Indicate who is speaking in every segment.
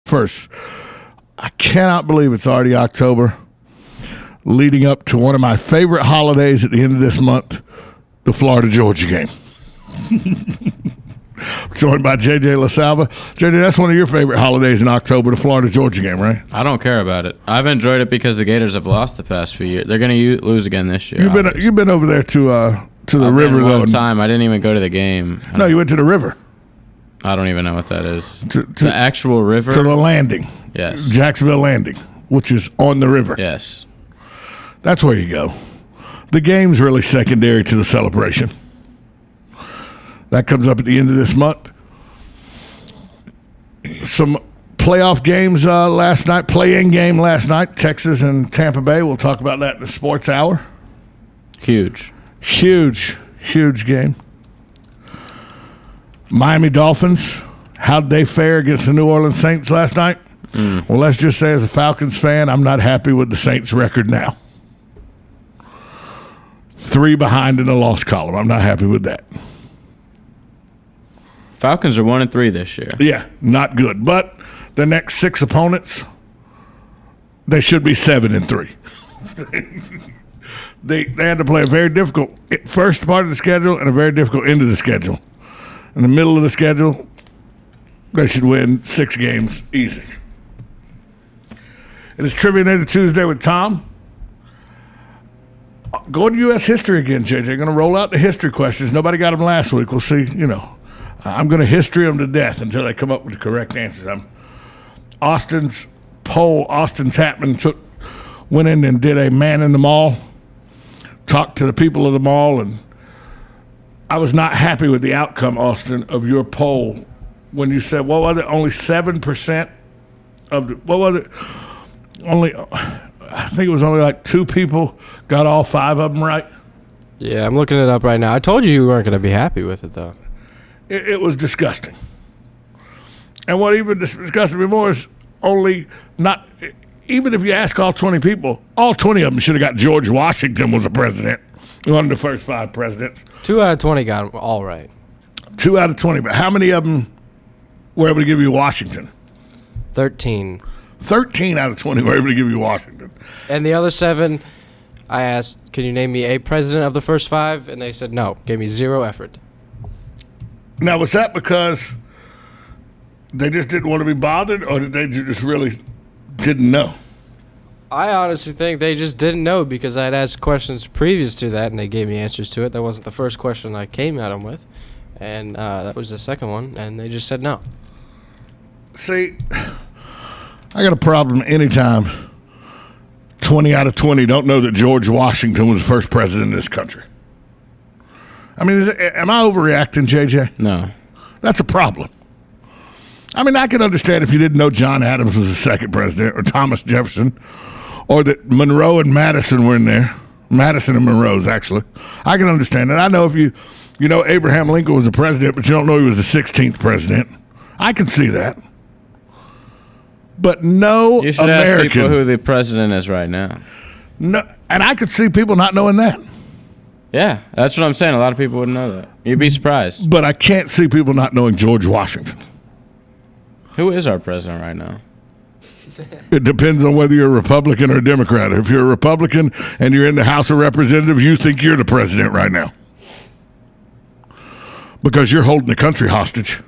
Speaker 1: First, I cannot believe it's already October, leading up to one of my favorite holidays at the end of this month, the Florida-Georgia game. Joined by J.J. LaSalva. J.J., that's one of your favorite holidays in October, the Florida-Georgia game, right?
Speaker 2: I don't care about it. I've enjoyed it because the Gators have lost the past few years. They're going to lose again this year.
Speaker 1: You've been over there to the river, though.
Speaker 2: One time. I didn't even go to the game.
Speaker 1: No, you went to the river.
Speaker 2: I don't even know what that is. The actual river?
Speaker 1: To the landing.
Speaker 2: Yes.
Speaker 1: Jacksonville Landing, which is on the river.
Speaker 2: Yes.
Speaker 1: That's where you go. The game's really secondary to the celebration. That comes up at the end of this month. Some playoff games last night, play-in game last night, Texas and Tampa Bay. We'll talk about that in the sports hour.
Speaker 2: Huge game.
Speaker 1: Miami Dolphins, how'd they fare against the New Orleans Saints last night? Well, let's just say as a Falcons fan, I'm not happy with the Saints' record now. 3 behind in the loss column. I'm not happy with that.
Speaker 2: Falcons are 1-3 this year.
Speaker 1: Yeah, not good. But the next 6 opponents, they should be 7-3. They had to play a very difficult first part of the schedule and a very difficult end of the schedule. In the middle of the schedule, they should win 6 games easy. It is Trivia Native Tuesday with Tom. Going to U.S. history again, JJ. Going to roll out the history questions. Nobody got them last week. We'll see, I'm going to history them to death until they come up with the correct answers. Austin's poll, Austin Tapman went in and did a man in the mall, talked to the people of the mall, and I was not happy with the outcome, Austin, of your poll when you said, what was it, only 7% of the, what was it? I think it was only like 2 people got all 5 of them right.
Speaker 3: Yeah, I'm looking it up right now. I told you weren't going to be happy with it, though.
Speaker 1: It was disgusting. And what even disgusted me more is even if you ask all 20 people, all 20 of them should have got George Washington was a president. One of the first 5 presidents.
Speaker 3: 2 out of 20 got them all right.
Speaker 1: 2 out of 20. But how many of them were able to give you Washington?
Speaker 3: 13.
Speaker 1: 13 out of 20 were able to give you Washington.
Speaker 3: And the other 7, I asked, can you name me a president of the first 5? And they said no. Gave me 0 effort.
Speaker 1: Now, was that because they just didn't want to be bothered, or did they just really didn't know?
Speaker 3: I honestly think they just didn't know because I had asked questions previous to that, and they gave me answers to it. That wasn't the first question I came at them with, and that was the second one, and they just said no.
Speaker 1: See, I got a problem anytime 20 out of 20 don't know that George Washington was the first president of this country. I mean, am I overreacting, JJ?
Speaker 2: No.
Speaker 1: That's a problem. I mean, I can understand if you didn't know John Adams was the second president or Thomas Jefferson or that Monroe and Madison were in there. Madison and Monroe's, actually. I can understand that. I know if you know Abraham Lincoln was the president, but you don't know he was the 16th president. I can see that. But no American.
Speaker 2: You should ask people who the president is right now.
Speaker 1: No, and I could see people not knowing that.
Speaker 2: Yeah, that's what I'm saying. A lot of people wouldn't know that. You'd be surprised.
Speaker 1: But I can't see people not knowing George Washington.
Speaker 2: Who is our president right now?
Speaker 1: It depends on whether you're a Republican or a Democrat. If you're a Republican and you're in the House of Representatives, you think you're the president right now. Because you're holding the country hostage.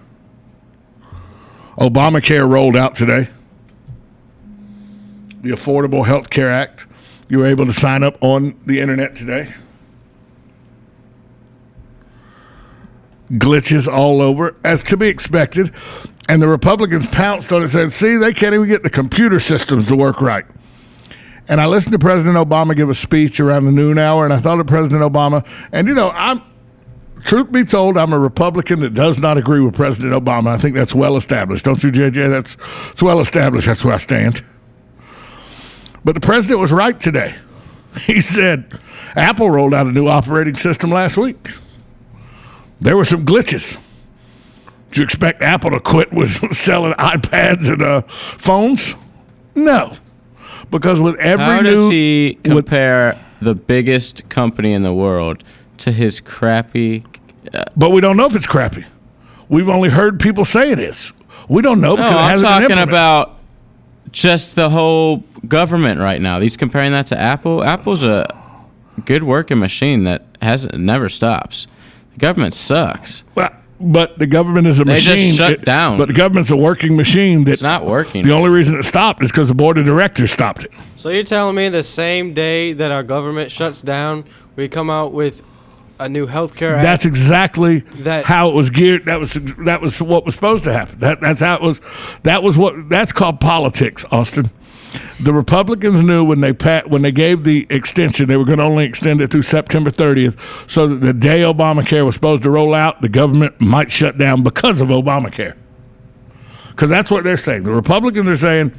Speaker 1: Obamacare rolled out today. The Affordable Health Care Act. You were able to sign up on the internet today. Glitches all over, as to be expected. And the Republicans pounced on it and said, see, they can't even get the computer systems to work right. And I listened to President Obama give a speech around the noon hour, and I thought of President Obama. And, truth be told, I'm a Republican that does not agree with President Obama. I think that's well established. Don't you, JJ? It's well established. That's where I stand. But the president was right today. He said Apple rolled out a new operating system last week. There were some glitches. Did you expect Apple to quit with selling iPads and phones? No. Because with every
Speaker 2: How does he compare the biggest company in the world to his crappy...
Speaker 1: But we don't know if it's crappy. We've only heard people say it is. We don't know because
Speaker 2: No,
Speaker 1: it
Speaker 2: I'm
Speaker 1: hasn't been
Speaker 2: talking
Speaker 1: implemented.
Speaker 2: about just the whole government right now. He's comparing that to Apple. Apple's a good working machine that never stops. The government sucks.
Speaker 1: Well, but the government is a
Speaker 2: They just
Speaker 1: machine.
Speaker 2: shut down.
Speaker 1: But the government's a working machine that
Speaker 2: It's not working.
Speaker 1: the only reason it stopped is because the board of directors stopped it.
Speaker 3: So you're telling me the same day that our government shuts down, we come out with a new healthcare act?
Speaker 1: That's exactly
Speaker 3: That-
Speaker 1: how it was geared. That was what was supposed to happen. That's how it was. That's called politics, Austin. The Republicans knew when they gave the extension, they were going to only extend it through September 30th, so that the day Obamacare was supposed to roll out, the government might shut down because of Obamacare. Because that's what they're saying. The Republicans are saying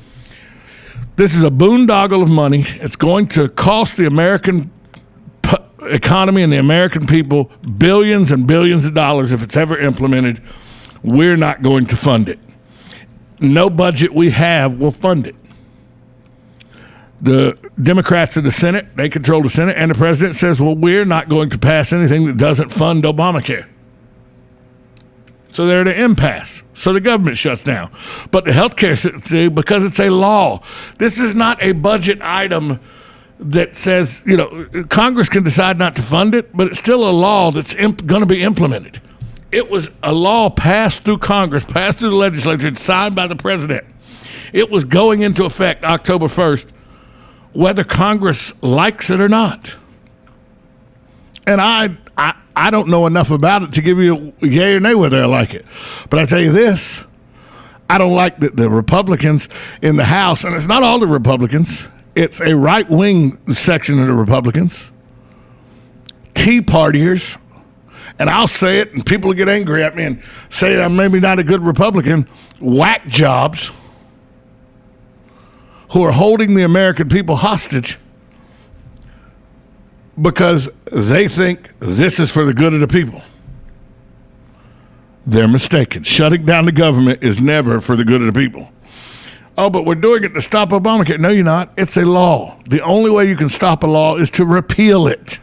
Speaker 1: this is a boondoggle of money. It's going to cost the American economy and the American people billions and billions of dollars if it's ever implemented. We're not going to fund it. No budget we have will fund it. The Democrats in the Senate, they control the Senate, and the president says, well, we're not going to pass anything that doesn't fund Obamacare. So they're at an impasse. So the government shuts down. But the healthcare system, because it's a law, this is not a budget item that says, Congress can decide not to fund it, but it's still a law that's going to be implemented. It was a law passed through Congress, passed through the legislature, and signed by the president. It was going into effect October 1st, whether Congress likes it or not. And I don't know enough about it to give you a yay or nay whether I like it. But I tell you this, I don't like that the Republicans in the House, and it's not all the Republicans, it's a right-wing section of the Republicans, Tea Partiers, and I'll say it, and people will get angry at me and say I'm maybe not a good Republican, whack jobs who are holding the American people hostage because they think this is for the good of the people. They're mistaken. Shutting down the government is never for the good of the people. Oh, but we're doing it to stop Obamacare. No, you're not. It's a law. The only way you can stop a law is to repeal it.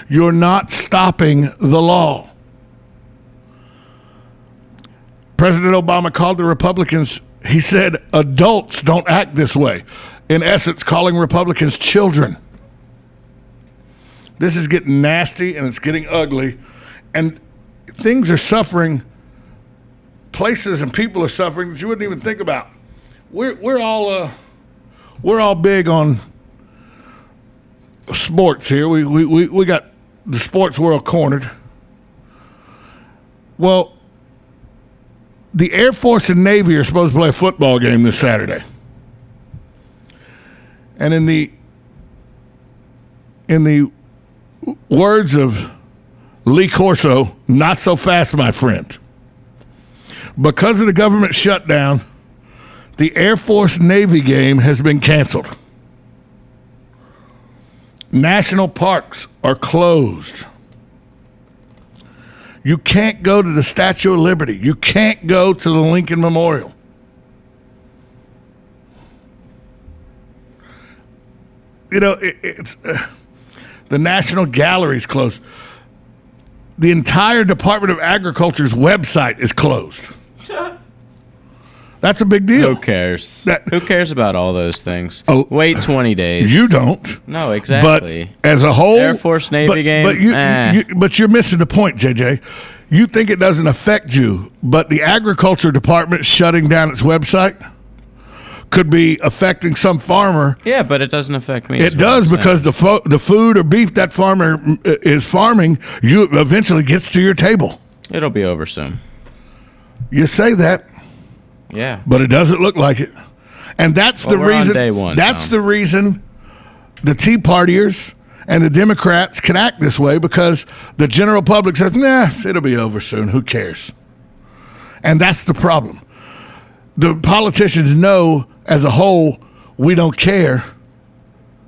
Speaker 1: You're not stopping the law. President Obama called the Republicans, he said, adults don't act this way. In essence, calling Republicans children. This is getting nasty and it's getting ugly. And things are suffering. Places and people are suffering that you wouldn't even think about. We're all big on sports here. We got the sports world cornered. Well, the Air Force and Navy are supposed to play a football game this Saturday. And in the words of Lee Corso, not so fast, my friend. Because of the government shutdown, the Air Force Navy game has been canceled. National parks are closed. You can't go to the Statue of Liberty. You can't go to the Lincoln Memorial. It's the National Gallery's closed. The entire Department of Agriculture's website is closed. That's a big deal.
Speaker 2: Who cares? Who cares about all those things? Wait 20 days.
Speaker 1: You don't.
Speaker 2: No, exactly.
Speaker 1: But as a whole,
Speaker 2: Air Force Navy game.
Speaker 1: But you're missing the point, JJ. You think it doesn't affect you, but the Agriculture Department shutting down its website could be affecting some farmer.
Speaker 2: Yeah, but it doesn't affect me.
Speaker 1: It does because the food or beef that farmer is farming, you eventually gets to your table.
Speaker 2: It'll be over soon.
Speaker 1: You say that.
Speaker 2: Yeah.
Speaker 1: But it doesn't look like it. And that's the
Speaker 2: we're
Speaker 1: reason.
Speaker 2: on day one,
Speaker 1: that's
Speaker 2: Tom.
Speaker 1: the reason the Tea Partiers and the Democrats can act this way, because the general public says, nah, it'll be over soon. Who cares? And that's the problem. The politicians know as a whole we don't care,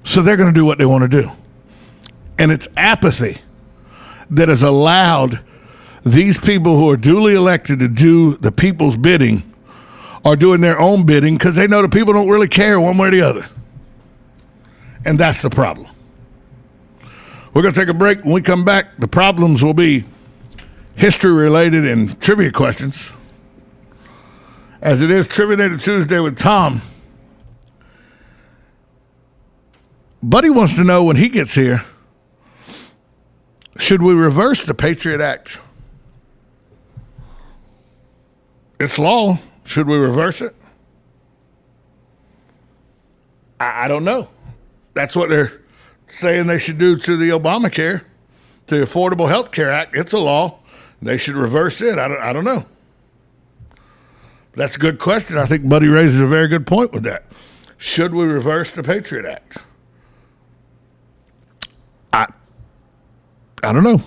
Speaker 1: so they're going to do what they want to do. And it's apathy that has allowed these people who are duly elected to do the people's bidding are doing their own bidding because they know the people don't really care one way or the other. And that's the problem. We're going to take a break. When we come back, the problems will be history-related and trivia questions. as it is Trivia Tuesday with Tom. Buddy wants to know when he gets here, should we reverse the Patriot Act? It's law. Should we reverse it? I don't know. That's what they're saying they should do to the Obamacare, to the Affordable Health Care Act. It's a law. They should reverse it. I don't know. That's a good question. I think Buddy raises a very good point with that. Should we reverse the Patriot Act? I don't know.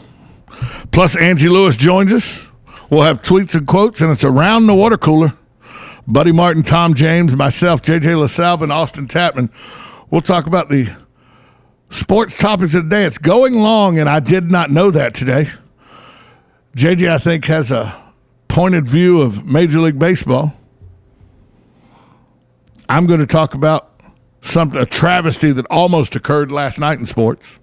Speaker 1: Plus, Angie Lewis joins us. We'll have tweets and quotes, and it's around the water cooler. Buddy Martin, Tom James, myself, JJ LaSalve, and Austin Tapman. We'll talk about the sports topics of the day. It's going long, and I did not know that today. JJ, I think, has a pointed view of Major League Baseball. I'm going to talk about a travesty that almost occurred last night in sports.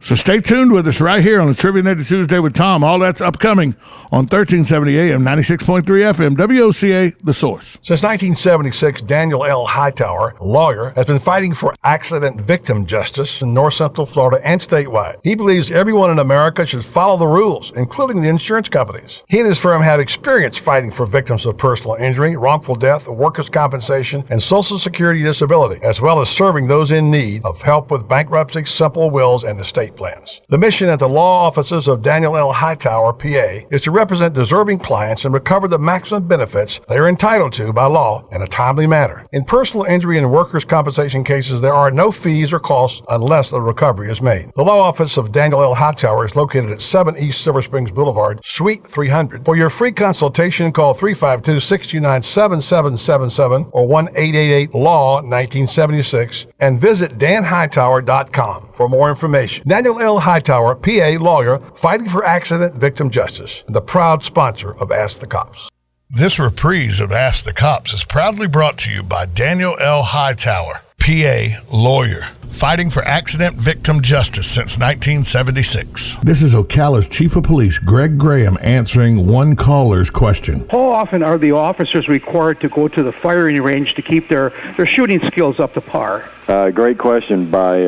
Speaker 1: So stay tuned with us right here on the Trivia Tuesday with Tom. All that's upcoming on 1370 AM, 96.3 FM, WOCA, The Source.
Speaker 4: Since 1976, Daniel L. Hightower, a lawyer, has been fighting for accident victim justice in North Central Florida and statewide. He believes everyone in America should follow the rules, including the insurance companies. He and his firm have experience fighting for victims of personal injury, wrongful death, workers' compensation, and Social Security disability, as well as serving those in need of help with bankruptcy, simple wills, and estate plans. The mission at the law offices of Daniel L. Hightower, PA, is to represent deserving clients and recover the maximum benefits they are entitled to by law in a timely manner. In personal injury and workers' compensation cases, there are no fees or costs unless a recovery is made. The law office of Daniel L. Hightower is located at 7 East Silver Springs Boulevard, Suite 300. For your free consultation, call 352-629-7777 or 1-888-LAW-1976 and visit danhightower.com for more information. Daniel L. Hightower, PA lawyer, fighting for accident victim justice, and the proud sponsor of Ask the Cops.
Speaker 1: This reprise of Ask the Cops is proudly brought to you by Daniel L. Hightower, PA lawyer, fighting for accident victim justice since 1976. This is Ocala's Chief of Police, Greg Graham, answering one caller's question.
Speaker 5: How often are the officers required to go to the firing range to keep their shooting skills up to par?
Speaker 6: Great question. By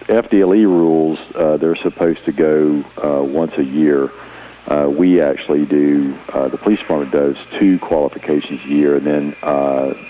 Speaker 6: FDLE rules, they're supposed to go once a year. We actually do, the police department does 2 qualifications a year, and then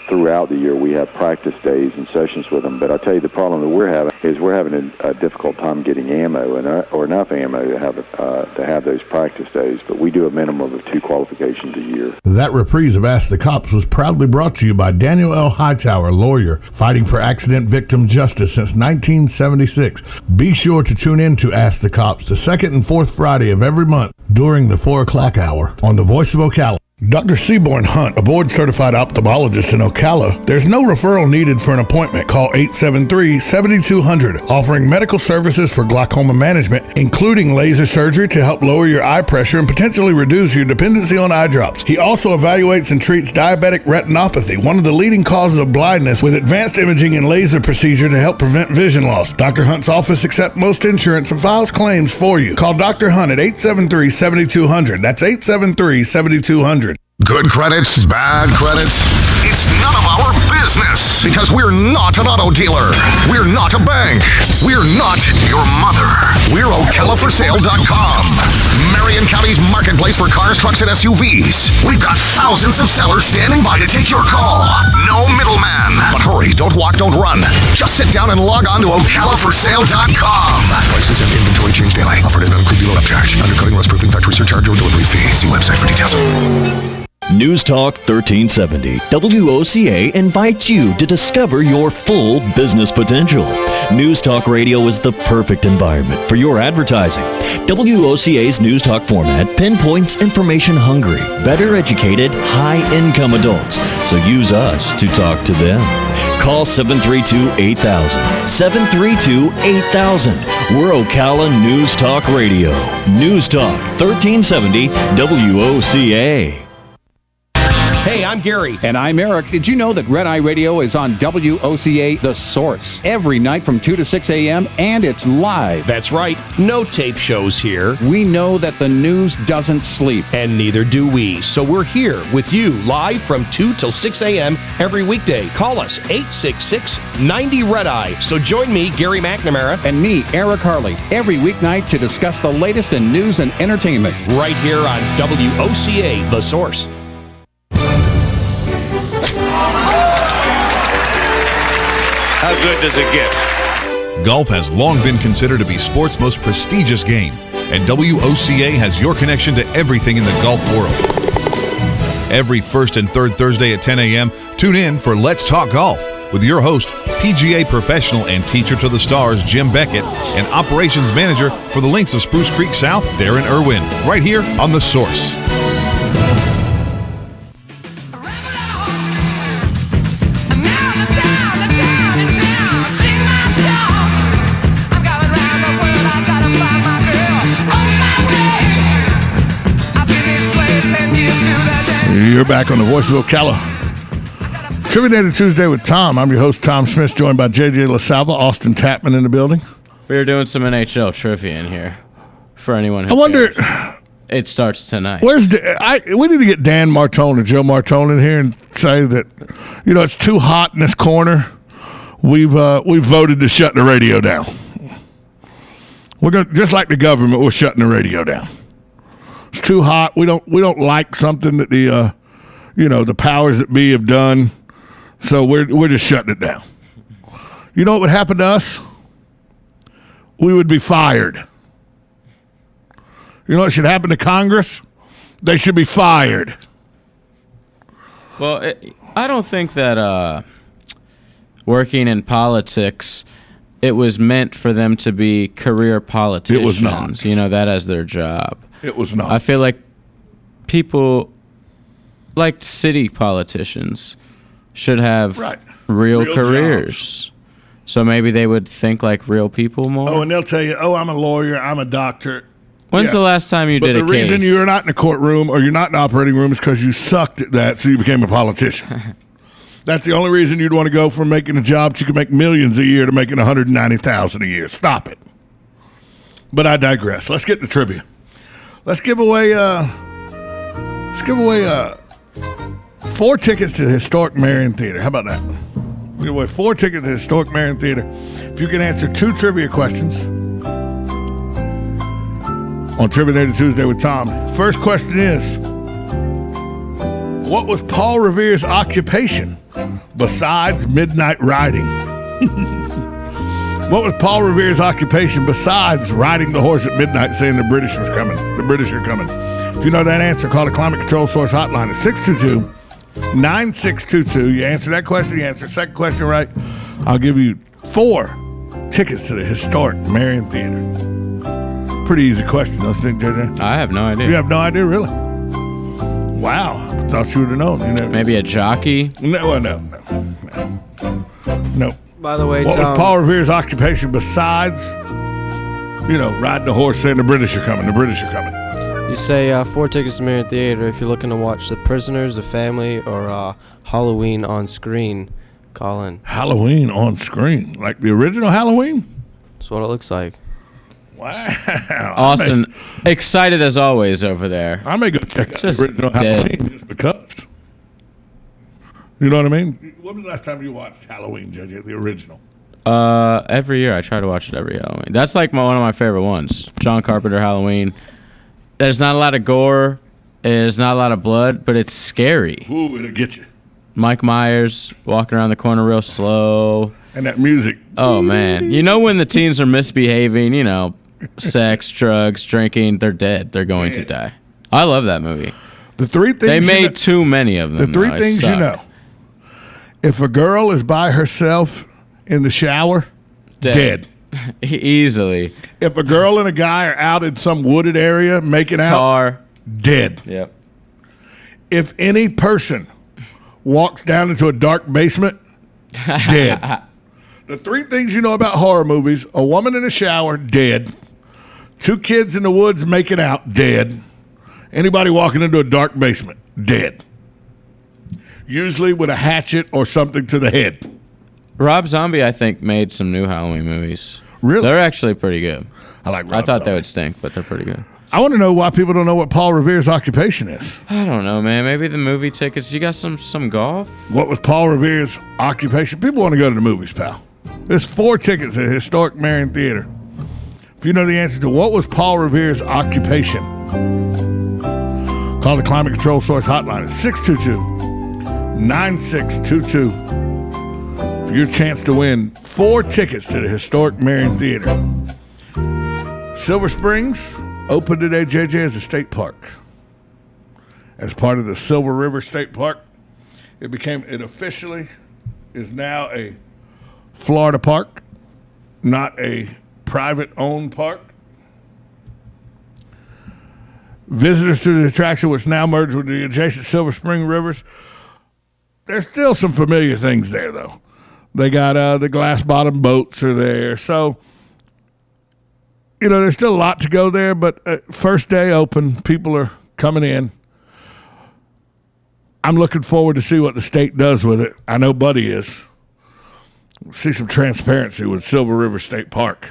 Speaker 6: throughout the year we have practice days and sessions with them. But I tell you, the problem that we're having is we're having a difficult time getting ammo or enough ammo to have those practice days. But we do a minimum of 2 qualifications a year.
Speaker 1: That reprise of Ask the Cops was proudly brought to you by Daniel L. Hightower, lawyer, fighting for accident victim justice since 1976. Be sure to tune in to Ask the Cops the second and fourth Friday of every month during the 4 o'clock hour on the Voice of Ocala. Dr. Seaborn Hunt, a board-certified ophthalmologist in Ocala. There's no referral needed for an appointment. Call 873-7200, offering medical services for glaucoma management, including laser surgery to help lower your eye pressure and potentially reduce your dependency on eye drops. He also evaluates and treats diabetic retinopathy, one of the leading causes of blindness, with advanced imaging and laser procedure to help prevent vision loss. Dr. Hunt's office accepts most insurance and files claims for you. Call Dr. Hunt at 873-7200. That's 873-7200.
Speaker 7: Good credits, bad credits. It's none of our business because we're not an auto dealer. We're not a bank. We're not your mother. We're ocalaforsale.com. Marion County's marketplace for cars, trucks, and SUVs. We've got thousands of sellers standing by to take your call. No middleman. But hurry, don't walk, don't run. Just sit down and log on to ocalaforsale.com. Prices and inventory change daily. Offer does not include dealer upcharge. Undercutting, rust-proofing, factory surcharge, or delivery fee. See website for details.
Speaker 8: News Talk 1370 WOCA invites you to discover your full business potential. News Talk Radio is the perfect environment for your advertising. WOCA's News Talk format pinpoints information-hungry, better educated, high-income adults, so use us to talk to them. Call 732-8000. 732-8000. We're Ocala News Talk Radio. News Talk 1370 WOCA.
Speaker 9: Hey, I'm Gary.
Speaker 10: And I'm Eric. Did you know that Red Eye Radio is on WOCA The Source every night from 2 to 6 a.m. and it's live?
Speaker 9: That's right. No tape shows here.
Speaker 10: We know that the news doesn't sleep.
Speaker 9: And neither do we. So we're here with you live from 2 till 6 a.m. every weekday. Call us 866-90-RED-EYE. So join me, Gary McNamara.
Speaker 10: And me, Eric Harley, every weeknight to discuss the latest in news and entertainment.
Speaker 9: Right here on WOCA The Source.
Speaker 11: How good does it get?
Speaker 12: Golf has long been considered to be sport's most prestigious game, and WOCA has your connection to everything in the golf world. Every first and third Thursday at 10 a.m., tune in for Let's Talk Golf with your host, PGA professional and teacher to the stars, Jim Beckett, and operations manager for the Links of Spruce Creek South, Darren Irwin, right here on The Source.
Speaker 1: You're back on the Voice of Ocala. Trivia Day Tuesday with Tom. I'm your host, Tom Smith, joined by JJ LaSalva, Austin Tapman in the building.
Speaker 2: We were doing some NHL trivia in here for anyone who
Speaker 1: I wonder...
Speaker 2: cares. It starts tonight.
Speaker 1: We need to get Dan Martone or Joe Martone in here and say that, it's too hot in this corner. We've voted to shut the radio down. We're going just like the government, we're shutting the radio down. It's too hot. We don't like something that the powers that be have done. So we're just shutting it down. You know what would happen to us? We would be fired. You know what should happen to Congress? They should be fired.
Speaker 2: Well, I don't think that working in politics, it was meant for them to be career politicians.
Speaker 1: It was not.
Speaker 2: That as their job.
Speaker 1: It was not.
Speaker 2: I feel like people, like city politicians, should have real careers. Jobs. So maybe they would think like real people more.
Speaker 1: Oh, and they'll tell you, I'm a lawyer, I'm a doctor.
Speaker 2: When's the last time you did a case?
Speaker 1: But the reason you're not in the courtroom or you're not in the operating room is because you sucked at that, so you became a politician. That's the only reason you'd want to go from making a job that you could make millions a year to making $190,000 a year. Stop it. But I digress. Let's get to trivia. Let's give away 4 tickets to the Historic Marion Theater. How about that? We'll give away 4 tickets to the Historic Marion Theater. If you can answer 2 trivia questions on Trivia Day Tuesday with Tom. First question is, what was Paul Revere's occupation besides midnight riding? What was Paul Revere's occupation besides riding the horse at midnight saying the British was coming? The British are coming. If you know that answer, call the Climate Control Source hotline at 622-9622. You answer that question, you answer the second question right, I'll give you 4 tickets to the Historic Marion Theater. Pretty easy question, don't you think, JJ?
Speaker 2: I have no idea.
Speaker 1: You have no idea, really? Wow, I thought you would have known.
Speaker 2: Maybe a jockey?
Speaker 1: No.
Speaker 3: By the way,
Speaker 1: what
Speaker 3: Tom,
Speaker 1: was Paul Revere's occupation besides, riding the horse saying the British are coming, the British are coming?
Speaker 3: You say 4 tickets to Marion Theater if you're looking to watch The Prisoners, The Family, or Halloween on screen. Call in.
Speaker 1: Halloween on screen? Like the original Halloween?
Speaker 3: That's what it looks like.
Speaker 1: Wow.
Speaker 2: Austin, excited as always over there.
Speaker 1: I may go check out the original Halloween just because. You know what I mean? When was the last time you watched Halloween, JJ, the original?
Speaker 2: Every year. I try to watch it every Halloween. That's like one of my favorite ones. John Carpenter Halloween. There's not a lot of gore. There's not a lot of blood, but it's scary.
Speaker 1: Ooh, it'll get you.
Speaker 2: Mike Myers walking around the corner real slow.
Speaker 1: And that music.
Speaker 2: Oh, man. When the teens are misbehaving, sex, drugs, drinking, they're dead. They're going to die. I love that movie.
Speaker 1: The 3 things
Speaker 2: they made too many of them.
Speaker 1: The 3 things you know. If a girl is by herself in the shower, dead.
Speaker 2: Easily.
Speaker 1: If a girl and a guy are out in some wooded area making out, dead.
Speaker 2: Yep.
Speaker 1: If any person walks down into a dark basement, dead. The 3 things you know about horror movies: a woman in a shower, dead. 2 kids in the woods making out, dead. Anybody walking into a dark basement, dead. usually with a hatchet or something to the head.
Speaker 2: Rob Zombie, I think, made some new Halloween movies.
Speaker 1: Really?
Speaker 2: They're actually pretty good.
Speaker 1: I like Rob
Speaker 2: I thought
Speaker 1: Zombie.
Speaker 2: they would stink, but they're pretty good.
Speaker 1: I want to know why people don't know what Paul Revere's occupation is.
Speaker 2: I don't know, man. Maybe the movie tickets. You got some golf?
Speaker 1: What was Paul Revere's occupation? People want to go to the movies, pal. There's 4 tickets at Historic Marion Theater. If you know the answer to what was Paul Revere's occupation, call the Climate Control Source hotline at 622-9622 for your chance to win 4 tickets to the Historic Marion Theater. Silver Springs opened today, JJ, as a state park. As part of the Silver River State Park, it officially is now a Florida park, not a private-owned park. Visitors to the attraction, which now merged with the adjacent Silver Spring rivers, there's still some familiar things there, though. They got the glass-bottom boats are there, so there's still a lot to go there, but first day open, people are coming in. I'm looking forward to see what the state does with it. I know Buddy is. See some transparency with Silver River State Park.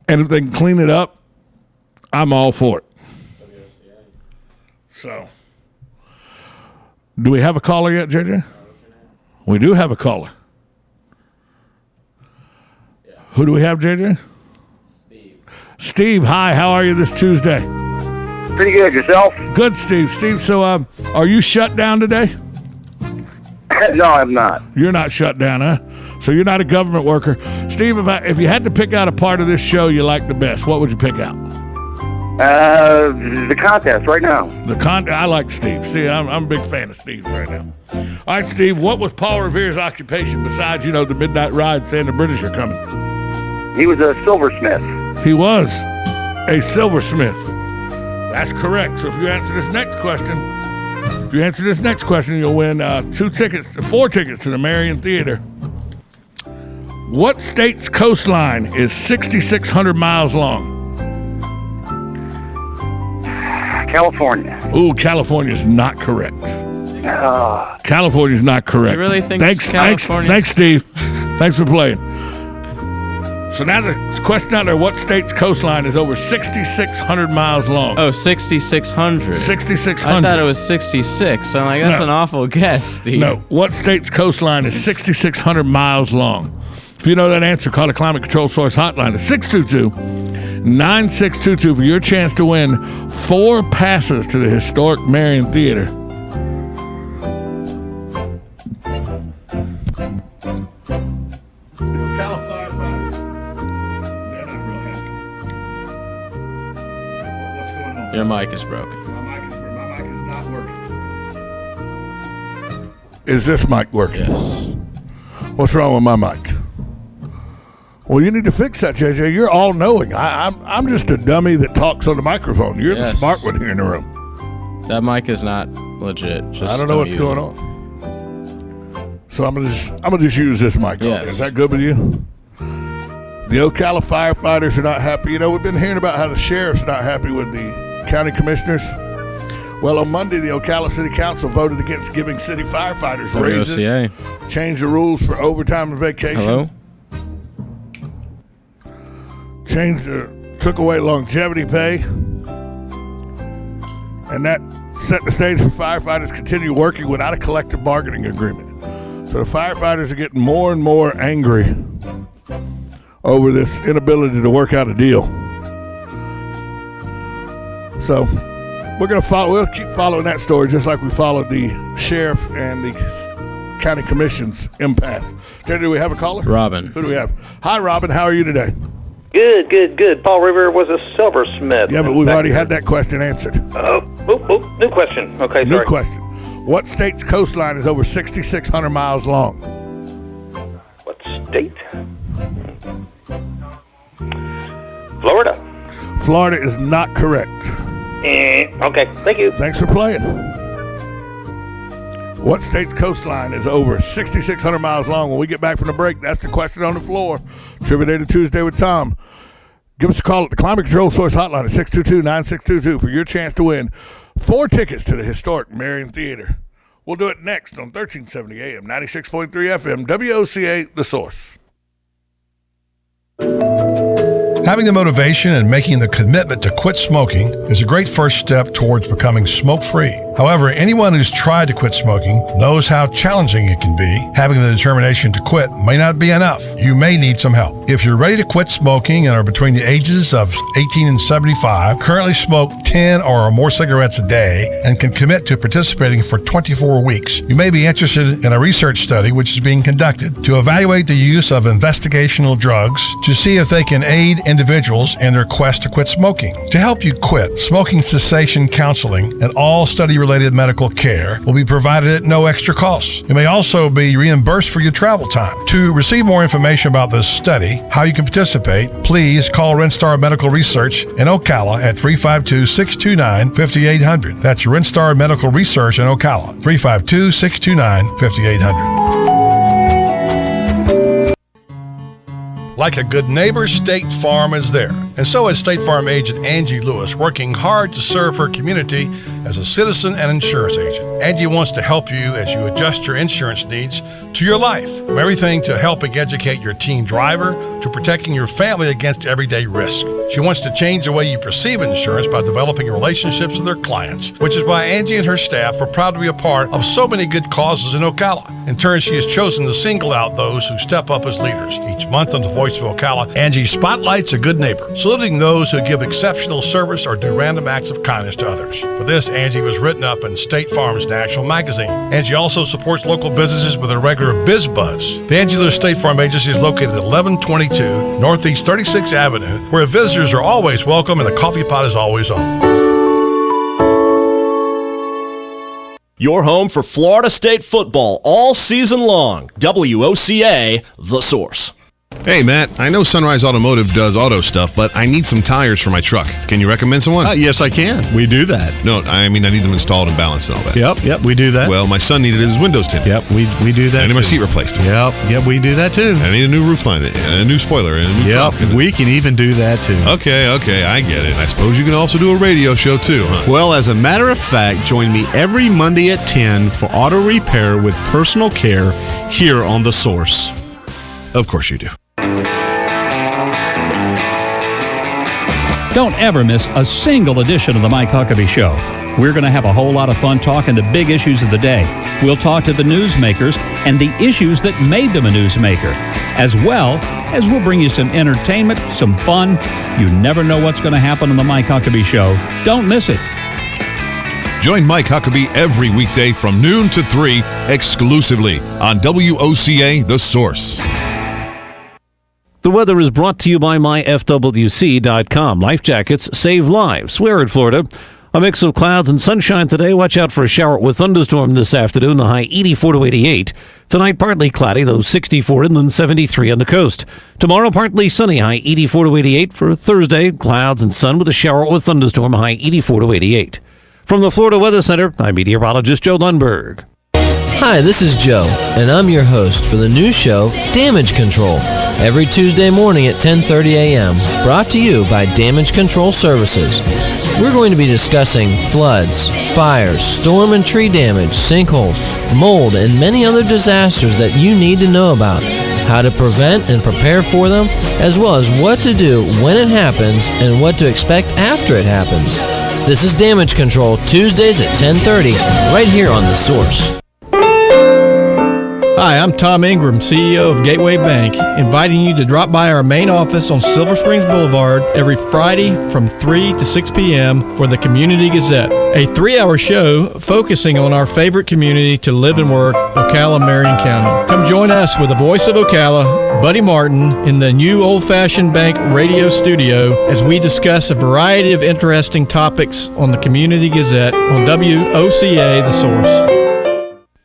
Speaker 1: And if they can clean it up, I'm all for it. So, do we have a caller yet, JJ? We do have a caller. Who do we have, JJ? Steve, hi. How are you this Tuesday?
Speaker 13: Pretty good. Yourself?
Speaker 1: Good, Steve. Steve, so are you shut down today?
Speaker 13: No, I'm not.
Speaker 1: You're not shut down, huh? So you're not a government worker. Steve, if you had to pick out a part of this show you like the best, what would you pick out?
Speaker 13: The contest right now.
Speaker 1: I like Steve. See, I'm a big fan of Steve right now. All right, Steve, what was Paul Revere's occupation besides, the midnight ride saying the British are coming?
Speaker 13: He was a silversmith.
Speaker 1: He was a silversmith. That's correct. So if you answer this next question, you'll win 4 tickets to the Marion Theater. What state's coastline is 6,600 miles long?
Speaker 13: California.
Speaker 1: Ooh, California's not correct. California's not correct.
Speaker 2: You really think
Speaker 1: Thanks, Steve. Thanks for playing. So now the question out there, what state's coastline is over 6,600 miles long?
Speaker 2: Oh, 6,600.
Speaker 1: 6,600.
Speaker 2: I thought it was 66. I'm like, that's an awful guess, Steve.
Speaker 1: No, what state's coastline is 6,600 miles long? If you know that answer, call the Climate Control Source hotline at 622-9622 for your chance to win 4 passes to the Historic Marion Theater.
Speaker 2: Your mic is broken.
Speaker 1: My mic is not working. Is this mic working?
Speaker 2: Yes.
Speaker 1: What's wrong with my mic? Well, you need to fix that, JJ. You're all-knowing. I'm just a dummy that talks on the microphone. You're the smart one here in the room.
Speaker 2: That mic is not legit.
Speaker 1: I don't know what's going on. So I'm gonna just use this mic.
Speaker 2: Yes.
Speaker 1: Is that good with you? The Ocala firefighters are not happy. We've been hearing about how the sheriff's not happy with the county commissioners. Well, on Monday, the Ocala City Council voted against giving city firefighters raises, changed the rules for overtime and vacation.
Speaker 2: Hello?
Speaker 1: Took away longevity pay, and that set the stage for firefighters to continue working without a collective bargaining agreement. So the firefighters are getting more and more angry over this inability to work out a deal. So we'll keep following that story just like we followed the sheriff and the county commission's impasse. Do we have a caller?
Speaker 2: Robin.
Speaker 1: Who do we have? Hi, Robin. How are you today?
Speaker 14: Good. Paul Revere was a silversmith.
Speaker 1: Yeah, but we've already had that question answered.
Speaker 14: New question. Okay, sorry.
Speaker 1: New question. What state's coastline is over 6,600 miles long?
Speaker 14: What state? Florida.
Speaker 1: Florida is not correct.
Speaker 14: Okay, thank you.
Speaker 1: Thanks for playing. What state's coastline is over 6,600 miles long? When we get back from the break, that's the question on the floor. Trivia Day to Tuesday with Tom. Give us a call at the Climate Control Source hotline at 622-9622 for your chance to win 4 tickets to the historic Marion Theater. We'll do it next on 1370 AM, 96.3 FM, WOCA, The Source.
Speaker 4: Having the motivation and making the commitment to quit smoking is a great first step towards becoming smoke-free. However, anyone who's tried to quit smoking knows how challenging it can be. Having the determination to quit may not be enough. You may need some help. If you're ready to quit smoking and are between the ages of 18 and 75, currently smoke 10 or more cigarettes a day, and can commit to participating for 24 weeks, you may be interested in a research study which is being conducted to evaluate the use of investigational drugs to see if they can aid individuals in their quest to quit smoking. To help you quit, smoking cessation counseling and all study-related medical care will be provided at no extra cost. It may also be reimbursed for your travel time. To receive more information about this study, how you can participate, please call Rinstar Medical Research in Ocala at 352-629-5800. That's Rinstar Medical Research in Ocala, 352-629-5800. Like a good neighbor, State Farm is there. And so is State Farm agent Angie Lewis, working hard to serve her community as a citizen and insurance agent. Angie wants to help you as you adjust your insurance needs to your life, from everything to helping educate your teen driver to protecting your family against everyday risk. She wants to change the way you perceive insurance by developing relationships with her clients, which is why Angie and her staff are proud to be a part of so many good causes in Ocala. In turn, she has chosen to single out those who step up as leaders. Each month on the Voice of Ocala, Angie spotlights a good neighbor, saluting those who give exceptional service or do random acts of kindness to others. For this, Angie was written up in State Farm's National Magazine. Angie also supports local businesses with a regular Biz Buzz. The Angie Lewis State Farm Agency is located at 1122 Northeast 36th Avenue, where visitors are always welcome and the coffee pot is always on.
Speaker 15: Your home for Florida State football all season long. WOCA, The Source.
Speaker 12: Hey, Matt, I know Sunrise Automotive does auto stuff, but I need some tires for my truck. Can you recommend someone?
Speaker 16: Yes, I can. We do that.
Speaker 12: No, I mean, I need them installed and balanced and all that.
Speaker 16: Yep, we do that.
Speaker 12: Well, my son needed his windows tinted.
Speaker 16: Yep, we do that.
Speaker 12: I need my
Speaker 16: too.
Speaker 12: seat replaced.
Speaker 16: Yep, we do that too.
Speaker 12: I need a new roof line and a new spoiler and a new
Speaker 16: Yep,
Speaker 12: trunk.
Speaker 16: we can even do that too.
Speaker 12: Okay, I get it. I suppose you can also do a radio show too, huh?
Speaker 16: Well, as a matter of fact, join me every Monday at 10 for auto repair with personal care here on The Source.
Speaker 12: Of course you do.
Speaker 17: Don't ever miss a single edition of the Mike Huckabee Show. We're going to have a whole lot of fun talking the big issues of the day. We'll talk to the newsmakers and the issues that made them a newsmaker, as well as we'll bring you some entertainment, some fun. You never know what's going to happen on the Mike Huckabee Show. Don't miss it.
Speaker 12: Join Mike Huckabee every weekday from noon to 3 exclusively on WOCA The Source.
Speaker 18: The weather is brought to you by myfwc.com. Life jackets save lives. We're in Florida. A mix of clouds and sunshine today. Watch out for a shower with thunderstorm this afternoon. The high 84 to 88. Tonight, partly cloudy, though 64 inland, 73 on the coast. Tomorrow, partly sunny, high 84 to 88. For Thursday, clouds and sun with a shower with thunderstorm, high 84 to 88. From the Florida Weather Center, I'm meteorologist Joe Lundberg.
Speaker 19: Hi, this is Joe, and I'm your host for the new show, Damage Control, every Tuesday morning at 10:30 a.m., brought to you by Damage Control Services. We're going to be discussing floods, fires, storm and tree damage, sinkholes, mold, and many other disasters that you need to know about, how to prevent and prepare for them, as well as what to do when it happens and what to expect after it happens. This is Damage Control, Tuesdays at 10:30, right here on The Source.
Speaker 20: Hi, I'm Tom Ingram, CEO of Gateway Bank, inviting you to drop by our main office on Silver Springs Boulevard every Friday from 3 to 6 p.m. for the Community Gazette, a 3-hour show focusing on our favorite community to live and work, Ocala, Marion County. Come join us with the voice of Ocala, Buddy Martin, in the new old-fashioned bank radio studio as we discuss a variety of interesting topics on the Community Gazette on WOCA The Source.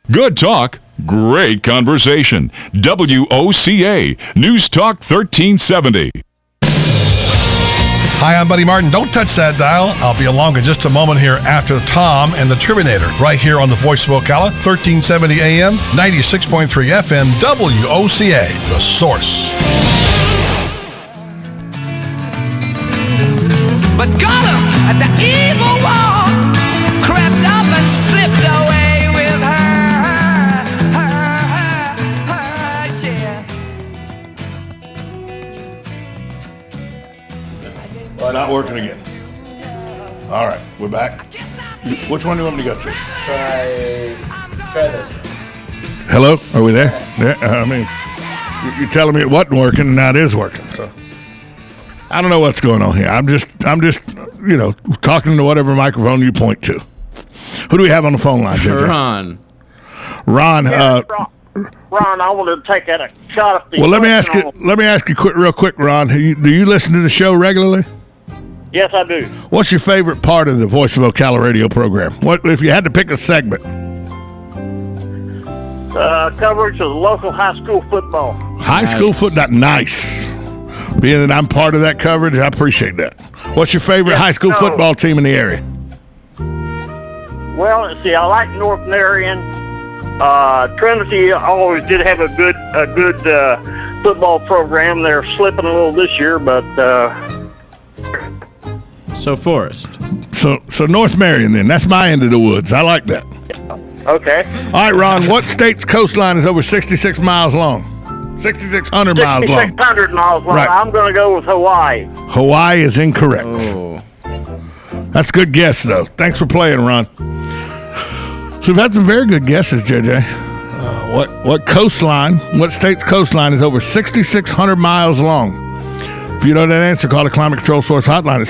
Speaker 21: Good talk, great conversation. WOCA, News Talk 1370.
Speaker 4: Hi, I'm Buddy Martin. Don't touch that dial. I'll be along in just a moment here after Tom and the Tribinator, right here on the Voice of Ocala, 1370 AM, 96.3 FM, WOCA, The Source.
Speaker 22: But got him at the evil wall.
Speaker 1: not working again. All right, we're back. Which one do you want me to go to?
Speaker 3: Try this.
Speaker 1: Hello, are we there? Yeah, I mean, you're telling me it wasn't working, and now it is working. So I don't know what's going on here. I'm just, talking to whatever microphone you point to. Who do we have on the phone line, JJ? Ron.
Speaker 5: Ron, I wanted to take a shot at the.
Speaker 1: Well, let me ask you real quick, Ron. Do you listen to the show regularly?
Speaker 5: Yes, I do.
Speaker 1: What's your favorite part of the Voice of Ocala radio program? What if you had to pick a segment?
Speaker 5: Coverage of the local high school football.
Speaker 1: High school football, nice. Being that I'm part of that coverage, I appreciate that. What's your favorite high school football team in the area?
Speaker 5: Well, see, I like North Marion. Trinity always did have a good football program. They're slipping a little this year, but.
Speaker 2: So Forest.
Speaker 1: So North Marion then. That's my end of the woods. I like that.
Speaker 5: Okay.
Speaker 1: All right, Ron, what state's coastline is over 66 miles long? 6,600 miles long.
Speaker 5: 6,600 miles long.
Speaker 1: Right.
Speaker 5: I'm going to go with Hawaii.
Speaker 1: Hawaii is incorrect.
Speaker 2: Oh.
Speaker 1: That's a good guess, though. Thanks for playing, Ron. So we've had some very good guesses, JJ. What state's coastline is over 6,600 miles long? If you know that answer, call the Climate Control Source hotline at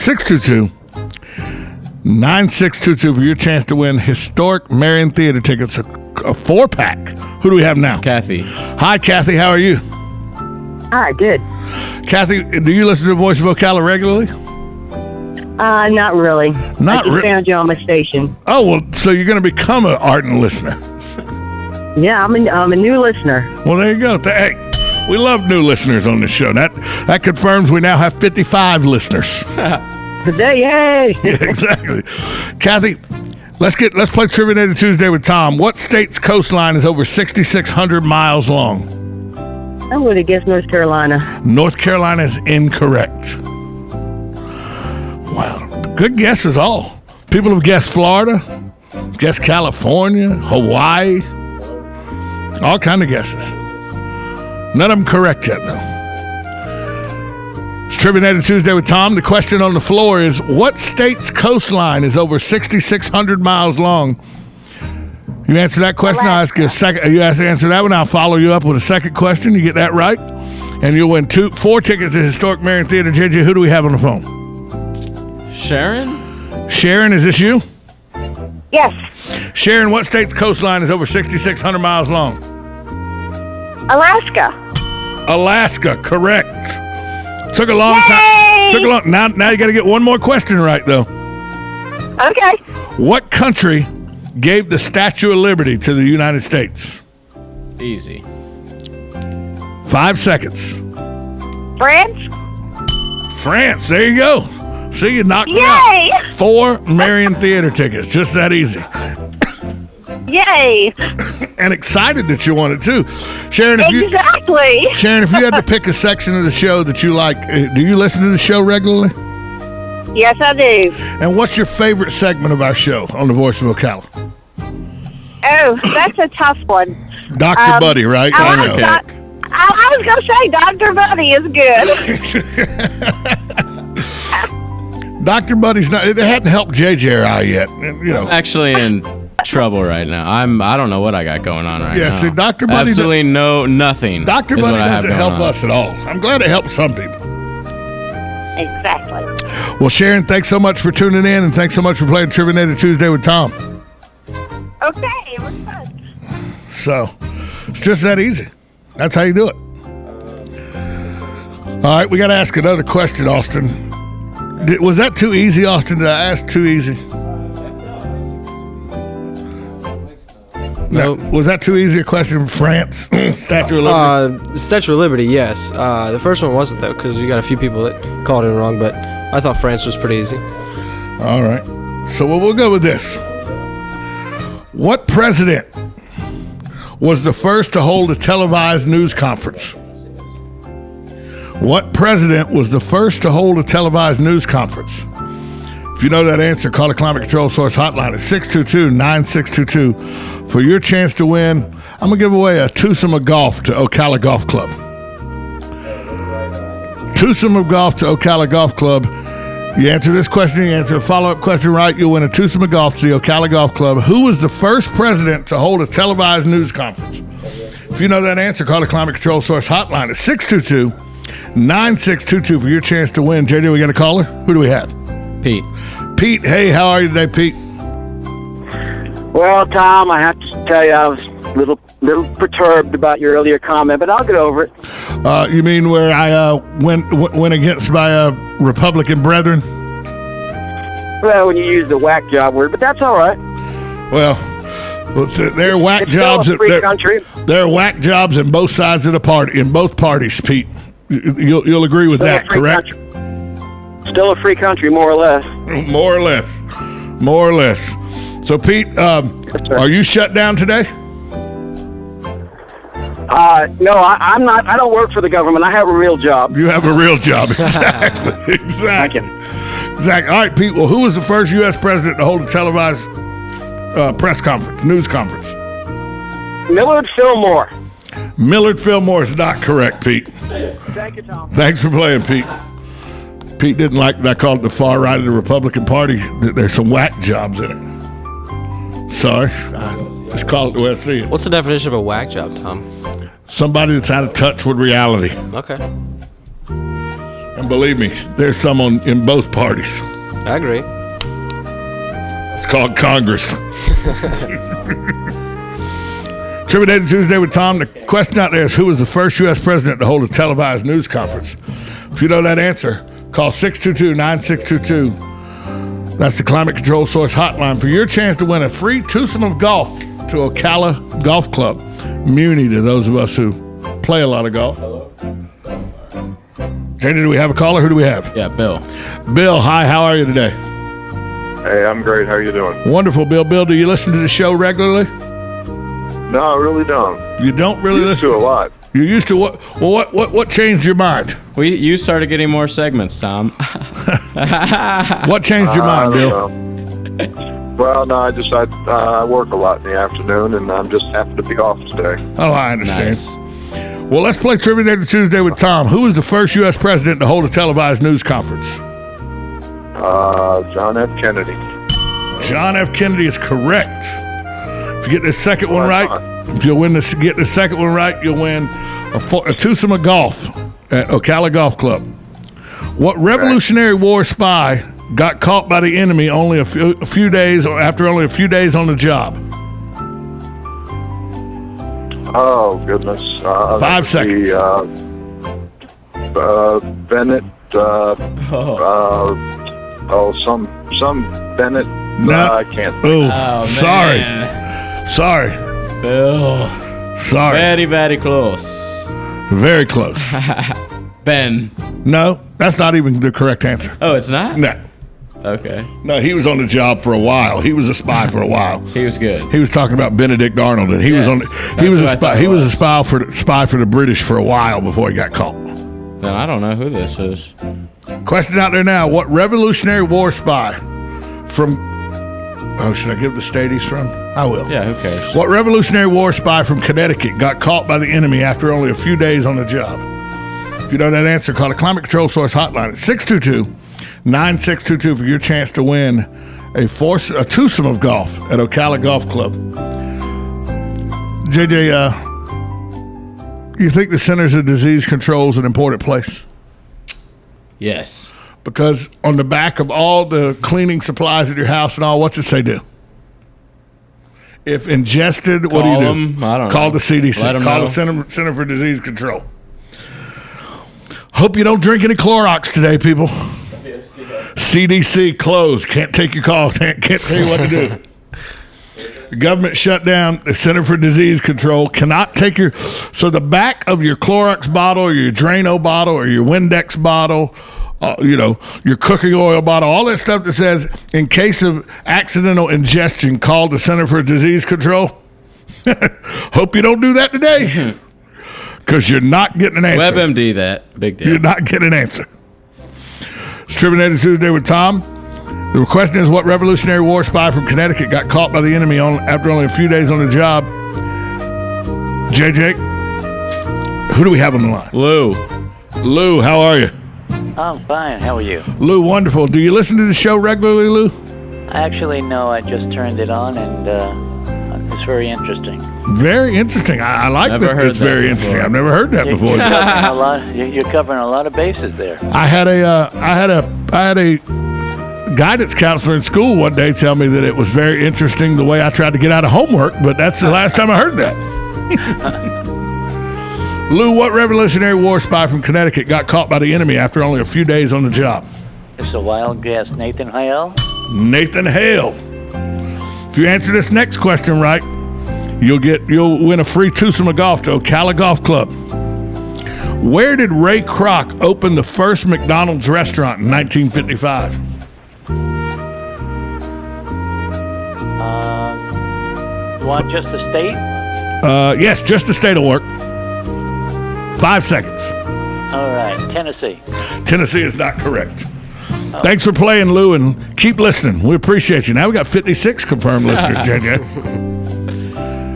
Speaker 1: 622-9622 for your chance to win historic Marion Theater tickets, a 4-pack. Who do we have now?
Speaker 2: Kathy.
Speaker 1: Hi, Kathy. How are you?
Speaker 22: Hi, good.
Speaker 1: Kathy, do you listen to Voice of Ocala regularly?
Speaker 22: Not really.
Speaker 1: Not
Speaker 22: I just found you on my station.
Speaker 1: Oh, well, so you're going to become an ardent listener.
Speaker 22: Yeah, I'm a new listener.
Speaker 1: Well, there you go. Hey, we love new listeners on this show. That confirms we now have 55 listeners.
Speaker 22: Today, yay!
Speaker 1: Yeah, exactly. Kathy, let's play Trivia Tuesday with Tom. What state's coastline is over 6,600 miles long?
Speaker 22: I would have guessed North Carolina.
Speaker 1: North Carolina is incorrect. Wow, good guesses all. People have guessed Florida, guessed California, Hawaii, all kind of guesses. None of them correct yet, though. It's Trivia Tuesday with Tom. The question on the floor is, what state's coastline is over 6,600 miles long? You answer that question, I'll ask you a second. You answer that one, I'll follow you up with a second question. You get that right, and you'll win 4 tickets to Historic Marion Theater. JJ, who do we have on the phone?
Speaker 2: Sharon?
Speaker 1: Sharon, is this you?
Speaker 22: Yes.
Speaker 1: Sharon, what state's coastline is over 6,600 miles long?
Speaker 22: Alaska.
Speaker 1: Alaska, correct. Took a long time. Now you got to get one more question right, though.
Speaker 22: Okay.
Speaker 1: What country gave the Statue of Liberty to the United States?
Speaker 2: Easy.
Speaker 1: 5 seconds.
Speaker 22: France.
Speaker 1: France, there you go. See, you knocked me out. 4 Marion Theater tickets, just that easy.
Speaker 22: Yay!
Speaker 1: And excited that you won it too, Sharon. If you had to pick a section of the show that you like, do you listen to the show regularly?
Speaker 22: Yes, I do.
Speaker 1: And what's your favorite segment of our show on the Voice of Ocala?
Speaker 22: Oh, that's a tough one.
Speaker 1: Dr. Buddy, right? I know.
Speaker 22: I was going to say Dr. Buddy is good.
Speaker 1: Dr. Buddy's not. It hadn't helped JJ or I yet.
Speaker 2: I'm actually in trouble right now. I don't know what I got going on right now.
Speaker 1: Yeah, see, Dr. Buddy.
Speaker 2: Absolutely nothing.
Speaker 1: Dr. Buddy doesn't help us at all. I'm glad it helps some people.
Speaker 22: Exactly.
Speaker 1: Well, Sharon, thanks so much for tuning in, and thanks so much for playing Trivia Tuesday with Tom.
Speaker 22: Okay, it was fun.
Speaker 1: So, it's just that easy. That's how you do it. All right, we got to ask another question, Austin. Was that too easy, Austin? Did I ask too easy? No. Was that too easy a question from France? Statue of Liberty?
Speaker 3: Statue of Liberty, yes. The first one wasn't, though, because you got a few people that called it wrong, but I thought France was pretty easy.
Speaker 1: All right. So we'll go with this. What president was the first to hold a televised news conference? What president was the first to hold a televised news conference? If you know that answer, call the Climate Control Source hotline at 622-9622 for your chance to win. I'm going to give away a twosome of golf to Ocala Golf Club. Twosome of golf to Ocala Golf Club. You answer this question, you answer a follow-up question right, you'll win a twosome of golf to the Ocala Golf Club. Who was the first president to hold a televised news conference? If you know that answer, call the Climate Control Source hotline at 622-9622 for your chance to win. JJ, we got a caller? Who do we have?
Speaker 2: Pete.
Speaker 1: Pete, hey, how are you today, Pete?
Speaker 6: Well, Tom, I have to tell you, I was a little perturbed about your earlier comment, but I'll get over it.
Speaker 1: You mean where I went against my Republican brethren?
Speaker 6: Well, when you use the whack job word, but that's all right.
Speaker 1: Well, there are whack jobs. There are whack jobs in both sides of the party, in both parties, Pete. You'll agree with that, correct?
Speaker 6: Still a free country, more or less.
Speaker 1: More or less. More or less. So, Pete, are you shut down today?
Speaker 6: No, I'm not. I don't work for the government. I have a real job.
Speaker 1: You have a real job, exactly. Exactly. Exactly. All right, Pete. Well, who was the first U.S. president to hold a televised press conference, news conference?
Speaker 6: Millard Fillmore.
Speaker 1: Millard Fillmore is not correct, Pete.
Speaker 6: Thank you, Tom.
Speaker 1: Thanks for playing, Pete. Pete didn't like that I called it the far right of the Republican Party. There's some whack jobs in it. Sorry. Just call it the way I see it.
Speaker 3: What's the definition of a whack job, Tom?
Speaker 1: Somebody that's out of touch with reality.
Speaker 3: Okay.
Speaker 1: And believe me, there's some in both parties.
Speaker 3: I agree.
Speaker 1: It's called Congress. Trivia Day Tuesday with Tom. The question out there is, who was the first U.S. president to hold a televised news conference? If you know that answer, call 622-9622. That's the Climate Control Source hotline for your chance to win a free twosome of golf to Ocala Golf Club. Muni to those of us who play a lot of golf. JJ, do we have a caller? Who do we have?
Speaker 2: Yeah, Bill.
Speaker 1: Bill, hi. How are you today?
Speaker 7: Hey, I'm great. How are you doing?
Speaker 1: Wonderful, Bill. Bill, do you listen to the show regularly?
Speaker 7: No, I really don't.
Speaker 1: You don't really listen
Speaker 7: to a lot.
Speaker 1: You used to what? Well, what changed your mind?
Speaker 2: You started getting more segments, Tom.
Speaker 1: What changed your mind, Bill?
Speaker 7: Well, no, I work a lot in the afternoon, and I'm just happy to be off today.
Speaker 1: Oh, I understand.
Speaker 2: Nice.
Speaker 1: Well, let's play Trivia Day Tuesday with Tom. Who was the first U.S. president to hold a televised news conference?
Speaker 7: John F. Kennedy.
Speaker 1: John F. Kennedy is correct. If you get this second one right, if you'll get the second one right, you'll win a twosome of golf at Ocala Golf Club. What Revolutionary War spy got caught by the enemy only a few days after only a few days on the job?
Speaker 7: Oh goodness!
Speaker 1: 5 seconds.
Speaker 7: Bennett. Some Bennett.
Speaker 1: No,
Speaker 7: I can't.
Speaker 1: Oh, sorry. Sorry.
Speaker 2: Bill.
Speaker 1: Sorry.
Speaker 2: Very, very close.
Speaker 1: Very close.
Speaker 2: Ben.
Speaker 1: No, that's not even the correct answer.
Speaker 2: Oh, it's not?
Speaker 1: No.
Speaker 2: Okay.
Speaker 1: No, he was on the job for a while. He was a spy for a while.
Speaker 2: He was good.
Speaker 1: He was talking about Benedict Arnold, and he was a spy. He was a spy for the British for a while before he got caught.
Speaker 2: Then I don't know who this is.
Speaker 1: Question out there now: what Revolutionary War spy from? Oh, should I give the state he's from? I will.
Speaker 2: Yeah, who cares?
Speaker 1: What Revolutionary War spy from Connecticut got caught by the enemy after only a few days on the job? If you know that answer, call the Climate Control Source hotline at 622-9622 for your chance to win a twosome of golf at Ocala Golf Club. JJ, you think the Centers of Disease Control is an important place?
Speaker 2: Yes.
Speaker 1: Because on the back of all the cleaning supplies at your house and all, what's it say do? If ingested, what do you do?
Speaker 2: Them. I don't
Speaker 1: Call
Speaker 2: know.
Speaker 1: the CDC.
Speaker 2: Let 'em
Speaker 1: Call
Speaker 2: know.
Speaker 1: the Center for Disease Control. Hope you don't drink any Clorox today, people. CDC closed. Can't take your call. Can't tell you what to do. The government shut down. The Center for Disease Control cannot take your... So the back of your Clorox bottle or your Drano bottle or your Windex bottle, your cooking oil bottle, all that stuff that says, in case of accidental ingestion, call the Center for Disease Control. Hope you don't do that today, because you're not getting an answer.
Speaker 2: WebMD that. Big deal.
Speaker 1: You're not getting an answer. It's Trivia Day Tuesday with Tom. The question is, what Revolutionary War spy from Connecticut got caught by the enemy after only a few days on the job? JJ, who do we have on the line?
Speaker 2: Lou.
Speaker 1: Lou, how are you?
Speaker 8: I'm fine. How are you?
Speaker 1: Lou, wonderful. Do you listen to the show regularly, Lou?
Speaker 8: Actually, no. I just turned it on, and it's very interesting.
Speaker 1: Very interesting. I like
Speaker 8: Never
Speaker 1: that.
Speaker 8: heard
Speaker 1: It's
Speaker 8: that
Speaker 1: very
Speaker 8: before.
Speaker 1: interesting. I've never heard that before.
Speaker 8: You're covering a lot of bases there.
Speaker 1: I had a guidance counselor in school one day tell me that it was very interesting the way I tried to get out of homework, but that's the last time I heard that. Lou, what Revolutionary War spy from Connecticut got caught by the enemy after only a few days on the job?
Speaker 8: It's a wild guess. Nathan Hale?
Speaker 1: Nathan Hale. If you answer this next question right, you'll win a free twosome of golf to Ocala Golf Club. Where did Ray Kroc open the first McDonald's restaurant in 1955?
Speaker 8: You want just the state?
Speaker 1: Yes, just the state will work. 5 seconds.
Speaker 8: All right. Tennessee.
Speaker 1: Tennessee is not correct. Thanks for playing, Lou, and keep listening. We appreciate you. Now we got 56 confirmed listeners, JJ.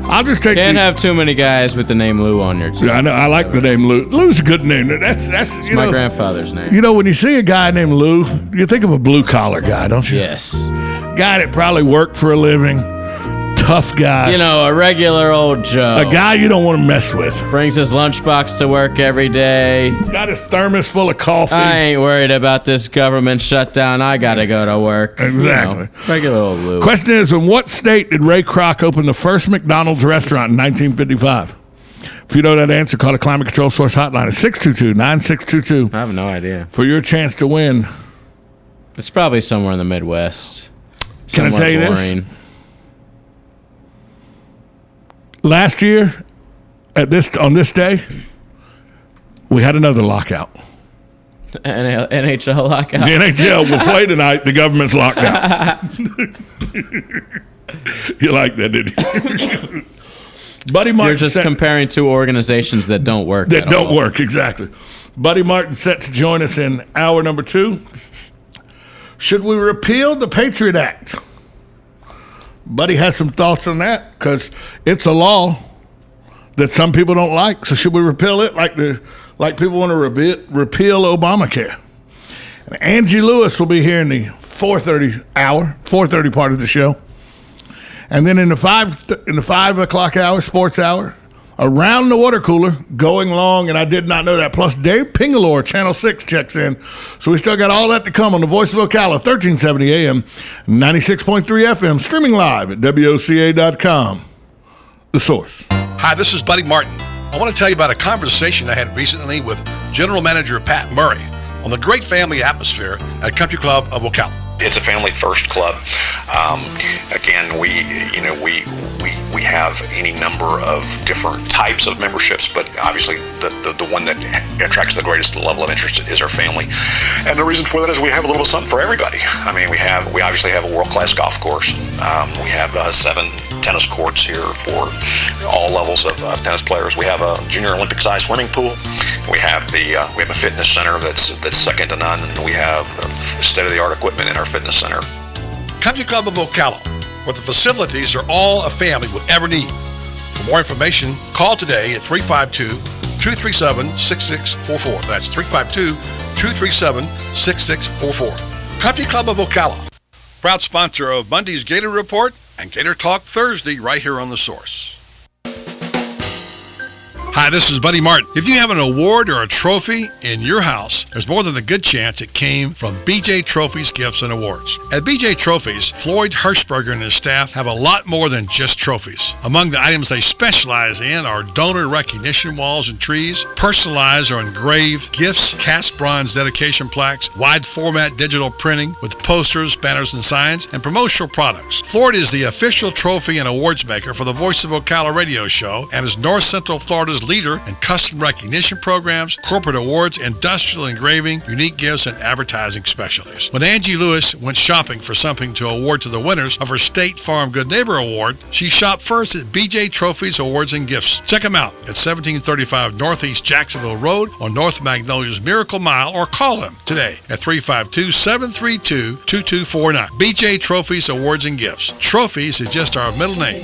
Speaker 1: I'll just take.
Speaker 2: Can't have too many guys with the name Lou on your team.
Speaker 1: Yeah, I know. I like the name Lou. Lou's a good name. That's
Speaker 2: It's my grandfather's name.
Speaker 1: You know, when you see a guy named Lou, you think of a blue collar guy, don't you?
Speaker 2: Yes.
Speaker 1: Guy that probably worked for a living. Tough guy.
Speaker 2: You know, a regular old Joe.
Speaker 1: A guy you don't want to mess with.
Speaker 2: Brings his lunchbox to work every day.
Speaker 1: Got his thermos full of coffee.
Speaker 2: I ain't worried about this government shutdown. I got to go to work.
Speaker 1: Exactly.
Speaker 2: You know, regular old Lou.
Speaker 1: Question is, in what state did Ray Kroc open the first McDonald's restaurant in 1955? If you know that answer, call the Climate Control Source hotline at 622-9622.
Speaker 2: I have no idea.
Speaker 1: For your chance to win.
Speaker 2: It's probably somewhere in the Midwest.
Speaker 1: Can I tell you
Speaker 2: boring.
Speaker 1: this? Last year, on this day, we had another lockout.
Speaker 2: NHL lockout.
Speaker 1: The NHL will play tonight. The government's locked out. You like that, didn't you? Buddy Martin.
Speaker 2: You're just comparing two organizations that don't work.
Speaker 1: That don't work, exactly. Buddy Martin set to join us in hour number 2. Should we repeal the Patriot Act? Buddy has some thoughts on that because it's a law that some people don't like. So should we repeal it like people want to repeal Obamacare? And Angie Lewis will be here in the 4:30 part of the show. And then in the 5 o'clock hour, sports hour, around the water cooler, going long, and I did not know that. Plus, Dave Pingalore, Channel 6, checks in. So we still got all that to come on the Voice of Ocala, 1370 AM, 96.3 FM, streaming live at WOCA.com. The Source.
Speaker 4: Hi, this is Buddy Martin. I want to tell you about a conversation I had recently with General Manager Pat Murray on the great family atmosphere at Country Club of Ocala.
Speaker 10: It's a family first club. Again, we have any number of different types of memberships, but obviously the one that attracts the greatest level of interest is our family. And the reason for that is we have a little something for everybody. I mean, we obviously have a world-class golf course. We have 7 tennis courts here for all levels of tennis players. We have a junior Olympic-sized swimming pool. We have a fitness center that's second to none, and we have state-of-the-art equipment in our fitness center.
Speaker 4: Country Club of Ocala, where the facilities are all a family would ever need. For more information, call today at 352-237-6644. That's 352-237-6644. Country Club of Ocala, proud sponsor of Monday's Gator Report and Gator Talk Thursday right here on The Source. Hi, this is Buddy Martin. If you have an award or a trophy in your house, there's more than a good chance it came from BJ Trophies Gifts and Awards. At BJ Trophies, Floyd Hirschberger and his staff have a lot more than just trophies. Among the items they specialize in are donor recognition walls and trees, personalized or engraved gifts, cast bronze dedication plaques, wide format digital printing with posters, banners, and signs, and promotional products. Floyd is the official trophy and awards maker for the Voice of Ocala radio show and is North Central Florida's leader in custom recognition programs, corporate awards, industrial engraving, unique gifts, and advertising specialties. When Angie Lewis went shopping for something to award to the winners of her State Farm Good Neighbor Award, she shopped first at BJ Trophies Awards and Gifts. Check them out at 1735 Northeast Jacksonville Road on North Magnolia's Miracle Mile, or call them today at 352-732-2249. BJ Trophies Awards and Gifts. Trophies is just our middle name.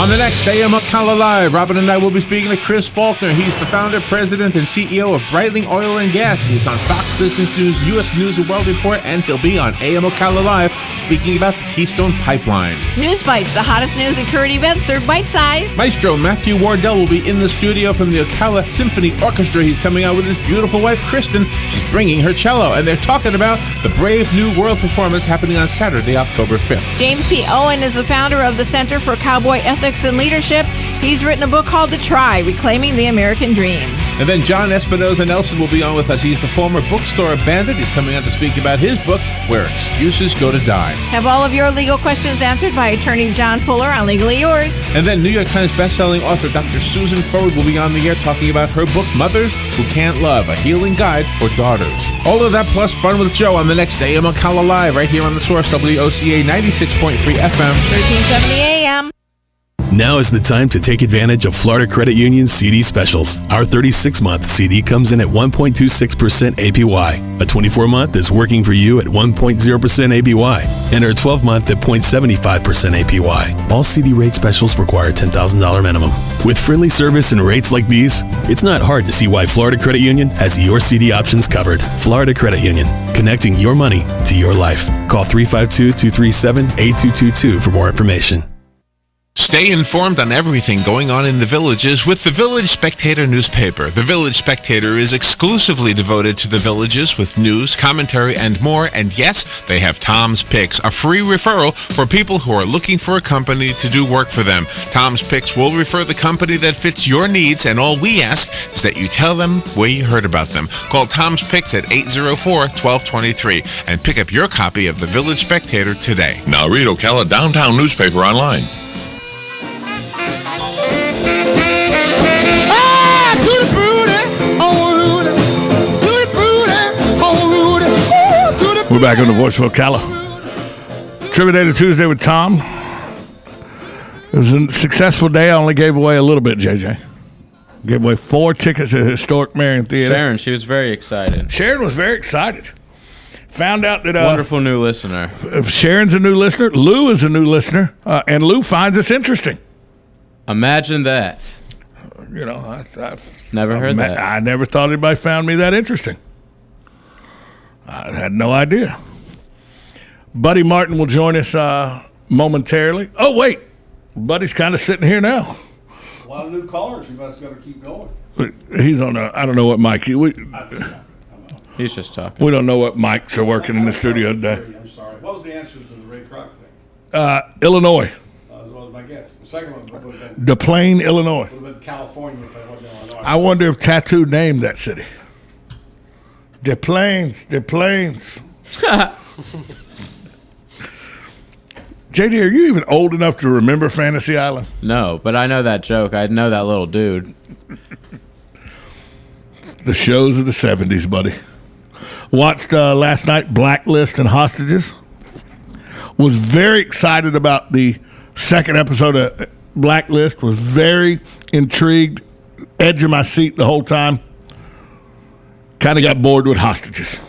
Speaker 9: On the next AM Ocala Live, Robin and I will be speaking to Chris Faulkner. He's the founder, president, and CEO of Breitling Oil and Gas. He's on Fox Business News, U.S. News and World Report, and he'll be on AM Ocala Live speaking about the Keystone Pipeline.
Speaker 11: News Bites, the hottest news and current events served bite-sized.
Speaker 9: Maestro Matthew Wardell will be in the studio from the Ocala Symphony Orchestra. He's coming out with his beautiful wife, Kristen. She's bringing her cello, and they're talking about the Brave New World performance happening on Saturday, October 5th.
Speaker 11: James P. Owen is the founder of the Center for Cowboy Ethics and Leadership. He's written a book called The Try, Reclaiming the American Dream.
Speaker 9: And then John Espinoza Nelson will be on with us. He's the former bookstore bandit. He's coming out to speak about his book, Where Excuses Go to Die.
Speaker 11: Have all of your legal questions answered by attorney John Fuller on Legally Yours.
Speaker 9: And then New York Times bestselling author Dr. Susan Forward will be on the air talking about her book, Mothers Who Can't Love, A Healing Guide for Daughters. All of that plus fun with Joe on the next AM Ocala Live right here on The Source, WOCA 96.3 FM.
Speaker 11: 1370 AM.
Speaker 23: Now is the time to take advantage of Florida Credit Union's CD specials. Our 36-month CD comes in at 1.26% APY. A 24-month is working for you at 1.0% APY. And our 12-month at 0.75% APY. All CD rate specials require $10,000 minimum. With friendly service and rates like these, it's not hard to see why Florida Credit Union has your CD options covered. Florida Credit Union, connecting your money to your life. Call 352-237-8222 for more information.
Speaker 9: Stay informed on everything going on in the villages with the Village Spectator newspaper. The Village Spectator is exclusively devoted to the villages with news, commentary, and more. And yes, they have Tom's Picks, a free referral for people who are looking for a company to do work for them. Tom's Picks will refer the company that fits your needs, and all we ask is that you tell them where you heard about them. Call Tom's Picks at 804-1223 and pick up your copy of the Village Spectator today.
Speaker 24: Now read Ocala Downtown newspaper online.
Speaker 1: We're back on the Voice of Ocala. Trivia Day to Tuesday with Tom. It was a successful day. I only gave away a little bit, JJ. Gave away 4 tickets at Historic Marion Theater.
Speaker 2: Sharon, she was very excited.
Speaker 1: Sharon was very excited. Found out that...
Speaker 2: wonderful new listener.
Speaker 1: Sharon's a new listener. Lou is a new listener. And Lou finds us interesting.
Speaker 2: Imagine that.
Speaker 1: You know, I've
Speaker 2: never heard that.
Speaker 1: I never thought anybody found me that interesting. I had no idea. Buddy Martin will join us momentarily. Oh, wait. Buddy's kind of sitting here now.
Speaker 4: A lot of new callers. You must got to keep going.
Speaker 1: He's on I don't know what mic.
Speaker 2: He's just talking.
Speaker 1: We don't know what mics are working in the studio today.
Speaker 4: I'm sorry. What was the answers to the Ray Kroc thing?
Speaker 1: Illinois.
Speaker 4: That was my guess. The second one would have been...
Speaker 1: DePlain, Illinois.
Speaker 4: Would have been California if I wasn't Illinois.
Speaker 1: I wonder if Tattoo named that city. DePlains. JD, are you even old enough to remember Fantasy Island?
Speaker 2: No, but I know that joke. I know that little dude.
Speaker 1: The shows of the 70s, buddy. Watched last night Blacklist and Hostages. Was very excited about the second episode of Blacklist. Was very intrigued. Edge of my seat the whole time. Kind of got bored with Hostages.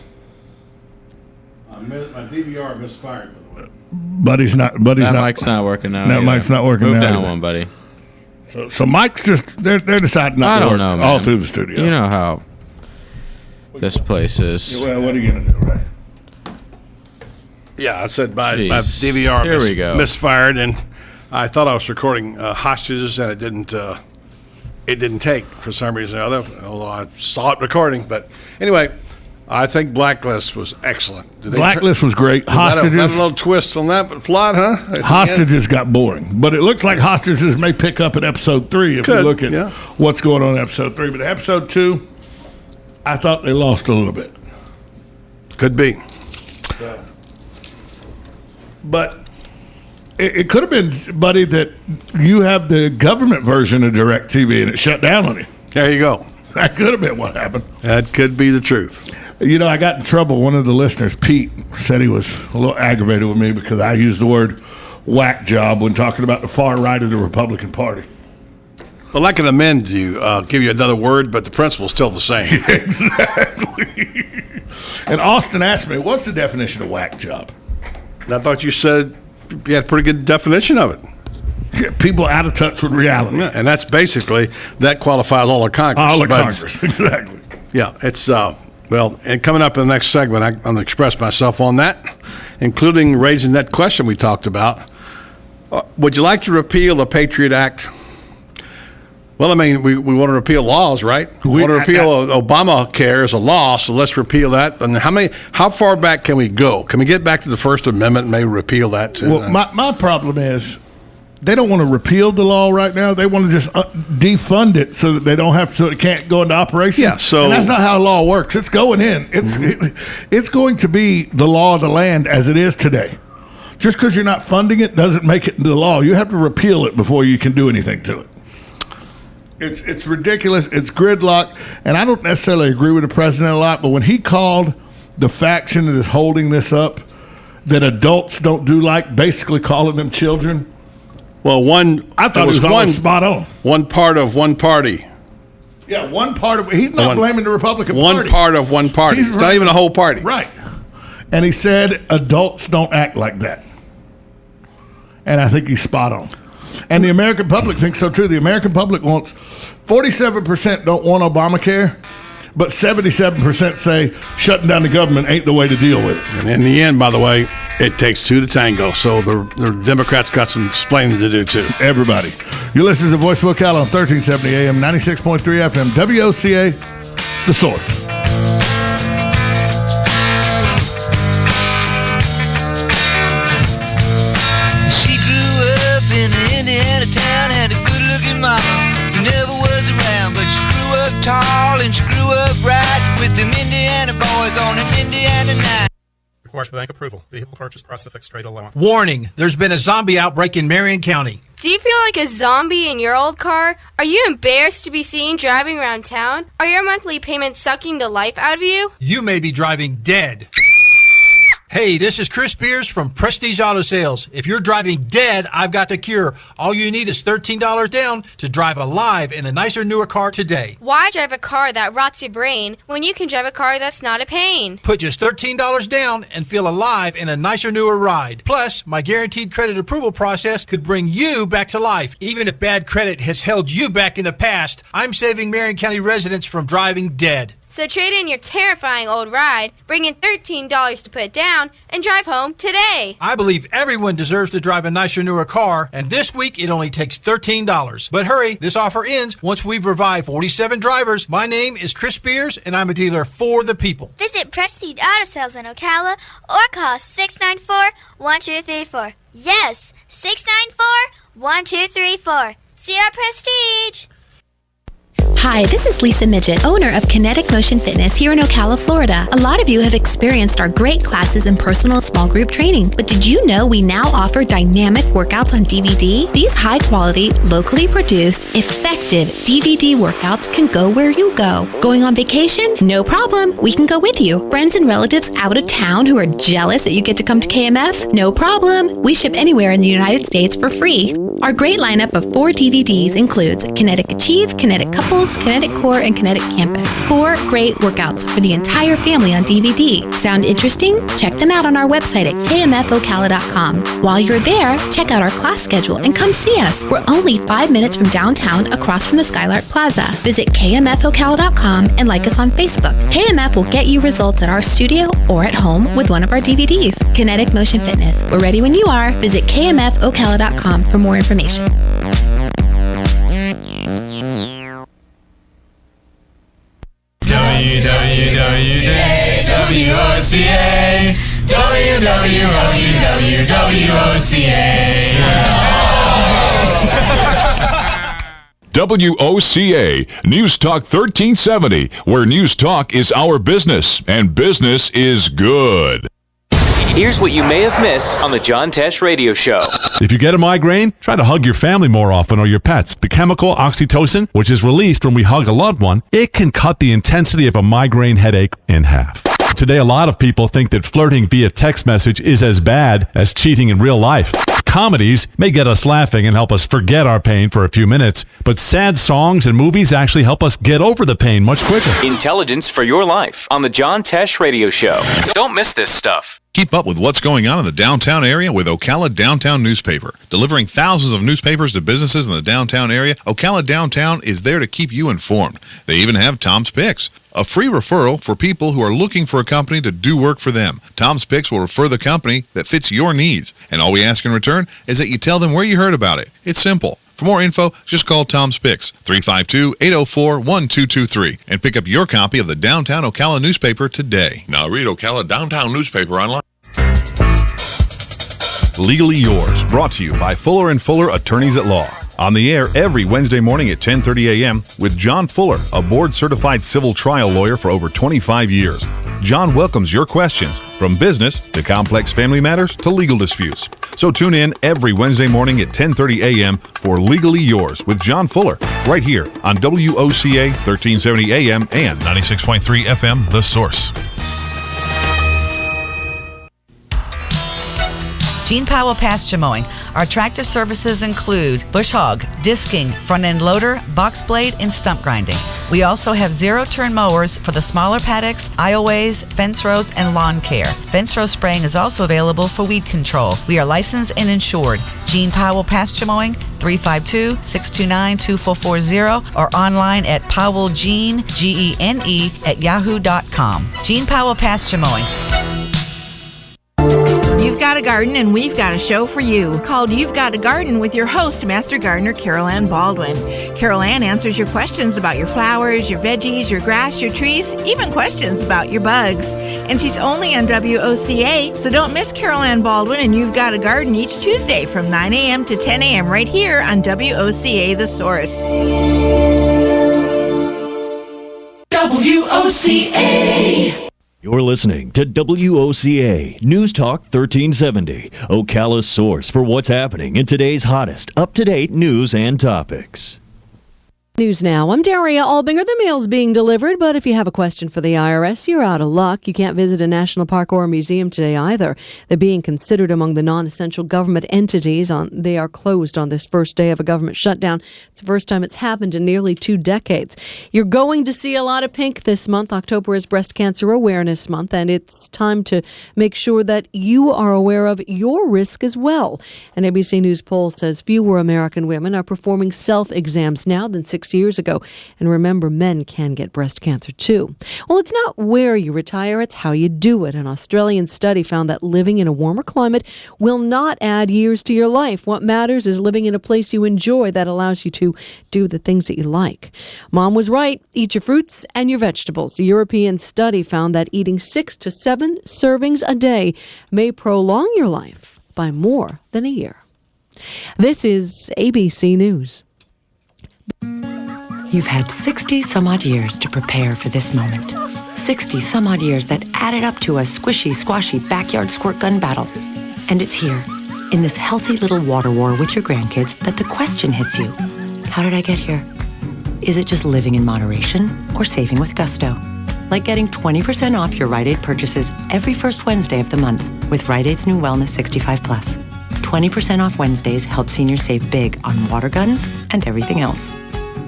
Speaker 4: My DVR misfired, by the way.
Speaker 1: Buddy's not.
Speaker 2: That mic's not working now.
Speaker 1: That mic's not working
Speaker 2: Move
Speaker 1: now.
Speaker 2: down
Speaker 1: either.
Speaker 2: one, buddy.
Speaker 1: So Mike's just they're deciding not to work
Speaker 2: know,
Speaker 1: all
Speaker 2: man.
Speaker 1: through the studio.
Speaker 2: You know how this place is.
Speaker 1: Well, what are you gonna do, right?
Speaker 4: Yeah, I said my
Speaker 2: Jeez.
Speaker 4: DVR
Speaker 2: Here we go.
Speaker 4: misfired, and I thought I was recording Hostages, and it didn't take for some reason or other, although I saw it recording. But anyway, I think Blacklist was excellent.
Speaker 1: Blacklist was great. Hostages.
Speaker 4: Had a little twist on that, but plot, huh? At the
Speaker 1: Hostages got boring, but it looks like Hostages may pick up at episode 3 if you look at what's going on in episode 3. But episode 2, I thought they lost a little bit.
Speaker 4: Could be.
Speaker 1: But it could have been, buddy, that you have the government version of DirecTV and it shut down on you.
Speaker 4: There you go.
Speaker 1: That could have been what happened.
Speaker 4: That could be the truth.
Speaker 1: You know, I got in trouble. One of the listeners, Pete, said he was a little aggravated with me because I used the word whack job when talking about the far right of the Republican Party.
Speaker 4: Well, I can amend you, give you another word, but the principle's still the same.
Speaker 1: Exactly. And Austin asked me, what's the definition of whack job?
Speaker 4: I thought you said you had a pretty good definition of it.
Speaker 1: Get people out of touch with reality.
Speaker 13: Yeah, and that's basically, that qualifies all of Congress.
Speaker 1: All of Congress, exactly.
Speaker 13: Yeah, it's, well, and coming up in the next segment, I'm going to express myself on that, including raising that question we talked about. Would you like to repeal the Patriot Act? Well, I mean, we want to repeal laws, right? We want to repeal Obamacare as a law, so let's repeal that. And how far back can we go? Can we get back to the First Amendment and maybe repeal that too?
Speaker 1: Well, my problem is they don't want to repeal the law right now. They want to just defund it so that they don't have to, it can't go into operation.
Speaker 13: Yeah, so
Speaker 1: and that's not how law works. It's going in. It's going to be the law of the land as it is today. Just because you're not funding it doesn't make it into the law. You have to repeal it before you can do anything to it. It's ridiculous. It's gridlock. And I don't necessarily agree with the president a lot, but when he called the faction that is holding this up that adults don't do, like basically calling them children.
Speaker 13: Well,
Speaker 1: I thought it was one spot on.
Speaker 13: One part of one party.
Speaker 1: Yeah, one part of, he's not blaming the Republican Party.
Speaker 13: One part of one party. It's not even a whole party.
Speaker 1: Right. And he said adults don't act like that. And I think he's spot on. And the American public thinks so too. The American public wants, 47% don't want Obamacare, but 77% say shutting down the government ain't the way to deal with it.
Speaker 13: And in the end, by the way, it takes two to tango. So the Democrats got some explaining to do too.
Speaker 1: Everybody. You listen to Voice of Ocala on 1370 AM, 96.3 FM, WOCA, The Source.
Speaker 14: Tall and she grew up right with them Indiana boys on an Indiana night.
Speaker 15: Requires bank approval. Vehicle purchase price the fixed rate allowance.
Speaker 16: Warning, there's been a zombie outbreak in Marion County.
Speaker 25: Do you feel like a zombie in your old car? Are you embarrassed to be seen driving around town? Are your monthly payments sucking the life out of you?
Speaker 16: You may be driving dead. Hey, this is Chris Spears from Prestige Auto Sales. If you're driving dead, I've got the cure. All you need is $13 down to drive alive in a nicer, newer car today.
Speaker 25: Why drive a car that rots your brain when you can drive a car that's not a pain?
Speaker 16: Put just $13 down and feel alive in a nicer, newer ride. Plus, my guaranteed credit approval process could bring you back to life. Even if bad credit has held you back in the past, I'm saving Marion County residents from driving dead.
Speaker 25: So trade in your terrifying old ride, bring in $13 to put down, and drive home today.
Speaker 16: I believe everyone deserves to drive a nicer, newer car, and this week it only takes $13. But hurry, this offer ends once we've revived 47 drivers. My name is Chris Spears, and I'm a dealer for the people.
Speaker 26: Visit Prestige Auto Sales in Ocala or call 694-1234. Yes, 694-1234. See our Prestige.
Speaker 27: Hi, this is Lisa Midget, owner of Kinetic Motion Fitness here in Ocala, Florida. A lot of you have experienced our great classes in personal small group training, but did you know we now offer dynamic workouts on DVD? These high-quality, locally produced, effective DVD workouts can go where you go. Going on vacation? No problem. We can go with you. Friends and relatives out of town who are jealous that you get to come to KMF? No problem. We ship anywhere in the United States for free. Our great lineup of 4 DVDs includes Kinetic Achieve, Kinetic Couples, Kinetic Core, and Kinetic Campus. 4 great workouts for the entire family on DVD. Sound interesting? Check them out on our website at kmfocala.com. While you're there, check out our class schedule and come see us. We're only 5 minutes from downtown across from the Skylark Plaza. Visit kmfocala.com and like us on Facebook. KMF will get you results at our studio or at home with one of our DVDs. Kinetic Motion Fitness. We're ready when you are. Visit kmfocala.com for more information.
Speaker 14: WOCA,
Speaker 21: WOCA, News Talk 1370, where News Talk is our business, and business is good.
Speaker 28: Here's what you may have missed on the John Tesh Radio Show.
Speaker 29: If you get a migraine, try to hug your family more often or your pets. The chemical oxytocin, which is released when we hug a loved one, it can cut the intensity of a migraine headache in half. Today, a lot of people think that flirting via text message is as bad as cheating in real life. Comedies may get us laughing and help us forget our pain for a few minutes, but sad songs and movies actually help us get over the pain much quicker.
Speaker 28: Intelligence for your life on the John Tesh Radio Show. Don't miss this stuff.
Speaker 24: Keep up with what's going on in the downtown area with Ocala Downtown Newspaper. Delivering thousands of newspapers to businesses in the downtown area, Ocala Downtown is there to keep you informed. They even have Tom's Picks, a free referral for people who are looking for a company to do work for them. Tom's Picks will refer the company that fits your needs, and all we ask in return is that you tell them where you heard about it. It's simple. For more info, just call Tom's Picks, 352-804-1223, and pick up your copy of the Downtown Ocala newspaper today. Now read Ocala Downtown Newspaper online.
Speaker 3: Legally Yours, brought to you by Fuller & Fuller Attorneys at Law. On the air every Wednesday morning at 10:30 a.m. with John Fuller, a board-certified civil trial lawyer for over 25 years. John welcomes your questions, from business to complex family matters to legal disputes. So tune in every Wednesday morning at 10:30 a.m. for Legally Yours with John Fuller, right here on WOCA 1370 AM and 96.3 FM, The Source.
Speaker 5: Gene Powell Pasture Mowing. Our tractor services include bush hog, disking, front end loader, box blade, and stump grinding. We also have zero-turn mowers for the smaller paddocks, aisleways, fence rows, and lawn care. Fence row spraying is also available for weed control. We are licensed and insured. Gene Powell Pasture Mowing, 352-629-2440, or online at powellgene, Gene, at yahoo.com. Gene Powell Pasture Mowing.
Speaker 11: You've got a garden and we've got a show for you called You've Got a Garden with your host, Master Gardener Carol Ann Baldwin. Carol Ann answers your questions about your flowers, your veggies, your grass, your trees, even questions about your bugs. And she's only on WOCA, so don't miss Carol Ann Baldwin and You've Got a Garden each Tuesday from 9 a.m. to 10 a.m. right here on WOCA The Source.
Speaker 6: WOCA. You're listening to WOCA News Talk 1370, Ocala's source for what's happening in today's hottest, up-to-date news and topics.
Speaker 12: News now. I'm Daria Albinger. The mail's being delivered, but if you have a question for the IRS, you're out of luck. You can't visit a national park or a museum today either. They're being considered among the non-essential government entities. They are closed on this first day of a government shutdown. It's the first time it's happened in nearly 2 decades. You're going to see a lot of pink this month. October is Breast Cancer Awareness Month, and it's time to make sure that you are aware of your risk as well. An ABC News poll says fewer American women are performing self-exams now than 6 years ago. And remember, men can get breast cancer too. Well, it's not where you retire, it's how you do it. An Australian study found that living in a warmer climate will not add years to your life. What matters is living in a place you enjoy that allows you to do the things that you like. Mom was right. Eat your fruits and your vegetables. The European study found that eating 6 to 7 servings a day may prolong your life by more than a year. This is ABC News.
Speaker 17: You've had 60 some odd years to prepare for this moment. 60 some odd years that added up to a squishy, squashy backyard squirt gun battle. And it's here, in this healthy little water war with your grandkids, that the question hits you. How did I get here? Is it just living in moderation or saving with gusto? Like getting 20% off your Rite Aid purchases every first Wednesday of the month with Rite Aid's new Wellness 65 Plus. 20% off Wednesdays helps seniors save big on water guns and everything else.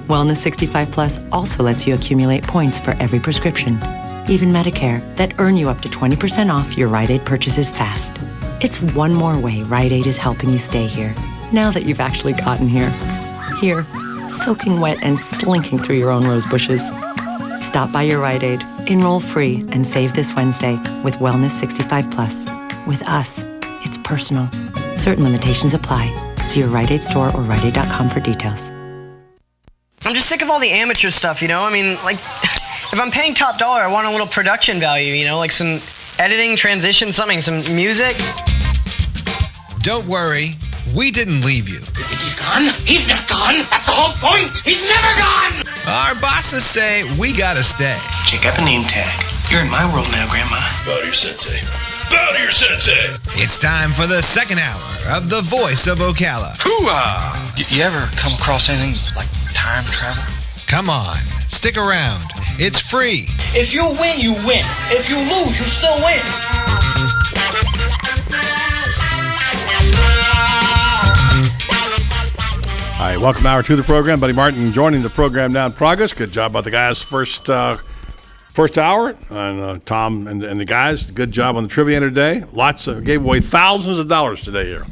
Speaker 17: Wellness 65 Plus also lets you accumulate points for every prescription, even Medicare, that earn you up to 20% off your Rite Aid purchases fast. It's one more way Rite Aid is helping you stay here, now that you've actually gotten here. Here, soaking wet and slinking through your own rose bushes. Stop by your Rite Aid, enroll free, and save this Wednesday with Wellness 65 Plus. With us, it's personal. Certain limitations apply. See your Rite Aid store or RiteAid.com for details.
Speaker 18: I'm just sick of all the amateur stuff, you know? I mean, like, if I'm paying top dollar, I want a little production value, you know? Like some editing, transition, something, some music.
Speaker 19: Don't worry, we didn't leave you.
Speaker 20: He's gone? He's not gone. That's the whole point. He's never gone.
Speaker 19: Our bosses say we gotta stay.
Speaker 20: Check out the name tag. You're in my world now, Grandma.
Speaker 19: Bow to your sensei. Bow to your sensei. It's time for the second hour of The Voice of Ocala. Hoo-ah!
Speaker 20: You ever come across anything like time travel?
Speaker 19: Come on, stick around. It's free.
Speaker 20: If you win, you win. If you lose, you still win.
Speaker 13: All right, welcome hour to the program. Buddy Martin joining the program now in progress. Good job by the guys. First first hour, and Tom and the guys, good job on the trivia end today. Gave away thousands of dollars today here.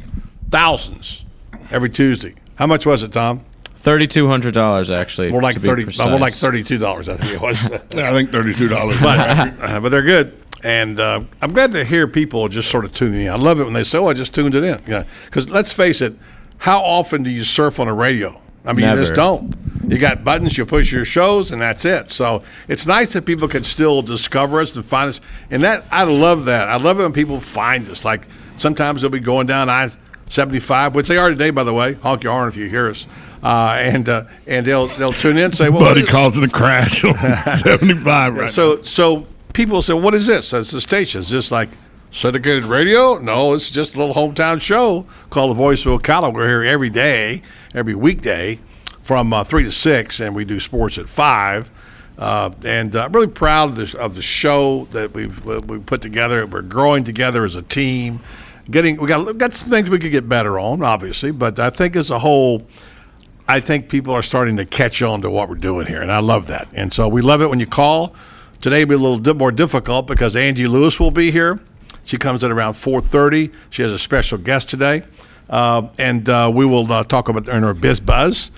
Speaker 13: Thousands every Tuesday. How much was it, Tom?
Speaker 1: $3,200 actually.
Speaker 13: More like more like $32, I think it was.
Speaker 2: Yeah, I think $32.
Speaker 13: But they're good. And I'm glad to hear people just sort of tuning in. I love it when they say, I just tuned it in. Yeah, because let's face it, how often do you surf on a radio? I mean,
Speaker 1: Never.
Speaker 13: You just don't. You got buttons, you push your shows, and that's it. So it's nice that people can still discover us and find us. And that I love that. I love it when people find us. Like sometimes they'll be going down I-75, which they are today, by the way. Honk your horn if you hear us. And they'll tune in and say,
Speaker 2: Buddy calls it a crash on 75 right now.
Speaker 13: So people say, what is this? It's the station. It's just like syndicated radio? No, it's just a little hometown show called The Voice of Ocala. We're here every day, every weekday from 3 to 6, and we do sports at 5. And I'm really proud of the show that we've put together. We're growing together as a team. We got some things we could get better on, obviously, but I think as a whole, I think people are starting to catch on to what we're doing here, and I love that. And so we love it when you call. Today will be a little bit more difficult because Angie Lewis will be here. She comes in around 4:30. She has a special guest today, and we will talk about her Biz Buzz.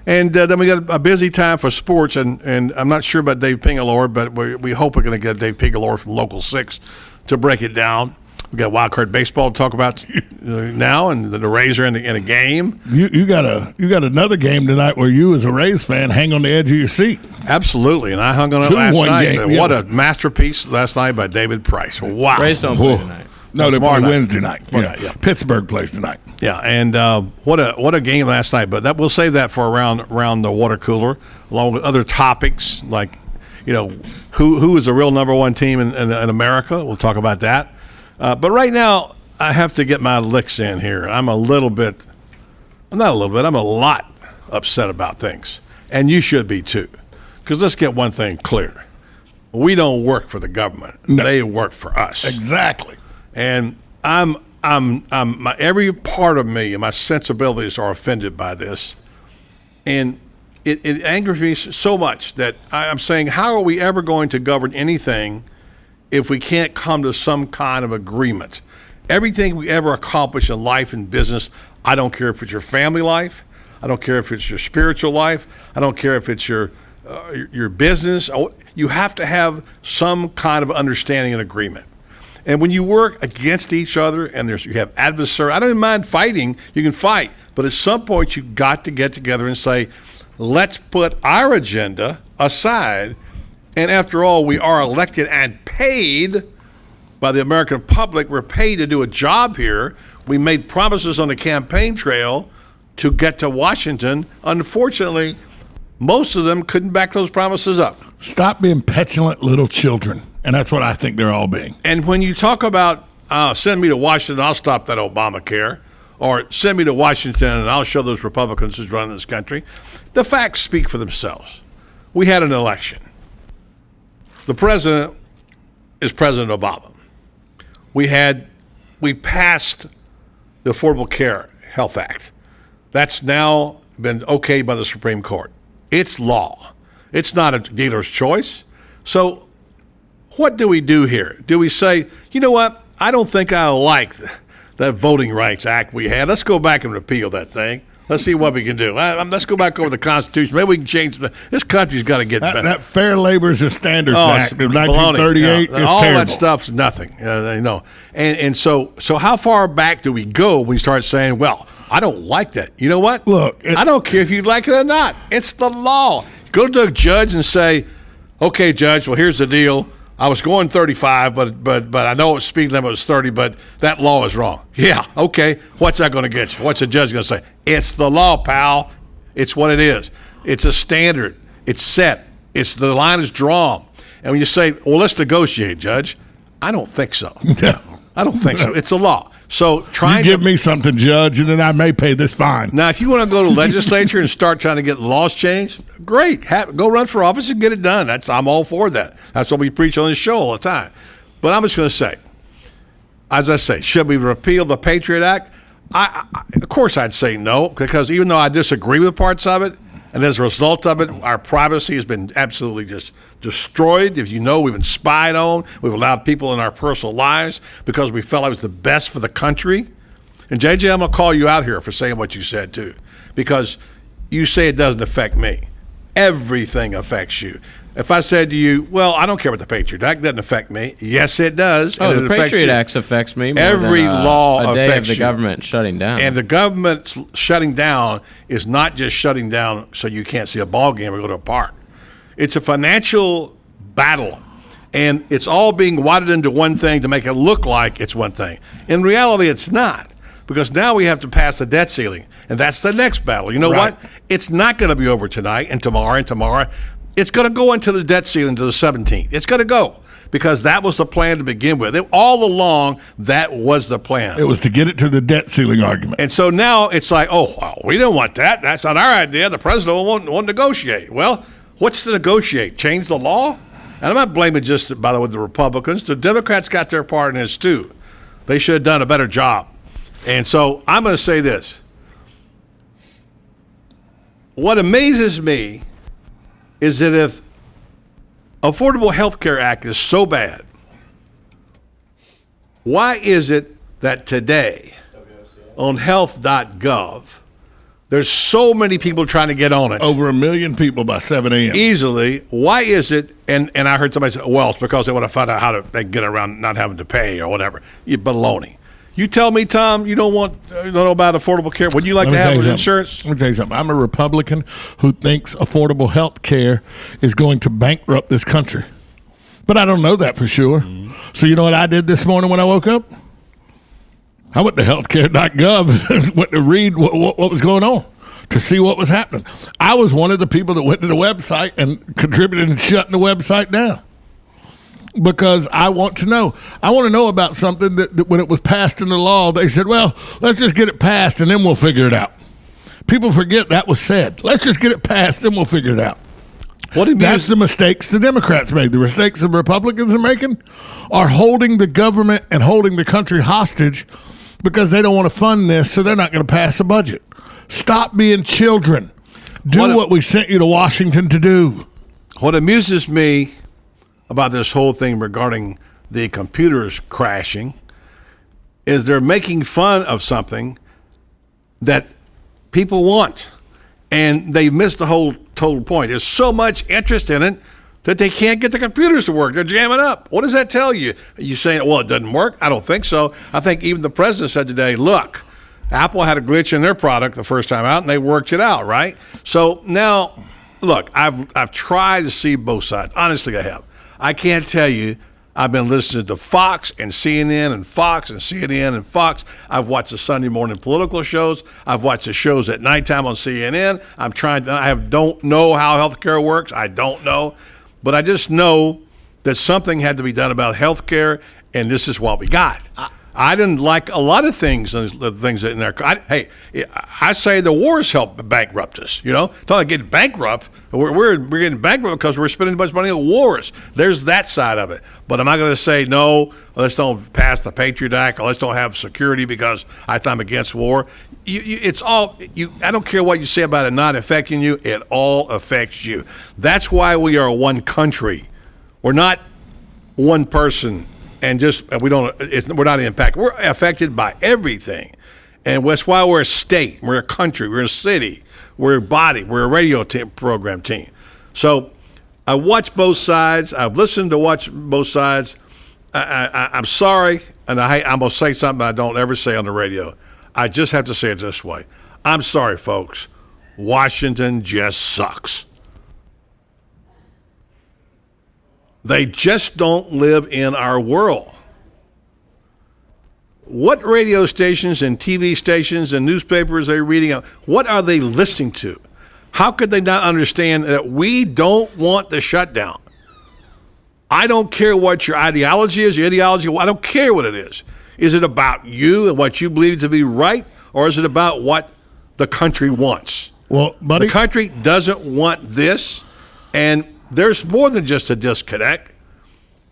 Speaker 13: And then we got a busy time for sports, and I'm not sure about Dave Pingalore, but we hope we're going to get Dave Pingalore from Local 6 to break it down. We got wild card baseball to talk about now, and the Rays are in a game.
Speaker 2: You got another game tonight where you, as a Rays fan, hang on the edge of your seat.
Speaker 13: Absolutely, and I hung on it last night. What a masterpiece last night by David Price. Wow.
Speaker 1: Rays don't play tonight.
Speaker 2: No, they play Wednesday night.
Speaker 13: Yeah.
Speaker 2: Pittsburgh plays tonight.
Speaker 13: Yeah, and what a game last night. But we'll save that for around the water cooler, along with other topics like, who is the real number one team in America. We'll talk about that. But right now, I have to get my licks in here. I'm a lot upset about things. And you should be too. Because let's get one thing clear. We don't work for the government. No. They work for us.
Speaker 2: Exactly.
Speaker 13: And every part of me and my sensibilities are offended by this. And it angers me so much that I'm saying, how are we ever going to govern anything if we can't come to some kind of agreement? Everything we ever accomplish in life and business, I don't care if it's your family life, I don't care if it's your spiritual life, I don't care if it's your business. You have to have some kind of understanding and agreement. And when you work against each other and you have adversary, I don't even mind fighting, you can fight, but at some point you've got to get together and say, let's put our agenda aside. And after all, we are elected and paid by the American public. We're paid to do a job here. We made promises on the campaign trail to get to Washington. Unfortunately, most of them couldn't back those promises up.
Speaker 2: Stop being petulant little children. And that's what I think they're all being.
Speaker 13: And when you talk about send me to Washington, I'll stop that Obamacare, or send me to Washington and I'll show those Republicans who's running this country, the facts speak for themselves. We had an election. The president is President Obama. We passed the Affordable Care Health Act. That's now been okayed by the Supreme Court. It's law. It's not a dealer's choice. So what do we do here? Do we say, you know what? I don't think I like that Voting Rights Act we had. Let's go back and repeal that thing. Let's see what we can do. Let's go back over the Constitution. Maybe we can change this country's got to get better.
Speaker 2: That Fair Labor Standards Act of 1938 is
Speaker 13: all
Speaker 2: terrible.
Speaker 13: That stuff's nothing. And so how far back do we go when we start saying, well, I don't like that. You know what?
Speaker 2: Look,
Speaker 13: I don't care if you like it or not. It's the law. Go to a judge and say, okay, judge, well, here's the deal. I was going 35, but I know speed limit was 30, but that law is wrong. Yeah, okay. What's that going to get you? What's the judge going to say? It's the law, pal. It's what it is. It's a standard. It's set. The line is drawn. And when you say, well, let's negotiate, judge, I don't think so.
Speaker 2: No.
Speaker 13: I don't think so. It's a law. So
Speaker 2: you give me something, judge, and then I may pay this fine.
Speaker 13: Now, if you want to go to the legislature and start trying to get laws changed, great. Go run for office and get it done. I'm all for that. That's what we preach on this show all the time. But I'm just going to say, as I say, should we repeal the Patriot Act? Of course I'd say no, because even though I disagree with parts of it, And as a result of it, our privacy has been absolutely just destroyed. If you know, we've been spied on. We've allowed people in our personal lives because we felt it was the best for the country. And JJ, I'm going to call you out here for saying what you said too, because you say it doesn't affect me. Everything affects you. If I said to you, well, I don't care what the Patriot Act doesn't affect me. Yes, it does.
Speaker 1: Oh,
Speaker 13: and
Speaker 1: the Patriot Act affects me more
Speaker 13: Every
Speaker 1: than
Speaker 13: law
Speaker 1: a day
Speaker 13: affects
Speaker 1: of the
Speaker 13: you.
Speaker 1: government shutting down.
Speaker 13: And the government shutting down is not just shutting down so you can't see a ball game or go to a park. It's a financial battle, and it's all being wadded into one thing to make it look like it's one thing. In reality, it's not, because now we have to pass the debt ceiling, and that's the next battle. You know what? It's not going to be over tonight and tomorrow. It's going to go into the debt ceiling to the 17th. It's going to go, because that was the plan to begin with. All along, that was the plan.
Speaker 2: It was to get it to the debt ceiling argument.
Speaker 13: And so now it's like, oh, well, we don't want that. That's not our idea. The president won't negotiate. Well, what's to negotiate? Change the law? And I'm not blaming just, by the way, the Republicans. The Democrats got their part in this too. They should have done a better job. And so I'm going to say this. What amazes me is that if Affordable Health Care Act is so bad, why is it that today on health.gov, there's so many people trying to get on it?
Speaker 2: Over 1 million people by 7 a.m.
Speaker 13: Easily. Why is it, and I heard somebody say, well, it's because they want to find out how they get around not having to pay or whatever. Baloney. You tell me, Tom, you don't know about affordable care. Would you like to have insurance?
Speaker 2: Let me tell you something. I'm a Republican who thinks affordable health care is going to bankrupt this country. But I don't know that for sure. Mm-hmm. So you know what I did this morning when I woke up? I went to healthcare.gov and went to read what was going on, to see what was happening. I was one of the people that went to the website and contributed in shutting the website down, because I want to know. I want to know about something that when it was passed into law, they said, well, let's just get it passed and then we'll figure it out. People forget that was said. Let's just get it passed, then we'll figure it out. That's the mistakes the Democrats made. The mistakes the Republicans are making are holding the government and holding the country hostage because they don't want to fund this, so they're not going to pass a budget. Stop being children. Do what we sent you to Washington to do.
Speaker 13: What amuses me about this whole thing regarding the computers crashing is they're making fun of something that people want, and they missed the whole total point. There's so much interest in it that they can't get the computers to work. They're jamming up. What does that tell you? Are you saying, well, it doesn't work? I don't think so. I think even the president said today, look, Apple had a glitch in their product the first time out, and they worked it out, right? So now, look, I've tried to see both sides. Honestly, I have. I can't tell you. I've been listening to Fox and CNN and Fox and CNN and Fox. I've watched the Sunday morning political shows. I've watched the shows at nighttime on CNN. Don't know how healthcare works. I don't know. But I just know that something had to be done about healthcare, and this is what we got. I didn't like a lot of things, the things in there. I say the wars helped bankrupt us. You know, talking about getting bankrupt. We're getting bankrupt because we're spending a bunch of money on wars. There's that side of it. But am I going to say no? Let's don't pass the Patriot Act, or let's don't have security because I'm against war. It's all you. I don't care what you say about it not affecting you. It all affects you. That's why we are one country. We're not one person. And we're not impacted. We're affected by everything. And that's why we're a state, we're a country, we're a city, we're a body, we're a radio program team. So I watch both sides. I've listened to watch both sides. I'm sorry, and I'm going to say something I don't ever say on the radio. I just have to say it this way. I'm sorry, folks. Washington just sucks. They just don't live in our world. What radio stations and TV stations and newspapers are they reading? What are they listening to? How could they not understand that we don't want the shutdown? I don't care what your ideology is, I don't care what it is. Is it about you and what you believe to be right, or is it about what the country wants?
Speaker 2: Well, buddy,
Speaker 13: the country doesn't want this, and there's more than just a disconnect.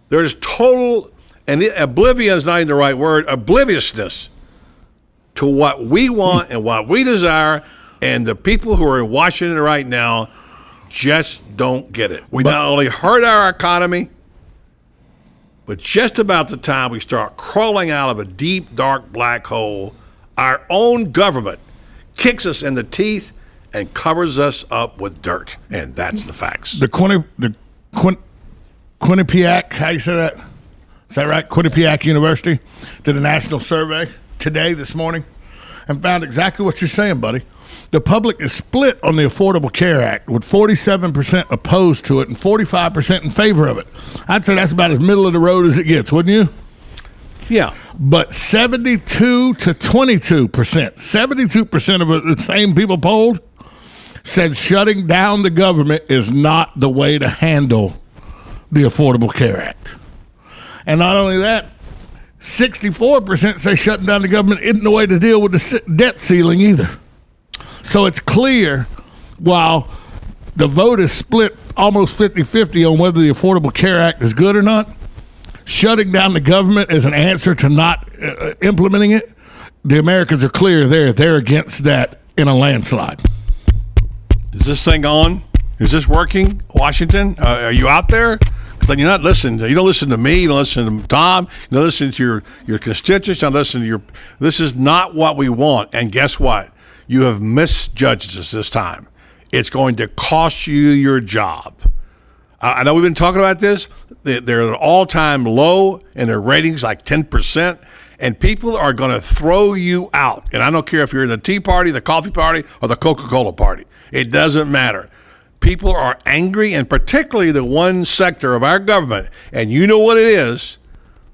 Speaker 13: There's total, and oblivion is not even the right word, obliviousness to what we want and what we desire. And the people who are in Washington right now just don't get it. We not only hurt our economy, but just about the time we start crawling out of a deep, dark black hole, our own government kicks us in the teeth and covers us up with dirt. And that's the facts.
Speaker 2: The Quinnipiac, how you say that? Is that right? Quinnipiac University did a national survey this morning, and found exactly what you're saying, buddy. The public is split on the Affordable Care Act, with 47% opposed to it and 45% in favor of it. I'd say that's about as middle of the road as it gets, wouldn't you?
Speaker 13: Yeah.
Speaker 2: But 72 to 22%, 72% of the same people polled said shutting down the government is not the way to handle the Affordable Care Act. And not only that, 64% say shutting down the government isn't the way to deal with the debt ceiling either. So it's clear, while the vote is split almost 50-50 on whether the Affordable Care Act is good or not, shutting down the government is an answer to not implementing it. The Americans are clear they're against that in a landslide.
Speaker 13: Is this thing on? Is this working, Washington? Are you out there? Because you're not listening. You don't listen to me. You don't listen to Tom. You don't listen to your constituents. You don't listen to your. This is not what we want. And guess what? You have misjudged us this time. It's going to cost you your job. I know we've been talking about this. They're at an all-time low in their ratings, like 10%. And people are going to throw you out. And I don't care if you're in the Tea Party, the Coffee Party, or the Coca-Cola Party. It doesn't matter. People are angry, and particularly the one sector of our government, and you know what it is,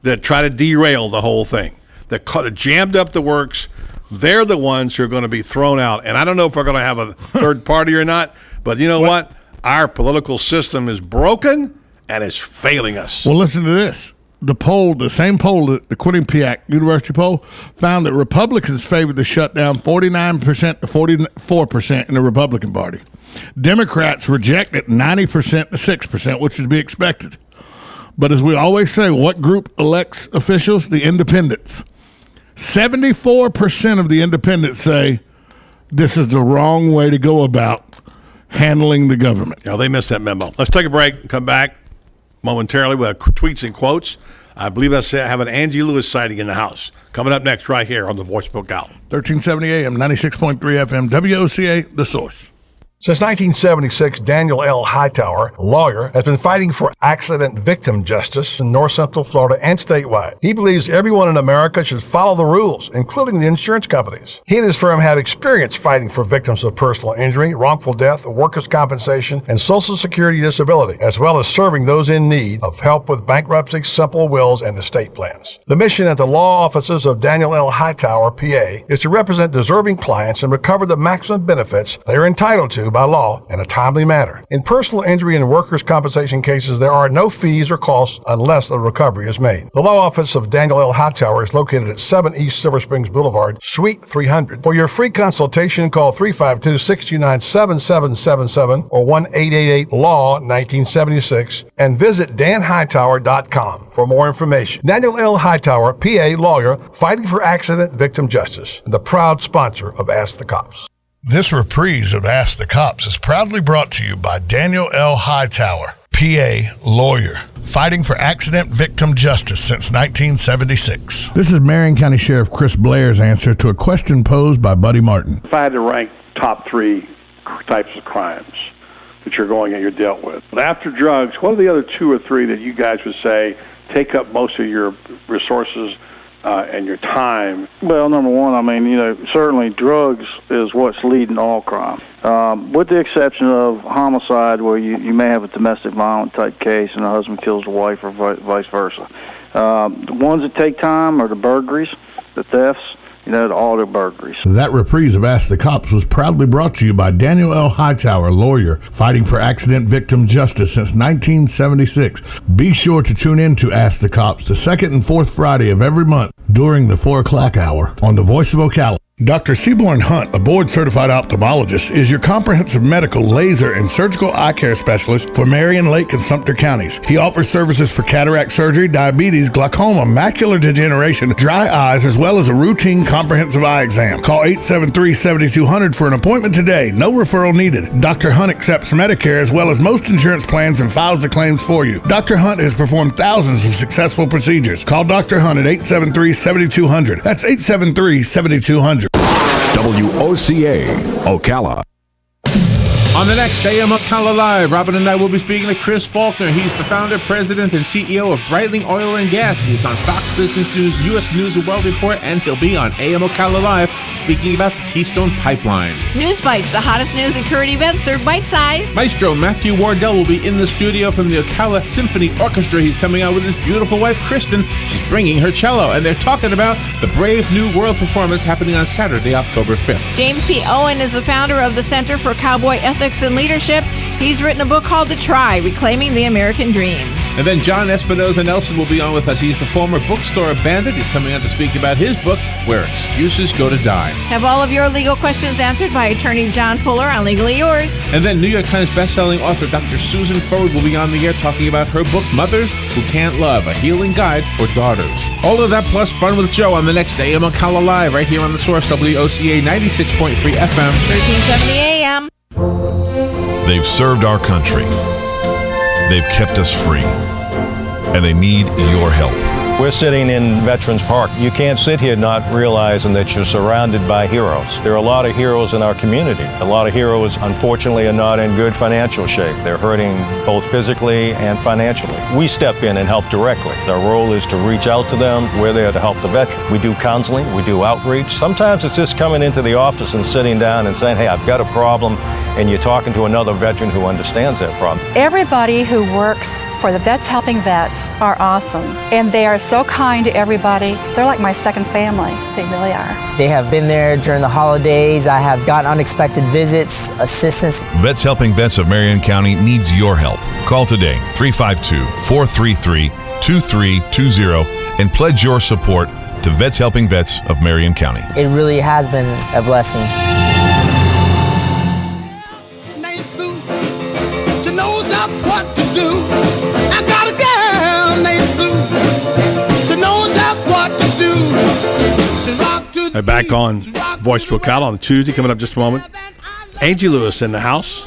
Speaker 13: that try to derail the whole thing, that jammed up the works. They're the ones who are going to be thrown out. And I don't know if we're going to have a third party or not, but you know what? Our political system is broken, and it's failing us.
Speaker 2: Well, listen to this. The same poll, the Quinnipiac University poll, found that Republicans favored the shutdown 49% to 44% in the Republican Party. Democrats rejected 90% to 6%, which is to be expected. But as we always say, what group elects officials? The independents. 74% of the independents say this is the wrong way to go about handling the government.
Speaker 13: Yeah, they missed that memo. Let's take a break and come back momentarily with tweets and quotes. I believe I have an Angie Lewis sighting in the house. Coming up next right here on the Voice of Ocala.
Speaker 2: 1370 AM, 96.3 FM, WOCA, The Source.
Speaker 4: Since 1976, Daniel L. Hightower, a lawyer, has been fighting for accident victim justice in North Central Florida and statewide. He believes everyone in America should follow the rules, including the insurance companies. He and his firm have experience fighting for victims of personal injury, wrongful death, workers' compensation, and Social Security disability, as well as serving those in need of help with bankruptcy, simple wills, and estate plans. The mission at the law offices of Daniel L. Hightower, PA, is to represent deserving clients and recover the maximum benefits they are entitled to by law in a timely manner. In personal injury and workers' compensation cases, there are no fees or costs unless a recovery is made. The law office of Daniel L. Hightower is located at 7 East Silver Springs Boulevard, Suite 300. For your free consultation, call 352-629-7777 or 1-888-LAW-1976 and visit danhightower.com for more information. Daniel L. Hightower, PA lawyer, fighting for accident victim justice, and the proud sponsor of Ask the Cops.
Speaker 2: This reprise of Ask the Cops is proudly brought to you by Daniel L. Hightower, PA lawyer, fighting for accident victim justice since 1976. This is Marion County Sheriff Chris Blair's answer to a question posed by Buddy Martin.
Speaker 7: If I had to rank top three types of crimes that you're dealt with, but after drugs, what are the other two or three that you guys would say take up most of your resources and your time?
Speaker 8: Well, number one, certainly drugs is what's leading all crime. With the exception of homicide, where you may have a domestic violence type case and a husband kills the wife or vice versa. The ones that take time are the burglaries, the thefts, the auto burglaries.
Speaker 2: That reprise of Ask the Cops was proudly brought to you by Daniel L. Hightower, lawyer, fighting for accident victim justice since 1976. Be sure to tune in to Ask the Cops the second and fourth Friday of every month during the 4 o'clock hour on the Voice of Ocala. Dr. Seaborn Hunt, a board-certified ophthalmologist, is your comprehensive medical, laser, and surgical eye care specialist for Marion, Lake, and Sumter counties. He offers services for cataract surgery, diabetes, glaucoma, macular degeneration, dry eyes, as well as a routine comprehensive eye exam. Call 873-7200 for an appointment today. No referral needed. Dr. Hunt accepts Medicare as well as most insurance plans and files the claims for you. Dr. Hunt has performed thousands of successful procedures. Call Dr. Hunt at 873-7200. That's 873-7200.
Speaker 21: WOCA, Ocala.
Speaker 9: On the next AM Ocala Live, Robin and I will be speaking to Chris Faulkner. He's the founder, president, and CEO of Breitling Oil and Gas. He's on Fox Business News, U.S. News and World Report, and he'll be on AM Ocala Live speaking about the Keystone Pipeline.
Speaker 11: News Bites, the hottest news and current events served bite-sized.
Speaker 9: Maestro Matthew Wardell will be in the studio from the Ocala Symphony Orchestra. He's coming out with his beautiful wife, Kristen. She's bringing her cello, and they're talking about the Brave New World performance happening on Saturday, October 5th.
Speaker 11: James P. Owen is the founder of the Center for Cowboy Ethics and Leadership. He's written a book called The Try, Reclaiming the American Dream.
Speaker 9: And then John Espinoza Nelson will be on with us. He's the former bookstore bandit. He's coming out to speak about his book, Where Excuses Go to Die.
Speaker 11: Have all of your legal questions answered by attorney John Fuller on Legally Yours.
Speaker 9: And then New York Times bestselling author Dr. Susan Forward will be on the air talking about her book, Mothers Who Can't Love, A Healing Guide for Daughters. All of that plus fun with Joe on the next AM Ocala Live right here on The Source, WOCA 96.3 FM.
Speaker 11: 1370 AM.
Speaker 24: They've served our country. They've kept us free. And they need your help.
Speaker 10: We're sitting in Veterans Park. You can't sit here not realizing that you're surrounded by heroes. There are a lot of heroes in our community. A lot of heroes, unfortunately, are not in good financial shape. They're hurting both physically and financially. We step in and help directly. Our role is to reach out to them. We're there to help the veteran. We do counseling. We do outreach. Sometimes it's just coming into the office and sitting down and saying, hey, I've got a problem, and you're talking to another veteran who understands that problem.
Speaker 15: Everybody who works for the Vets Helping Vets are awesome, and they are so kind to everybody. They're like my second family. They really are.
Speaker 16: They have been there during the holidays. I have gotten unexpected visits, assistance.
Speaker 24: Vets Helping Vets of Marion County needs your help. Call today, 352-433-2320, and pledge your support to Vets Helping Vets of Marion County.
Speaker 16: It really has been a blessing.
Speaker 22: She knows just what to do. I got a girl named Sue. She knows just what to do. She rock to the
Speaker 13: Back on Voice of Ocala on Tuesday, coming up just a moment. Angie Lewis in the house.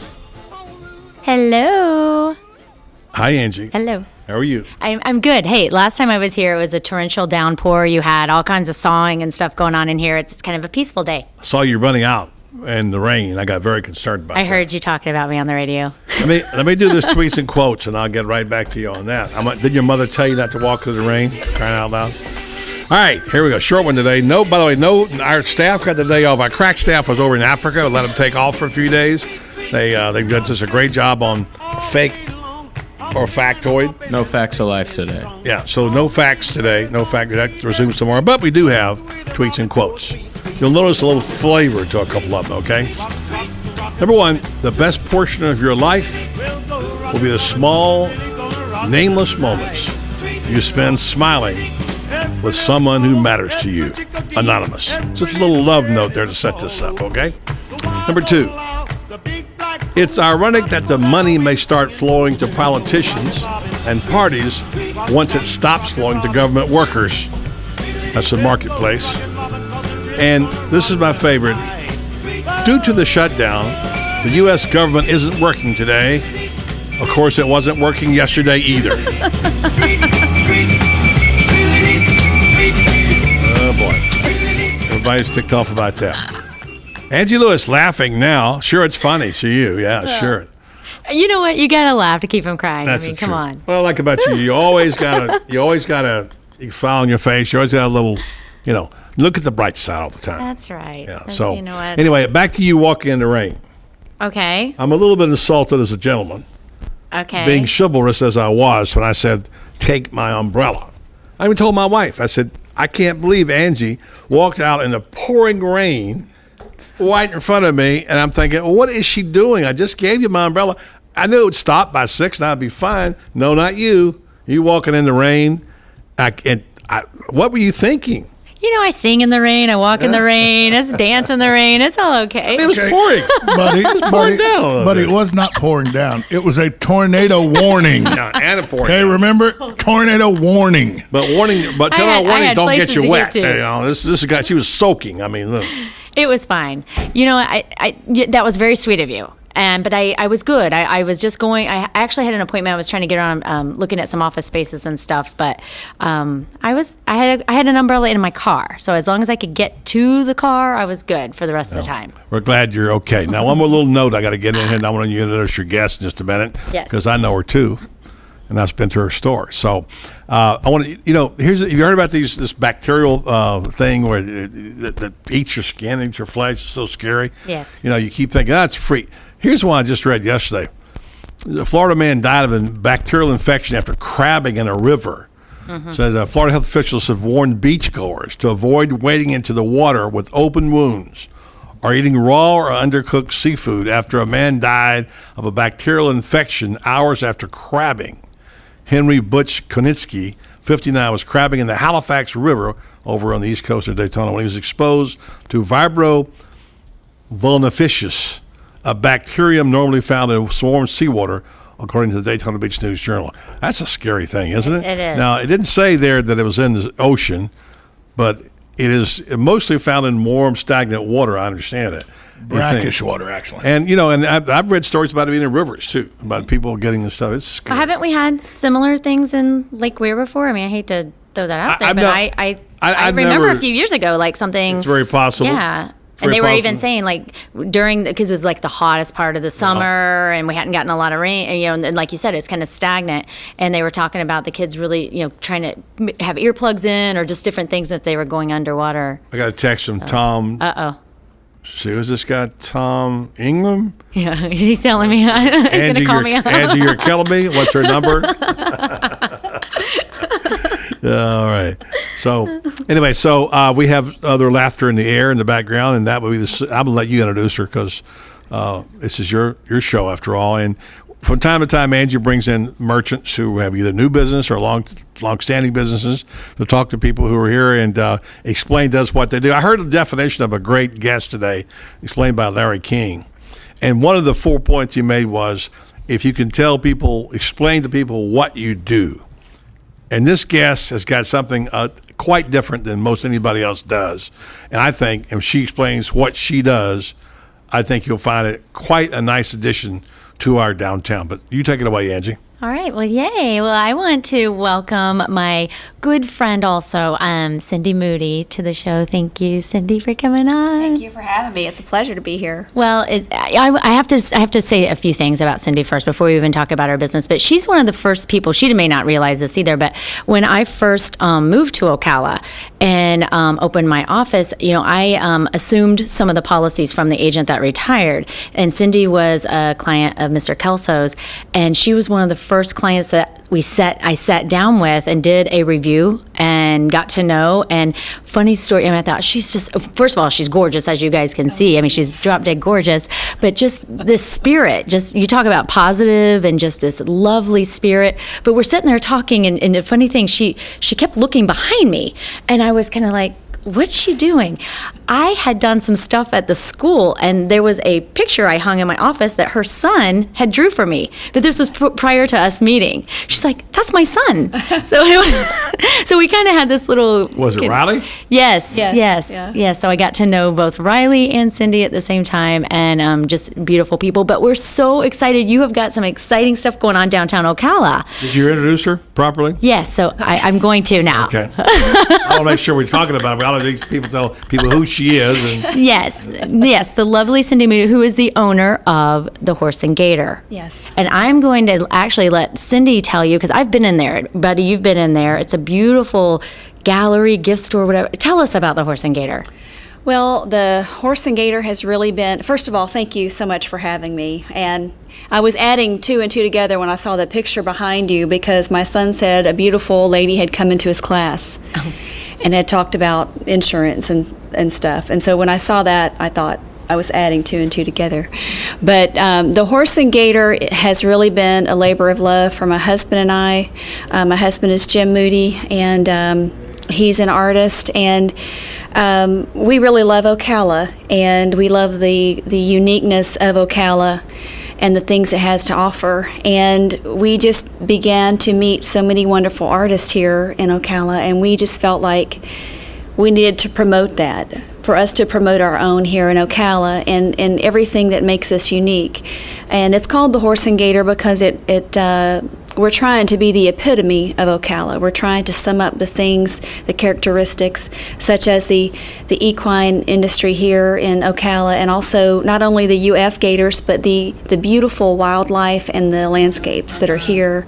Speaker 23: Hello.
Speaker 13: Hi, Angie.
Speaker 23: Hello.
Speaker 13: How are you?
Speaker 23: I'm good. Hey, last time I was here, it was a torrential downpour. You had all kinds of sawing and stuff going on in here. It's kind of a peaceful day.
Speaker 13: I saw you running out in the rain. I got very concerned about
Speaker 23: I heard you talking about me on the radio.
Speaker 13: Let me do this tweets and quotes, and I'll get right back to you on that. Did your mother tell you not to walk through the rain? Crying out loud. All right, here we go. Short one today. By the way, our staff got the day off. Our crack staff was over in Africa. Let them take off for a few days. They've done just a great job on fake or factoid.
Speaker 1: No facts of life today.
Speaker 13: Yeah, so no facts today. No fact that resumes tomorrow. But we do have tweets and quotes. You'll notice a little flavor to a couple of them, okay? Number one, the best portion of your life will be the small, nameless moments you spend smiling with someone who matters to you. Anonymous. Just a little love note there to set this up, okay? Number two, it's ironic that the money may start flowing to politicians and parties once it stops flowing to government workers. That's the marketplace. And this is my favorite. Due to the shutdown, the U.S. government isn't working today. Of course, it wasn't working yesterday either. Oh, boy. Everybody's ticked off about that. Angie Lewis laughing now. Sure, it's funny. To you. Yeah, sure.
Speaker 23: You know what? You gotta laugh to keep him crying.
Speaker 13: That's
Speaker 23: I mean,
Speaker 13: the
Speaker 23: come
Speaker 13: truth.
Speaker 23: on.
Speaker 13: Well, I like about you, you always got a smile on your face. You always got a little, look at the bright side all the time.
Speaker 23: That's right.
Speaker 13: Yeah. So,
Speaker 23: you know what?
Speaker 13: Anyway, back to you walking in the rain.
Speaker 23: Okay.
Speaker 13: I'm a little bit insulted as a gentleman.
Speaker 23: Okay.
Speaker 13: Being chivalrous as I was when I said, take my umbrella. I even told my wife, I said, I can't believe Angie walked out in the pouring rain right in front of me, and I'm thinking, well, what is she doing? I just gave you my umbrella. I knew it would stop by 6 and I'd be fine. No, not you. You walking in the rain. What were you thinking?
Speaker 23: You know, I sing in the rain, I walk in the rain, it's dance in the rain. It's all okay.
Speaker 13: It was pouring.
Speaker 2: But it was not pouring down. It was a tornado warning.
Speaker 13: And a pouring.
Speaker 2: Okay,
Speaker 13: down.
Speaker 2: remember? Tornado warning.
Speaker 13: But tell
Speaker 23: I
Speaker 13: her warning,
Speaker 23: had
Speaker 13: don't get
Speaker 23: places
Speaker 13: you
Speaker 23: to
Speaker 13: wet.
Speaker 23: get to.
Speaker 13: You know, this guy, she was soaking. I mean, look.
Speaker 23: It was fine. You know, that was very sweet of you. But I was good. I was just going. I actually had an appointment. I was trying to get on looking at some office spaces and stuff. But I had an umbrella in my car, so as long as I could get to the car, I was good for the rest of the time.
Speaker 13: We're glad you're okay. Now, one more little note I got to get in here, and I want to introduce your guest in just a minute.
Speaker 23: Yes.
Speaker 13: Because I know her too, and I've been to her store. So I want to, have you heard about this bacterial thing where that eats your skin, eats your flesh? It's so scary.
Speaker 23: Yes.
Speaker 13: You keep thinking, it's free. Here's one I just read yesterday. A Florida man died of a bacterial infection after crabbing in a river. Mm-hmm. So Florida health officials have warned beachgoers to avoid wading into the water with open wounds or eating raw or undercooked seafood after a man died of a bacterial infection hours after crabbing. Henry Butch Konitsky, 59, was crabbing in the Halifax River over on the east coast of Daytona when he was exposed to Vibrio vulnificus, a bacterium normally found in warm seawater, according to the Daytona Beach News Journal. That's a scary thing, isn't it?
Speaker 23: It is.
Speaker 13: Now, it didn't say there that it was in the ocean, but it is mostly found in warm, stagnant water. I understand it.
Speaker 2: Brackish water, actually.
Speaker 13: And, I've read stories about it being in rivers, too, about people getting this stuff. It's scary.
Speaker 23: Haven't we had similar things in Lake Weir before? I mean, I hate to throw that out there, but I remember a few years ago, like something.
Speaker 13: It's very possible.
Speaker 23: Yeah. And they were even saying, like, because it was like the hottest part of the summer and we hadn't gotten a lot of rain, and like you said, it's kind of stagnant. And they were talking about the kids really, trying to have earplugs in or just different things if they were going underwater.
Speaker 13: I got a text from Tom.
Speaker 23: Uh-oh.
Speaker 13: See, who's this guy? Tom Ingram?
Speaker 23: Yeah, he's telling me. He's going to call me out.
Speaker 13: Angie, you're killing me. What's her number? All right. So, anyway, we have other laughter in the air in the background, and that would be I'm going to let you introduce her because this is your show after all. And from time to time, Angie brings in merchants who have either new business or long-standing businesses to talk to people who are here and explain to us what they do. I heard a definition of a great guest today explained by Larry King. And one of the 4 points he made was, if you can explain to people what you do. And this guest has got something quite different than most anybody else does. And I think if she explains what she does, I think you'll find it quite a nice addition to our downtown. But you take it away, Angie.
Speaker 23: All right. Well, yay. Well, I want to welcome my good friend also, Cindy Moody, to the show. Thank you, Cindy, for coming on.
Speaker 3: Thank you for having me. It's a pleasure to be here.
Speaker 23: Well, I have to say a few things about Cindy first before we even talk about her business. But she's one of the first people. She may not realize this either, but when I first moved to Ocala and opened my office, I assumed some of the policies from the agent that retired. And Cindy was a client of Mr. Kelso's, and she was one of the first clients that I sat down with and did a review and got to know. And funny story, I thought she's just, first of all, she's gorgeous, as you guys can see. I mean, she's drop dead gorgeous, but just this spirit, you talk about positive and just this lovely spirit. But we're sitting there talking, and the funny thing, she kept looking behind me, and I was kind of like, what's she doing? I had done some stuff at the school, and there was a picture I hung in my office that her son had drew for me. But this was prior to us meeting. She's like, "That's my son." So we kind of had this little.
Speaker 13: Was it Riley?
Speaker 23: Yes.
Speaker 3: Yeah.
Speaker 23: So I got to know both Riley and Cindy at the same time, and just beautiful people. But we're so excited. You have got some exciting stuff going on downtown Ocala.
Speaker 13: Did you introduce her properly?
Speaker 23: Yes. So I'm going to now.
Speaker 13: Okay. I want to make sure we're talking about it. We ought to tell people who she is. And
Speaker 23: Yes, the lovely Cindy Moody, who is the owner of the Horse and Gator.
Speaker 3: Yes.
Speaker 23: And I'm going to actually let Cindy tell you, because I've been in there. Buddy, you've been in there. It's a beautiful gallery, gift store, whatever. Tell us about the Horse and Gator.
Speaker 3: Well, the Horse and Gator has really been, first of all, thank you so much for having me. And I was adding 2 and 2 together when I saw the picture behind you, because my son said a beautiful lady had come into his class. Oh. And had talked about insurance and stuff. And so when I saw that, I thought I was adding 2 and 2 together. But the Horse and Gator has really been a labor of love for my husband and I. My husband is Jim Moody, and He's an artist, and we really love Ocala, and we love the uniqueness of Ocala and the things it has to offer. And we just began to meet so many wonderful artists here in Ocala, and we just felt like we needed to promote that, for us to promote our own here in Ocala and everything that makes us unique. And it's called the Horse and Gator because we're trying to be the epitome of Ocala. We're trying to sum up the things, the characteristics, such as the equine industry here in Ocala, and also not only the UF gators, but the beautiful wildlife and the landscapes that are here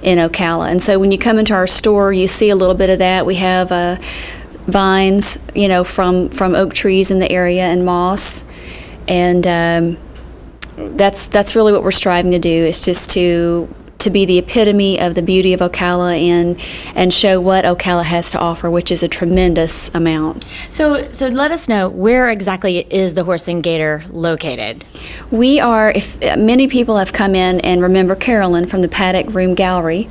Speaker 3: in Ocala. And so when you come into our store, you see a little bit of that. We have vines, from oak trees in the area and moss, and that's really what we're striving to do. Is just to be the epitome of the beauty of Ocala and show what Ocala has to offer, which is a tremendous amount.
Speaker 23: So let us know, where exactly is the Horse and Gator located?
Speaker 3: We are, if many people have come in and remember Carolyn from the Paddock Room Gallery,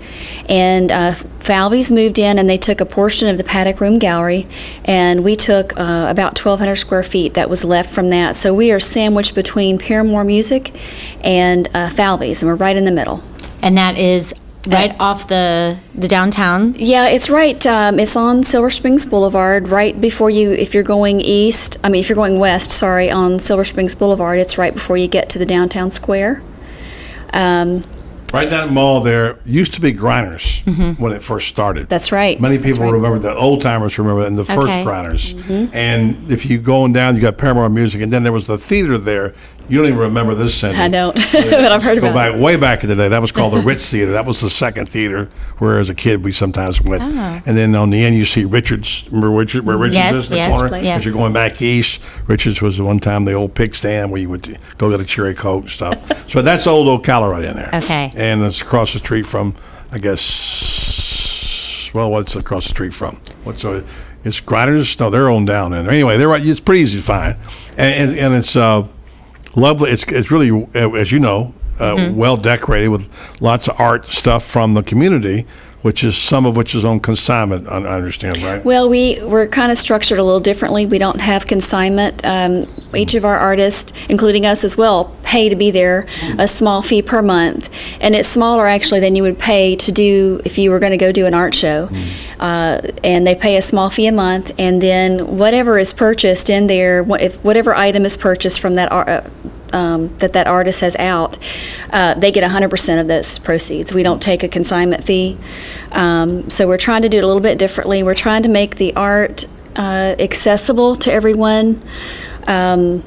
Speaker 3: and Falvey's moved in and they took a portion of the Paddock Room Gallery, and we took about 1,200 square feet that was left from that. So we are sandwiched between Paramore Music and Falvey's, and we're right in the middle.
Speaker 23: And that is right off the downtown?
Speaker 3: Yeah, it's right. It's on Silver Springs Boulevard, right before if you're going west, on Silver Springs Boulevard. It's right before you get to the downtown square.
Speaker 13: Right down the mall there used to be Grinders when it first started.
Speaker 3: That's right.
Speaker 13: Many people remember that. Old timers remember that in the first Grinders. And if you going down, you got Paramore Music, and then there was the theater there. You don't even remember this, Cindy.
Speaker 3: I don't, but I've heard about it.
Speaker 13: Way back in the day, that was called the Ritz Theater. That was the second theater where, as a kid, we sometimes went.
Speaker 23: Oh.
Speaker 13: And then on the end, you see Richards. Remember Richards, where Richards is in the corner?
Speaker 23: Yes.
Speaker 13: As you're going back east, Richards was the one time the old pig stand where you would go get a cherry coke and stuff. So that's old Ocala right in there.
Speaker 23: Okay.
Speaker 13: And it's across the street from, I guess, what's across the street from? It's Grinders? No, they're on down in there. Anyway, they're right. It's pretty easy to find. And it's lovely. It's really, as you know, well decorated with lots of art stuff from the community, some of which is on consignment, I understand, right?
Speaker 3: Well, we're kind of structured a little differently. We don't have consignment. Each of our artists, including us as well, pay to be there, a small fee per month. And it's smaller, actually, than you would pay to do if you were going to go do an art show. And they pay a small fee a month, and then whatever is purchased in there, whatever item is purchased from that that artist has out, they get 100% of those proceeds. We don't take a consignment fee. So we're trying to do it a little bit differently. We're trying to make the art accessible to everyone, and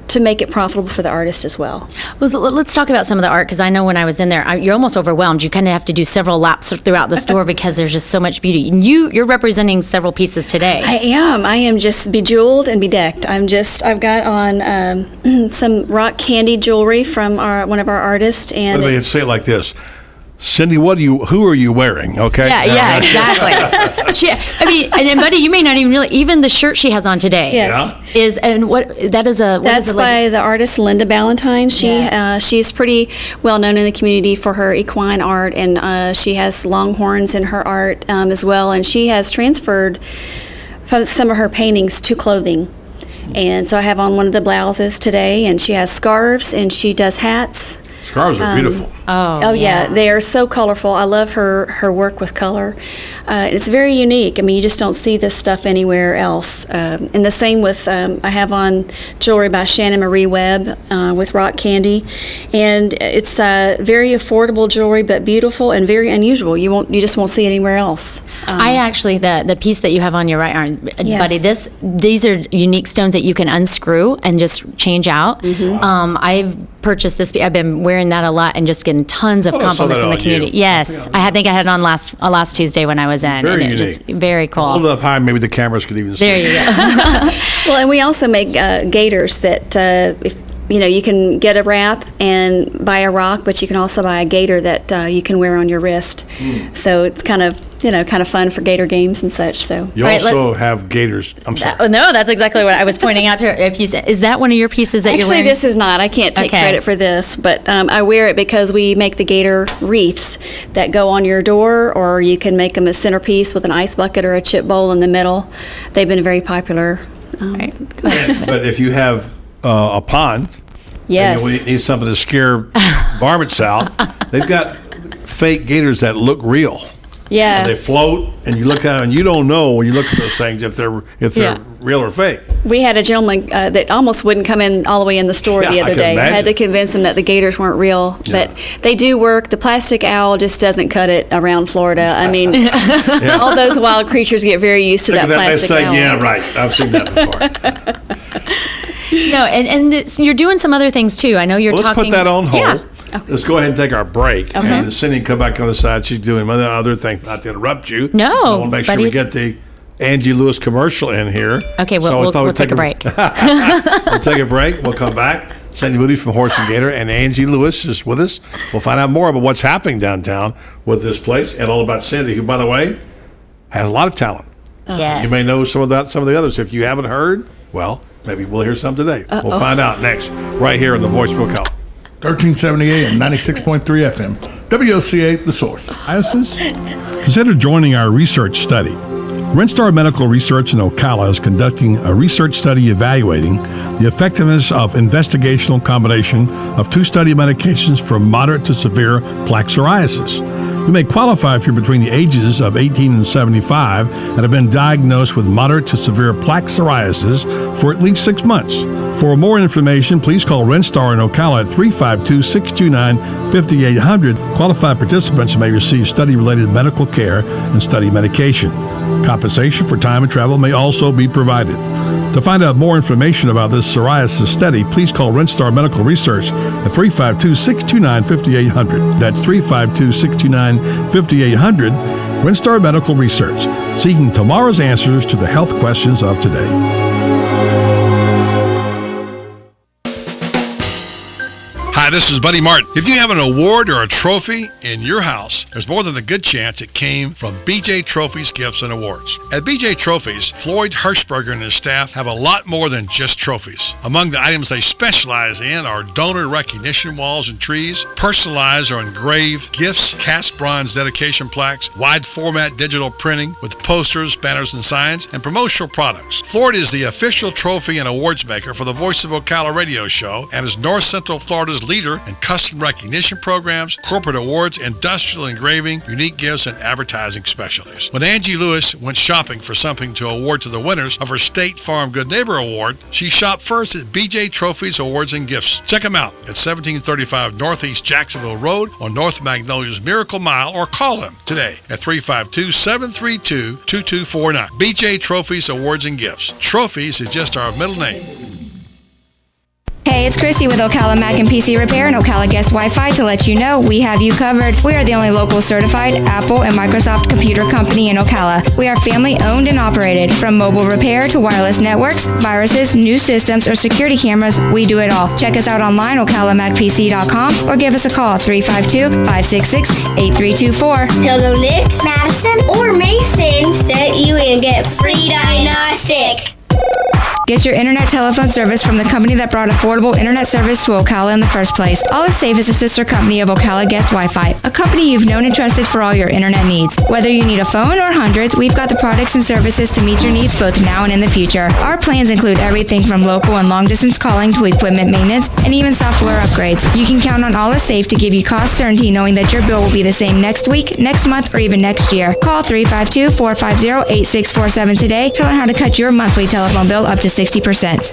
Speaker 3: to make it profitable for the artist as well.
Speaker 23: Well, so let's talk about some of the art, because I know when I was in there, you're almost overwhelmed. You kind of have to do several laps throughout the store because there's just so much beauty. And you're representing several pieces today.
Speaker 3: I am just bejeweled and bedecked. I've got on some rock candy jewelry from one of our artists, and
Speaker 13: Let me say it like this. Cindy, who are you wearing? Okay.
Speaker 23: Yeah, exactly. And buddy, you may not even realize, even the shirt she has on today.
Speaker 3: Yes.
Speaker 23: Is that's
Speaker 3: by the artist Linda Ballantyne. She's pretty well known in the community for her equine art, and she has longhorns in her art as well. And she has transferred some of her paintings to clothing. And so I have on one of the blouses today, and she has scarves, and she does hats.
Speaker 13: Scarves are beautiful.
Speaker 3: Oh yeah, they are so colorful. I love her work with color. It's very unique. I mean, you just don't see this stuff anywhere else. And the same with I have on jewelry by Shannon Marie Webb with rock candy, and it's very affordable jewelry, but beautiful and very unusual. You just won't see it anywhere else.
Speaker 23: I actually the piece that you have on your right arm,
Speaker 3: Yes.
Speaker 23: buddy. These are unique stones that you can unscrew and just change out. I've purchased this. I've been wearing that a lot and just getting tons of compliments in the community. Yes, I think I had it on last Tuesday when I was in.
Speaker 13: Very
Speaker 3: and
Speaker 13: unique.
Speaker 23: Very cool.
Speaker 13: Hold it up high, maybe the cameras could even see.
Speaker 23: There you go.
Speaker 3: Well, and we also make gaiters that if you can get a wrap and buy a rock, but you can also buy a gaiter that you can wear on your wrist. So it's kind of kind of fun for gator games and such. So
Speaker 13: You also have gators. I'm sorry.
Speaker 23: No, that's exactly what I was pointing out to her. If you said, is that one of your pieces that you're
Speaker 3: Actually,
Speaker 23: wearing?
Speaker 3: this is not. I can't take credit for this, but I wear it because we make the gator wreaths that go on your door, or you can make them a centerpiece with an ice bucket or a chip bowl in the middle. They've been very popular.
Speaker 13: But if you have a pond,
Speaker 3: yes,
Speaker 13: and you need something to scare varmints out, they've got fake gators that look real.
Speaker 3: Yeah.
Speaker 13: And they float, and you look at them, and you don't know when you look at those things if they're real or fake.
Speaker 3: We had a gentleman that almost wouldn't come in all the way in the store the other day. I had to convince him that the gators weren't real, but they do work. The plastic owl just doesn't cut it around Florida. I mean, all those wild creatures get very used to that plastic owl.
Speaker 13: Yeah, right. I've seen that before.
Speaker 23: No, and you're doing some other things too. I know you're
Speaker 13: Let's
Speaker 23: talking.
Speaker 13: put that on hold.
Speaker 23: Yeah.
Speaker 13: Okay. Let's go ahead and take our break.
Speaker 23: Okay.
Speaker 13: And Cindy can come back on the side. She's doing other things. Not to interrupt you.
Speaker 23: No,
Speaker 13: I want to make sure we get the Angie Lewis commercial in here.
Speaker 23: Okay, we'll take a break.
Speaker 13: We'll take a break. We'll come back. Cindy Moody from Horse and Gator and Angie Lewis is with us. We'll find out more about what's happening downtown with this place and all about Cindy, who, by the way, has a lot of talent.
Speaker 23: Yes.
Speaker 13: You may know some of the others. If you haven't heard, well, maybe we'll hear some today. We'll find out next, right here in the Voice of Ocala.
Speaker 2: 1370 AM, 96.3 FM, WOCA, The Source.
Speaker 4: Consider joining our research study. Rendstar Medical Research in Ocala is conducting a research study evaluating the effectiveness of investigational combination of two study medications for moderate to severe plaque psoriasis. You may qualify if you're between the ages of 18 and 75 and have been diagnosed with moderate to severe plaque psoriasis for at least 6 months. For more information, please call Rendstar in Ocala at 352-629-5800. Qualified participants may receive study-related medical care and study medication. Compensation for time and travel may also be provided. To find out more information about this psoriasis study, please call Rendstar Medical Research at 352-629-5800. That's 352-629-5800. Rendstar Medical Research, seeking tomorrow's answers to the health questions of today. Hi, this is Buddy Martin. If you have an award or a trophy in your house, there's more than a good chance it came from BJ Trophies Gifts and Awards. At BJ Trophies, Floyd Hirschberger and his staff have a lot more than just trophies. Among the items they specialize in are donor recognition walls and trees, personalized or engraved gifts, cast bronze dedication plaques, wide format digital printing with posters, banners, and signs, and promotional products. Floyd is the official trophy and awards maker for the Voice of Ocala radio show and is North Central Florida's leader in custom recognition programs, corporate awards, industrial engraving, unique gifts, and advertising specialties. When Angie Lewis went shopping for something to award to the winners of her State Farm Good Neighbor Award, she shopped first at BJ Trophies Awards and Gifts. Check them out at 1735 Northeast Jacksonville Road on North Magnolia's Miracle Mile, or call them today at 352-732-2249. BJ Trophies Awards and Gifts. Trophies is just our middle name.
Speaker 5: Hey, it's Christy with Ocala Mac and PC Repair and Ocala Guest Wi-Fi to let you know we have you covered. We are the only local certified Apple and Microsoft computer company in Ocala. We are family owned and operated. From mobile repair to wireless networks, viruses, new systems, or security cameras, we do it all. Check us out online, ocalamacpc.com, or give us a call, 352-566-8324.
Speaker 6: Tell them Nick, Madison, or Mason sent you and get free diagnostic.
Speaker 5: Get your internet telephone service from the company that brought affordable internet service to Ocala in the first place. All is Safe is a sister company of Ocala Guest Wi-Fi, a company you've known and trusted for all your internet needs. Whether you need a phone or hundreds, we've got the products and services to meet your needs both now and in the future. Our plans include everything from local and long-distance calling to equipment maintenance and even software upgrades. You can count on All is Safe to give you cost certainty, knowing that your bill will be the same next week, next month, or even next year. Call 352-450-8647 today to learn how to cut your monthly telephone bill up to 60%.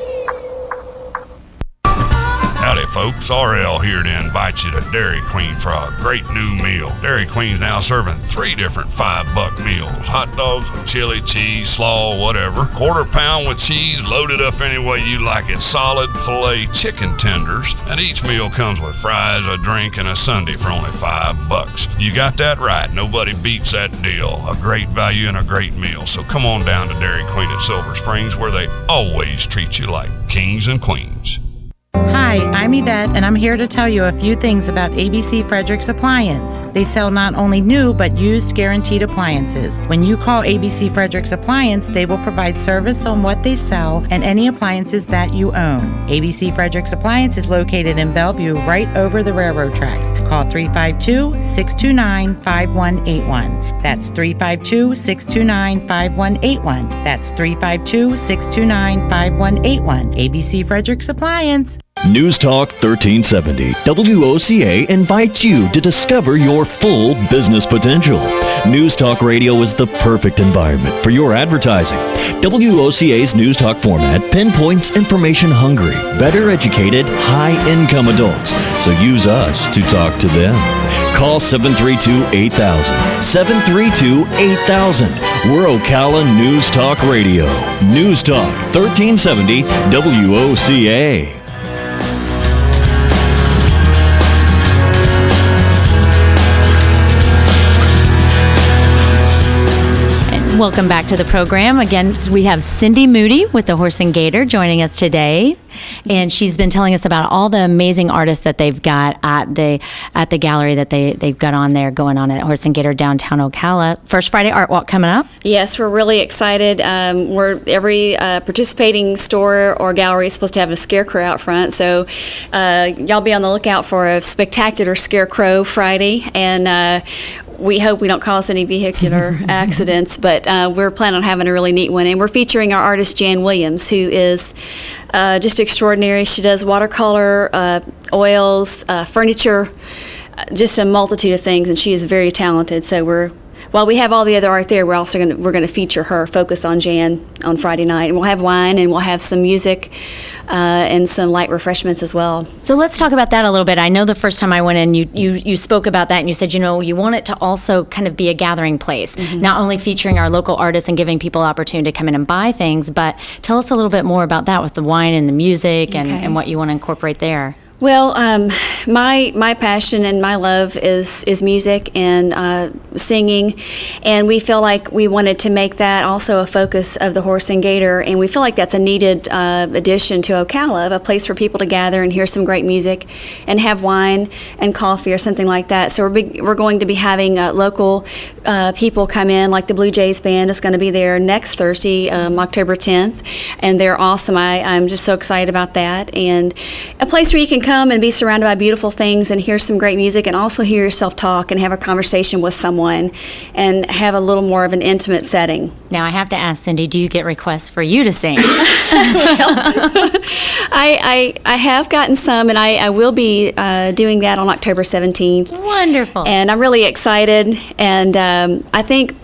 Speaker 12: Howdy, folks. RL here to invite you to Dairy Queen for a great new meal. Dairy Queen's now serving 3 different $5 meals. Hot dogs with chili, cheese, slaw, whatever. Quarter pound with cheese, loaded up any way you like it. Solid filet chicken tenders. And each meal comes with fries, a drink, and a sundae for only $5. You got that right. Nobody beats that deal. A great value and a great meal. So come on down to Dairy Queen at Silver Springs, where they always treat you like kings and queens.
Speaker 14: Hi, I'm I'm Yvette, and I'm here to tell you a few things about ABC Frederick's Appliance. They sell not only new but used guaranteed appliances. When you call ABC Frederick's Appliance, they will provide service on what they sell and any appliances that you own. ABC Frederick's Appliance is located in Bellevue, right over the railroad tracks. Call 352-629-5181. That's 352-629-5181. That's 352-629-5181. ABC Frederick's Appliance.
Speaker 17: News Talk 1370, WOCA invites you to discover your full business potential. News Talk Radio is the perfect environment for your advertising. WOCA's News Talk format pinpoints information-hungry, better educated, high-income adults, so use us to talk to them. Call 732-8000, 732-8000. We're Ocala News Talk Radio. News Talk 1370, WOCA.
Speaker 23: Welcome back to the program. Again, we have Cindy Moody with the Horse and Gator joining us today. And she's been telling us about all the amazing artists that they've got at the gallery that they've got on there going on at Horse and Gator downtown Ocala. First Friday Art Walk coming up.
Speaker 3: Yes, we're really excited. Every participating store or gallery is supposed to have a scarecrow out front. So y'all be on the lookout for a spectacular scarecrow Friday. And we hope we don't cause any vehicular accidents, but we're planning on having a really neat one. And we're featuring our artist, Jan Williams, who is just extraordinary. She does watercolor, oils, furniture, just a multitude of things, and she is very talented. So while we have all the other art there, we're going to feature her, focus on Jan on Friday night. And we'll have wine, and we'll have some music and some light refreshments as well.
Speaker 23: So let's talk about that a little bit. I know the first time I went in, you spoke about that, and you said, you want it to also kind of be a gathering place, not only featuring our local artists and giving people opportunity to come in and buy things, but tell us a little bit more about that with the wine and the music and what you want to incorporate there.
Speaker 3: Well, my passion and my love is music and singing, and we feel like we wanted to make that also a focus of the Horse and Gator, and we feel like that's a needed addition to Ocala, a place for people to gather and hear some great music and have wine and coffee or something like that. So we're going to be having local people come in, like the Blue Jays band is going to be there next Thursday, October 10th, and they're awesome. I'm just so excited about that, and a place where you can come and be surrounded by beautiful things and hear some great music and also hear yourself talk and have a conversation with someone and have a little more of an intimate setting.
Speaker 23: Now I have to ask, Cindy, do you get requests for you to sing?
Speaker 3: I have gotten some, and I will be doing that on October 17th.
Speaker 23: Wonderful.
Speaker 3: And I'm really excited, and I think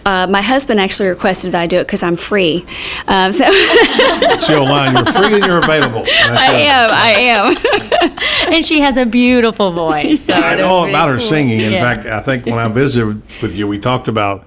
Speaker 3: my husband actually requested that I do it because I'm free.
Speaker 13: So line, you're free and you're available.
Speaker 3: I am.
Speaker 23: And she has a beautiful voice. So
Speaker 13: I know all about her singing. In fact, I think when I visited with you, we talked about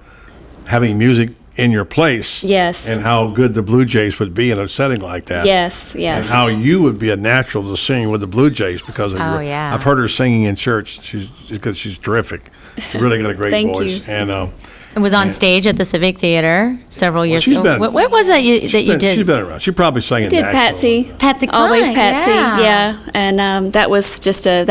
Speaker 13: having music in your place.
Speaker 3: Yes.
Speaker 13: And how good the Blue Jays would be in a setting like that.
Speaker 3: Yes.
Speaker 13: And how you would be a natural to sing with the Blue Jays because of your.
Speaker 23: Yeah.
Speaker 13: I've heard her singing in church. She's terrific. You really got a great voice.
Speaker 3: You.
Speaker 13: And
Speaker 23: it was on stage at the Civic Theater several years ago. What was that you did?
Speaker 13: She's been around. She probably sang in
Speaker 3: Nashville. Patsy Cline. Always Patsy. Yeah. And that was a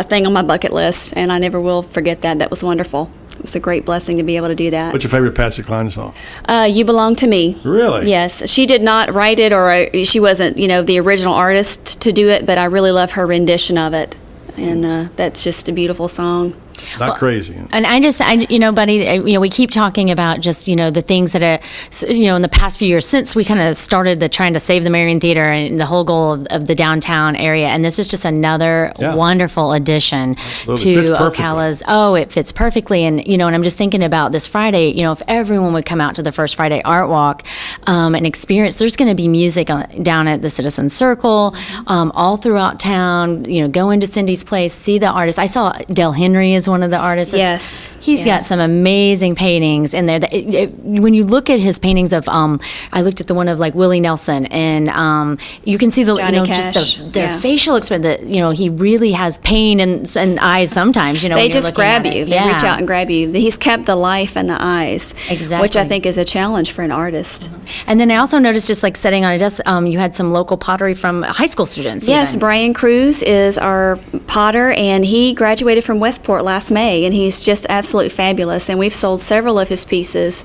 Speaker 3: thing on my bucket list, and I never will forget that. That was wonderful. It was a great blessing to be able to do that.
Speaker 13: What's your favorite Patsy Cline song?
Speaker 3: You Belong to Me.
Speaker 13: Really?
Speaker 3: Yes. She did not write it, or she wasn't, the original artist to do it, but I really love her rendition of it. And that's just a beautiful song.
Speaker 13: Not crazy.
Speaker 23: And buddy, we keep talking about just, the things that are, in the past few years since we kind of started trying to save the Marion Theater and the whole goal of the downtown area. And this is just another wonderful addition to Ocala's. Oh, it fits perfectly. And, and I'm just thinking about this Friday, if everyone would come out to the First Friday Art Walk and experience, there's going to be music down at the Citizen Circle, all throughout town, go into Cindy's place, see the artists. I saw Del Henry is is one of the artists.
Speaker 3: Yes.
Speaker 23: He's got some amazing paintings in there. When you look at his paintings of, I looked at the one of like Willie Nelson, and you can see the
Speaker 3: Johnny
Speaker 23: just
Speaker 3: Cash.
Speaker 23: the facial expression. That he really has pain and eyes sometimes.
Speaker 3: They
Speaker 23: when you're
Speaker 3: just
Speaker 23: looking
Speaker 3: grab
Speaker 23: at
Speaker 3: you.
Speaker 23: it.
Speaker 3: They reach out and grab you. He's kept the life in the eyes,
Speaker 23: Exactly.
Speaker 3: which I think is a challenge for an artist.
Speaker 23: And then I also noticed, just like sitting on a desk, you had some local pottery from high school students.
Speaker 3: Yes,
Speaker 23: even.
Speaker 3: Brian Cruz is our potter, and he graduated from Westport last May, and he's just absolutely fabulous. And we've sold several of his pieces.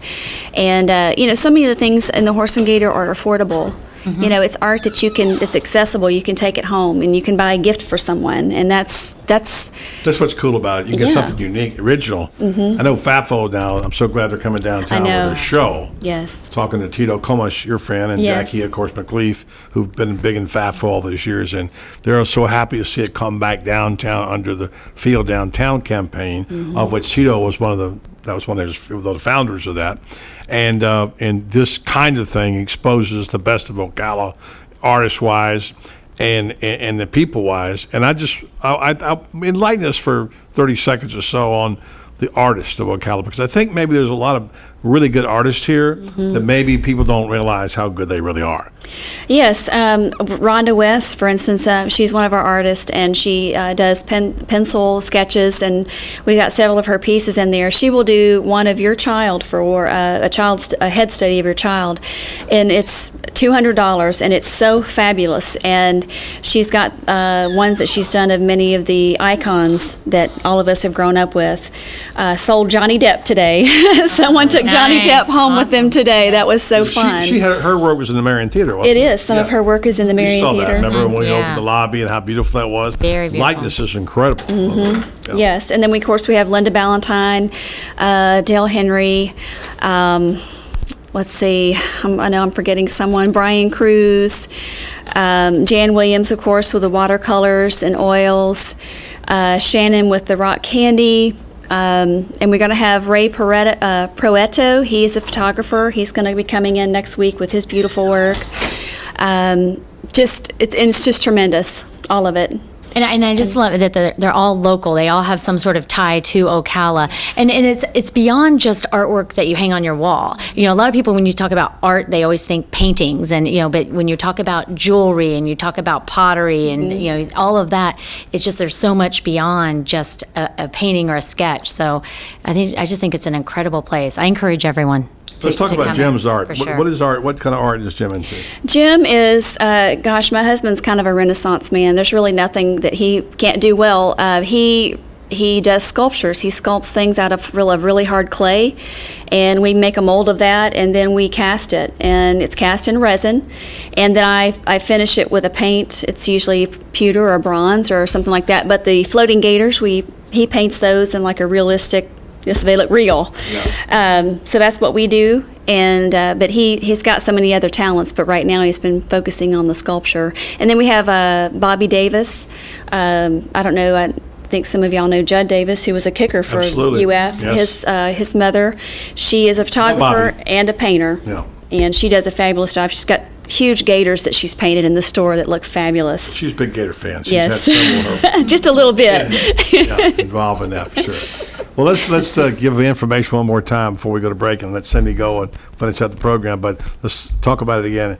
Speaker 3: And, so many of the things in the Horse and Gator are affordable.
Speaker 23: Mm-hmm.
Speaker 3: It's art that it's accessible. You can take it home, and you can buy a gift for someone. And that's
Speaker 13: what's cool about it. You get something unique, original. I know FAFO now, I'm so glad they're coming downtown with their show.
Speaker 3: Yes.
Speaker 13: Talking to Tito Comas, your friend, and
Speaker 3: Yes.
Speaker 13: Jackie, of course, McLeaf, who've been big in FAFO all these years. And they're so happy to see it come back downtown under the Feel Downtown campaign, of which Tito was one of the founders of that. And this kind of thing exposes the best of Ocala, artist-wise, and the people-wise. And I enlighten us for 30 seconds or so on the artist of Ocala, because I think maybe there's a lot of really good artists here that maybe people don't realize how good they really are.
Speaker 3: Yes, Rhonda West, for instance, she's one of our artists, and she does pencil sketches, and we've got several of her pieces in there. She will do one of your child for a head study of your child, and it's $200, and it's so fabulous. And she's got ones that she's done of many of the icons that all of us have grown up with. Sold Johnny Depp today. Someone took Johnny Depp home with them today. That was so fun.
Speaker 13: She had her work was in the Marion Theater, wasn't
Speaker 3: It is. Some of her work is in the Marion
Speaker 13: you saw
Speaker 3: Theater.
Speaker 13: That. Remember when we opened the lobby and how beautiful that was?
Speaker 23: Very beautiful.
Speaker 13: Likeness is incredible.
Speaker 3: Yes, and then of course we have Linda Ballantyne, Dale Henry. Let's see. I know I'm forgetting someone. Brian Cruz, Jan Williams, of course, with the watercolors and oils. Shannon with the rock candy. And we're going to have Ray Proetto. He's a photographer. He's going to be coming in next week with his beautiful work. It's just tremendous, all of it.
Speaker 23: And I just love it that they're all local. They all have some sort of tie to Ocala, and it's beyond just artwork that you hang on your wall. A lot of people, when you talk about art, they always think paintings, and but when you talk about jewelry and you talk about pottery and all of that, it's just there's so much beyond just a painting or a sketch. So I just think it's an incredible place. I encourage everyone.
Speaker 13: Let's talk about Jim's art.
Speaker 23: Sure.
Speaker 13: What is art? What kind of art is Jim into?
Speaker 3: Jim is, my husband's kind of a Renaissance man. There's really nothing that he can't do well. He does sculptures. He sculpts things out of really hard clay, and we make a mold of that, and then we cast it, and it's cast in resin, and then I finish it with a paint. It's usually pewter or bronze or something like that. But the floating gators, he paints those in like a realistic. Yes, they look real. Yeah. So that's what we do. And but he's got so many other talents. But right now he's been focusing on the sculpture. And then we have Bobby Davis. I don't know. I think some of y'all know Judd Davis, who was a kicker for
Speaker 13: Absolutely.
Speaker 3: UF.
Speaker 13: Yes.
Speaker 3: His mother. She is a photographer and a painter.
Speaker 13: Yeah.
Speaker 3: And she does a fabulous job. She's got huge gators that she's painted in the store that look fabulous.
Speaker 13: She's a big gator fan. She's
Speaker 3: Yes.
Speaker 13: had several of her.
Speaker 3: Just a little bit.
Speaker 13: Involved in that for sure. Well, let's give the information one more time before we go to break and let Cindy go and finish out the program. But let's talk about it again.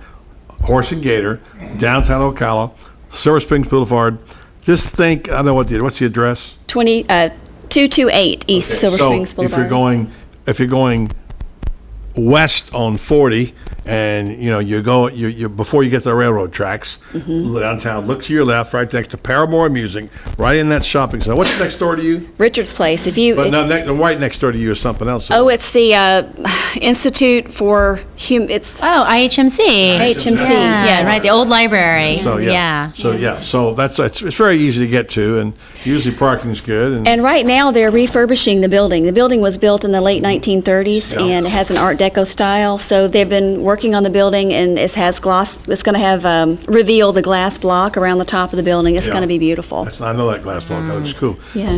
Speaker 13: Horse and Gator, downtown Ocala, Silver Springs Boulevard. Just think, I know what's the address?
Speaker 3: 228 East Silver Springs Boulevard.
Speaker 13: If you're going west on 40, and you before you get to the railroad tracks downtown, look to your left, right next to Paramore Music, right in that shopping center. What's next door to you?
Speaker 3: Richard's Place.
Speaker 13: Right next door to you is something else.
Speaker 3: Oh, it's the Institute for
Speaker 23: IHMC.
Speaker 3: IHMC.
Speaker 23: Yeah, right. The old library.
Speaker 13: So it's very easy to get to, and usually parking's good.
Speaker 3: And right now they're refurbishing the building. The building was built in the late 1930s, and it has an Art Deco style. So they've been working on the building, and it has glass. It's going to have reveal the glass block around the top of the building. It's going to be beautiful.
Speaker 13: I know that glass block. That looks cool.
Speaker 3: Yeah.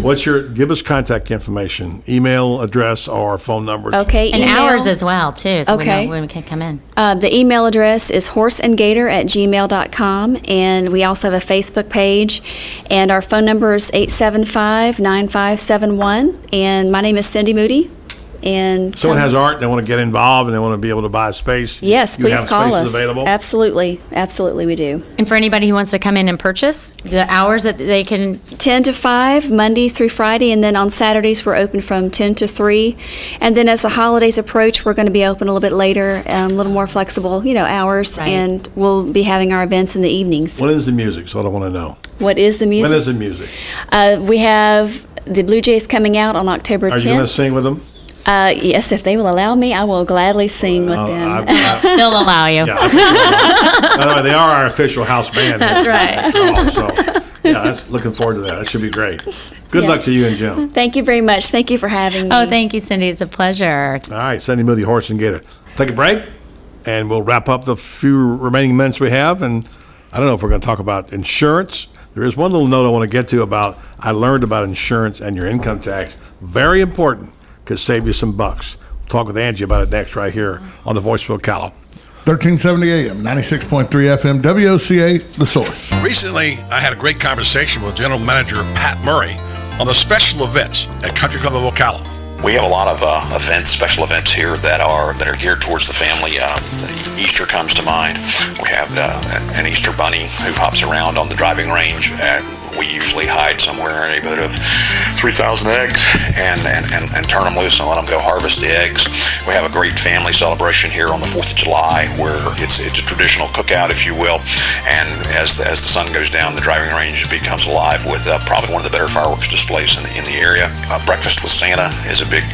Speaker 13: Give us contact information, email address or phone numbers.
Speaker 3: Okay.
Speaker 23: And hours as well too. So
Speaker 3: okay.
Speaker 23: we can come in?
Speaker 3: The email address is horseandgator@gmail.com, and we also have a Facebook page, and our phone number is 875-9571, and my name is Cindy Moody. And
Speaker 13: Someone has art, they want to get involved, and they want to be able to buy a space.
Speaker 3: Yes,
Speaker 13: You
Speaker 3: please
Speaker 13: have
Speaker 3: call
Speaker 13: spaces
Speaker 3: us.
Speaker 13: available?
Speaker 3: Absolutely, we do.
Speaker 23: And for anybody who wants to come in and purchase, the hours that they can...
Speaker 3: 10 to 5, Monday through Friday, and then on Saturdays we're open from 10 to 3. And then as the holidays approach, we're going to be open a little bit later, a little more flexible, hours,
Speaker 23: Right.
Speaker 3: and we'll be having our events in the evenings.
Speaker 13: When is the music? So I want to know.
Speaker 3: What is the music?
Speaker 13: When is the music?
Speaker 3: We have the Blue Jays coming out on October 10th.
Speaker 13: Are you going to sing with them?
Speaker 3: Yes, if they will allow me, I will gladly sing with them.
Speaker 23: They'll allow you.
Speaker 13: Yeah, by the way, they are our official house band.
Speaker 23: That's right.
Speaker 13: That's looking forward to that. That should be great. Good luck to you and Jim.
Speaker 3: Thank you very much. Thank you for having me.
Speaker 23: Oh, thank you, Cindy. It's a pleasure.
Speaker 13: All right, Cindy Moody, Horse and Gator. Take a break, and we'll wrap up the few remaining minutes we have. And I don't know if we're going to talk about insurance. There is one little note I want to get to about, I learned about insurance and your income tax. Very important. Could save you some bucks. We'll talk with Angie about it next right here on the Voice of Ocala.
Speaker 2: 1370 AM, 96.3 FM, WOCA, The Source.
Speaker 4: Recently, I had a great conversation with General Manager Pat Murray on the special events at Country Club of Ocala.
Speaker 7: We have a lot of special events here that are geared towards the family. Easter comes to mind. We have an Easter bunny who hops around on the driving range. We usually hide somewhere in the neighborhood of 3,000 eggs and turn them loose and let them go harvest the eggs. We have a great family celebration here on the 4th of July where it's a traditional cookout, if you will. And as the sun goes down, the driving range becomes alive with probably one of the better fireworks displays in the area. Breakfast with Santa is a big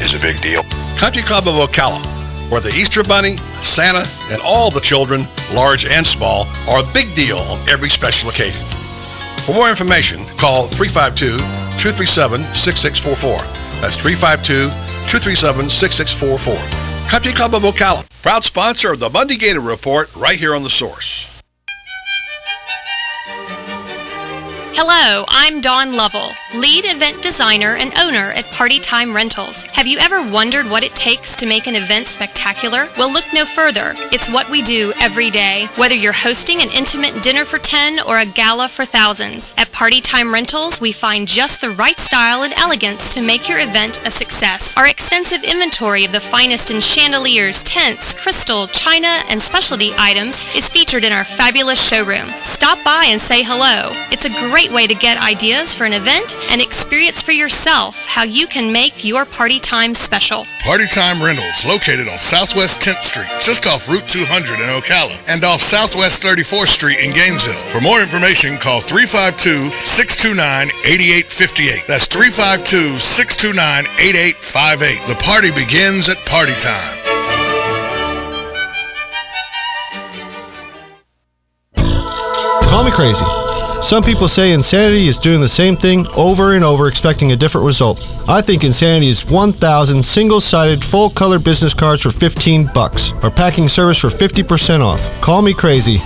Speaker 7: deal.
Speaker 4: Country Club of Ocala, where the Easter Bunny, Santa, and all the children, large and small, are a big deal on every special occasion. For more information, call 352-237-6644. That's 352-237-6644. Country Club of Ocala, proud sponsor of the Monday Gator Report right here on The Source.
Speaker 18: Hello, I'm Dawn Lovell, lead event designer and owner at Party Time Rentals. Have you ever wondered what it takes to make an event spectacular? Well, look no further. It's what we do every day. Whether you're hosting an intimate dinner for 10 or a gala for thousands, at Party Time Rentals, we find just the right style and elegance to make your event a success. Our extensive inventory of the finest in chandeliers, tents, crystal, china, and specialty items is featured in our fabulous showroom. Stop by and say hello. It's a great way to get ideas for an event and experience for yourself how you can make your party time special.
Speaker 24: Party Time Rentals, located on Southwest 10th Street, just off Route 200 in Ocala, and off Southwest 34th Street in Gainesville. For more information, call 352-629-8858. That's 352-629-8858. The party begins at Party Time.
Speaker 19: Call me crazy. Some people say insanity is doing the same thing over and over expecting a different result. I think insanity is 1,000 single-sided full-color business cards for $15 or packing service for 50% off. Call me crazy.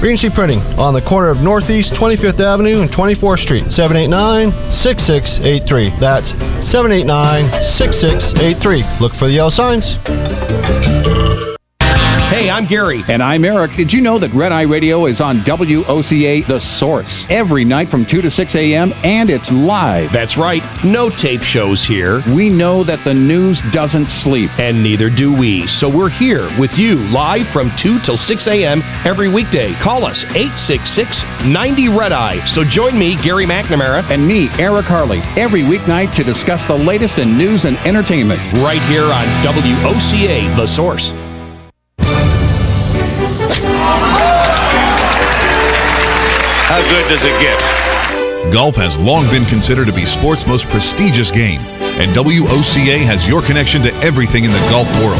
Speaker 19: Regency Printing on the corner of Northeast 25th Avenue and 24th Street, 789-6683. That's 789-6683. Look for the yellow signs.
Speaker 20: Hey, I'm Gary. And I'm Eric. Did you know that Red Eye Radio is on WOCA The Source every night from 2 to 6 a.m. and it's live?
Speaker 25: That's right. No tape shows here.
Speaker 20: We know that the news doesn't sleep.
Speaker 25: And neither do we. So we're here with you live from 2 till 6 a.m. every weekday. Call us 866-90-RED-EYE. So join me, Gary McNamara.
Speaker 20: And me, Eric Harley, every weeknight to discuss the latest in news and entertainment.
Speaker 25: Right here on WOCA The Source.
Speaker 26: How good does it get?
Speaker 24: Golf has long been considered to be sport's most prestigious game, and WOCA has your connection to everything in the golf world.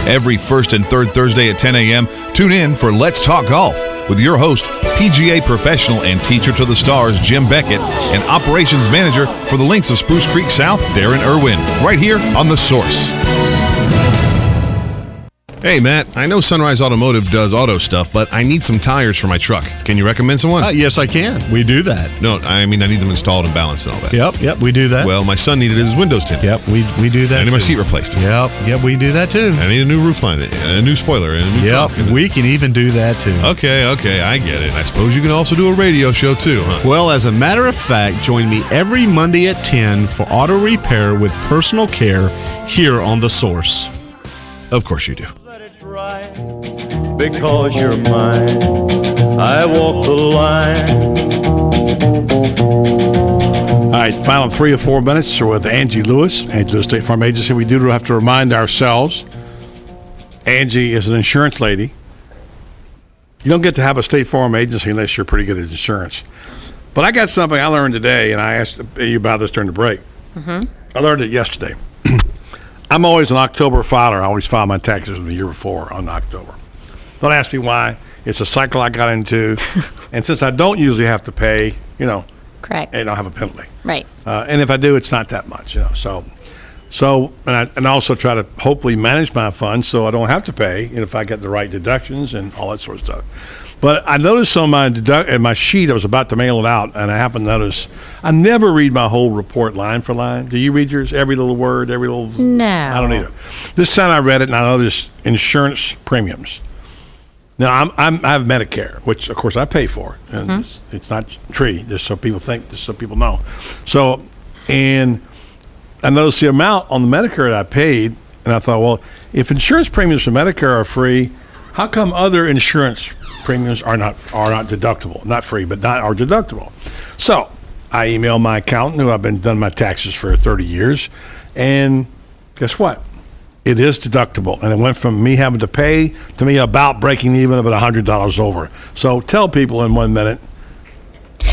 Speaker 24: Every first and third Thursday at 10 a.m., tune in for Let's Talk Golf with your host, PGA professional and teacher to the stars, Jim Beckett, and operations manager for the Links of Spruce Creek South, Darren Irwin, right here on The Source. Hey, Matt, I know Sunrise Automotive does auto stuff, but I need some tires for my truck. Can you recommend someone?
Speaker 19: Yes, I can. We do that.
Speaker 24: No, I mean, I need them installed and balanced and all that.
Speaker 19: Yep, we do that.
Speaker 24: Well, my son needed his windows tinted.
Speaker 19: Yep, we do that.
Speaker 24: I need my seat replaced.
Speaker 19: Yep, we do that too.
Speaker 24: I need a new roof line, a new spoiler, and a new trunk.
Speaker 19: We can even do that too.
Speaker 24: Okay, I get it. I suppose you can also do a radio show too, huh?
Speaker 19: Well, as a matter of fact, join me every Monday at 10 for auto repair with personal care here on The Source.
Speaker 24: Of course you do.
Speaker 8: Because you're mine, I walk the line.
Speaker 13: All right, final 3 or 4 minutes are with Angie Lewis, State Farm Agency. We do have to remind ourselves, Angie is an insurance lady. You don't get to have a State Farm Agency unless you're pretty good at insurance. But I got something I learned today, and I asked you about this during the break. Mm-hmm. I learned it yesterday. I'm always an October filer. I always file my taxes from the year before on October. Don't ask me why. It's a cycle I got into. And since I don't usually have to pay,
Speaker 23: correct,
Speaker 13: I don't have a penalty.
Speaker 23: Right.
Speaker 13: And if I do, it's not that much, So, and I also try to hopefully manage my funds so I don't have to pay, if I get the right deductions and all that sort of stuff. But I noticed on my sheet, I was about to mail it out, and I happened to notice I never read my whole report line for line. Do you read yours? Every little word, every little...
Speaker 23: No.
Speaker 13: I don't either. This time I read it, and I noticed insurance premiums. Now, I have Medicare, which, of course, I pay for. And it's not free, just so people think, just so people know. So, and I noticed the amount on the Medicare that I paid, and I thought, well, if insurance premiums for Medicare are free, how come other insurance premiums are not deductible? Not free, but are deductible. So I emailed my accountant, who I've been done my taxes for 30 years, and guess what? It is deductible, and it went from me having to pay to me about breaking even of $100 over. So tell people in 1 minute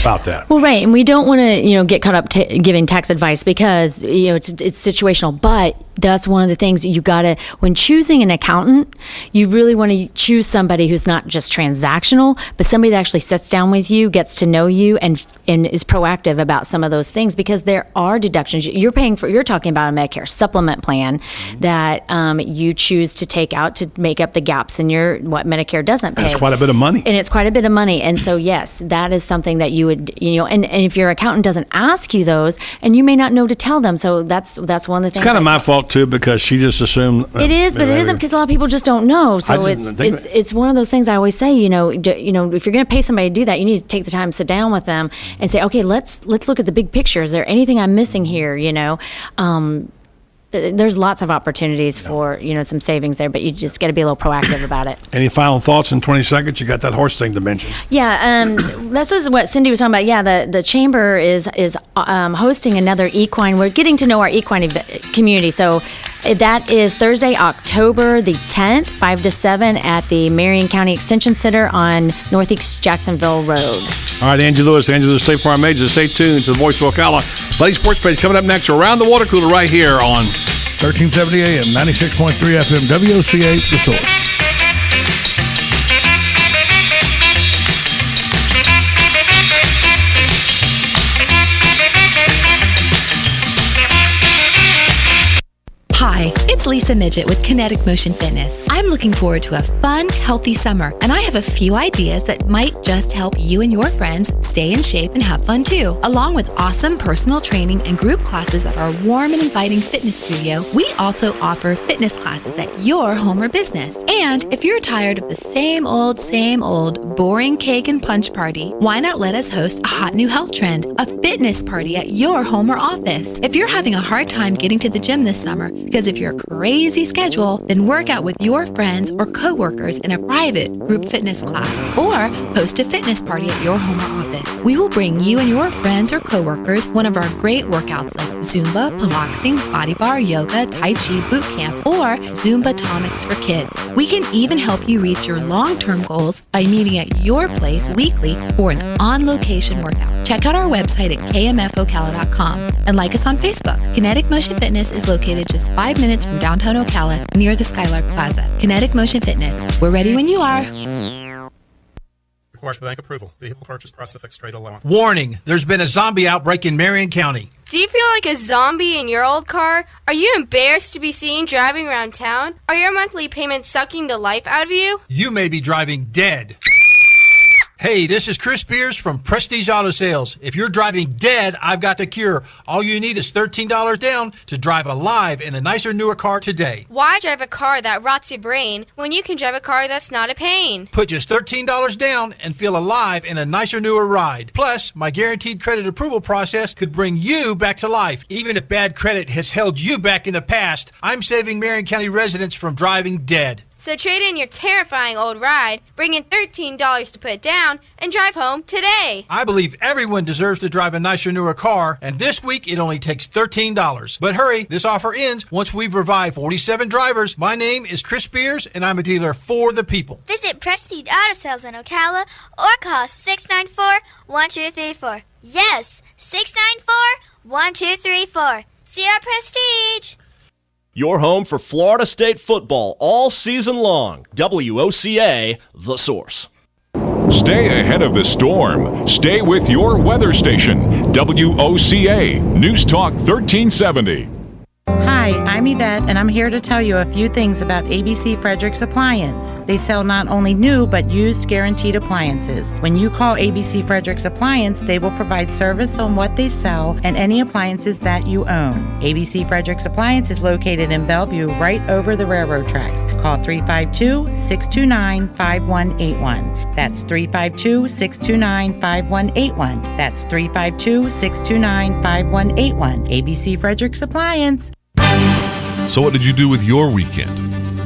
Speaker 13: about that.
Speaker 23: Well, right, and we don't want to, get caught up giving tax advice because it's situational. But that's one of the things you gotta, when choosing an accountant, you really want to choose somebody who's not just transactional, but somebody that actually sits down with you, gets to know you, and is proactive about some of those things, because there are deductions you're paying for. You're talking about a Medicare supplement plan that you choose to take out to make up the gaps in what Medicare doesn't pay.
Speaker 13: And it's quite a bit of money.
Speaker 23: And it's quite a bit of money. And so, yes, that is something that you would, and if your accountant doesn't ask you those, and you may not know to tell them. So that's one of the things.
Speaker 13: It's kind of my fault too, because she just assumed.
Speaker 23: It is, but it isn't, because a lot of people just don't know. So it's one of those things I always say, if you're going to pay somebody to do that, you need to take the time to sit down with them and say, okay, let's look at the big picture. Is there anything I'm missing here? There's lots of opportunities for, some savings there, but you just got to be a little proactive about it.
Speaker 13: Any final thoughts in 20 seconds? You got that horse thing to mention.
Speaker 23: Yeah, this is what Cindy was talking about. Yeah, the chamber is hosting another equine. We're getting to know our equine community. So that is Thursday, October the 10th, 5 to 7 at the Marion County Extension Center on Northeast Jacksonville Road.
Speaker 13: All right, Angie Lewis, State Farm Agent. Stay tuned to the Voice of Ocala. Buddy Sports Page coming up next. Around the Water Cooler right here on
Speaker 2: 1370 AM, 96.3 FM, WOCA, The Source.
Speaker 9: Hi, it's Lisa Midget with Kinetic Motion Fitness. I'm looking forward to a fun, healthy summer, and I have a few ideas that might just help you and your friends stay in shape and have fun too. Along with awesome personal training and group classes at our warm and inviting fitness studio, we also offer fitness classes at your home or business. And if you're tired of the same old, boring cake and punch party, why not let us host a hot new health trend, a fitness party at your home or office? If you're having a hard time getting to the gym this summer because of your crazy schedule, then work out with your friends or coworkers in a private group fitness class, or host a fitness party at your home or office. We will bring you and your friends or coworkers one of our great workouts like Zumba, Pilates, Body Bar, Yoga, Tai Chi, Boot Camp, or Zumba Tomics for kids. We can even help you reach your long-term goals by meeting at your place weekly for an on-location workout. Check out our website at kmfocala.com and like us on Facebook. Kinetic Motion Fitness is located just 5 minutes from downtown Ocala near the Skylark Plaza. Kinetic Motion Fitness. We're ready when you are.
Speaker 10: Requires bank approval. Vehicle purchase price of fixed rate allowance.
Speaker 11: Warning, there's been a zombie outbreak in Marion County.
Speaker 6: Do you feel like a zombie in your old car? Are you embarrassed to be seen driving around town? Are your monthly payments sucking the life out of you?
Speaker 11: You may be driving dead. Hey, this is Chris Spears from Prestige Auto Sales. If you're driving dead, I've got the cure. All you need is $13 down to drive alive in a nicer, newer car today.
Speaker 6: Why drive a car that rots your brain when you can drive a car that's not a pain?
Speaker 11: Put just $13 down and feel alive in a nicer, newer ride. Plus, my guaranteed credit approval process could bring you back to life. Even if bad credit has held you back in the past, I'm saving Marion County residents from driving dead.
Speaker 6: So trade in your terrifying old ride, bring in $13 to put down, and drive home today.
Speaker 11: I believe everyone deserves to drive a nicer, newer car, and this week it only takes $13. But hurry, this offer ends once we've revived 47 drivers. My name is Chris Spears, and I'm a dealer for the people.
Speaker 15: Visit Prestige Auto Sales in Ocala or call 694-1234. Yes, 694-1234. See our Prestige.
Speaker 16: Your home for Florida State football all season long. WOCA, The Source.
Speaker 21: Stay ahead of the storm. Stay with your weather station. WOCA, News Talk 1370.
Speaker 14: Hi, I'm Yvette, and I'm here to tell you a few things about ABC Fredericks Appliance. They sell not only new, but used guaranteed appliances. When you call ABC Fredericks Appliance, they will provide service on what they sell and any appliances that you own. ABC Fredericks Appliance is located in Bellevue, right over the railroad tracks. Call 352-629-5181. That's 352-629-5181. That's 352-629-5181. ABC Fredericks Appliance.
Speaker 24: So what did you do with your weekend?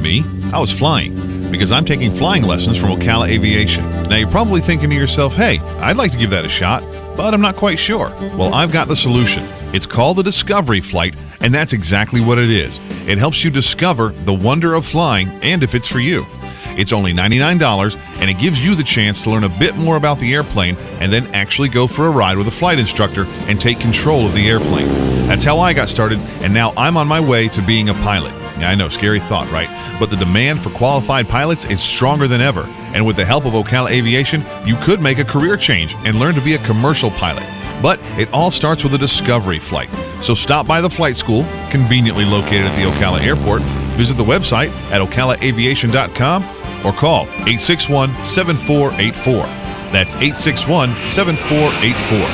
Speaker 24: Me? I was flying, because I'm taking flying lessons from Ocala Aviation. Now you're probably thinking to yourself, hey, I'd like to give that a shot, but I'm not quite sure. Well, I've got the solution. It's called the Discovery Flight, and that's exactly what it is. It helps you discover the wonder of flying and if it's for you. It's only $99, and it gives you the chance to learn a bit more about the airplane and then actually go for a ride with a flight instructor and take control of the airplane. That's how I got started, and now I'm on my way to being a pilot. Yeah, I know, scary thought, right? But the demand for qualified pilots is stronger than ever, and with the help of Ocala Aviation, you could make a career change and learn to be a commercial pilot. But it all starts with a Discovery Flight. So stop by the flight school, conveniently located at the Ocala Airport, visit the website at ocalaaviation.com, or call 861-7484. That's 861-7484.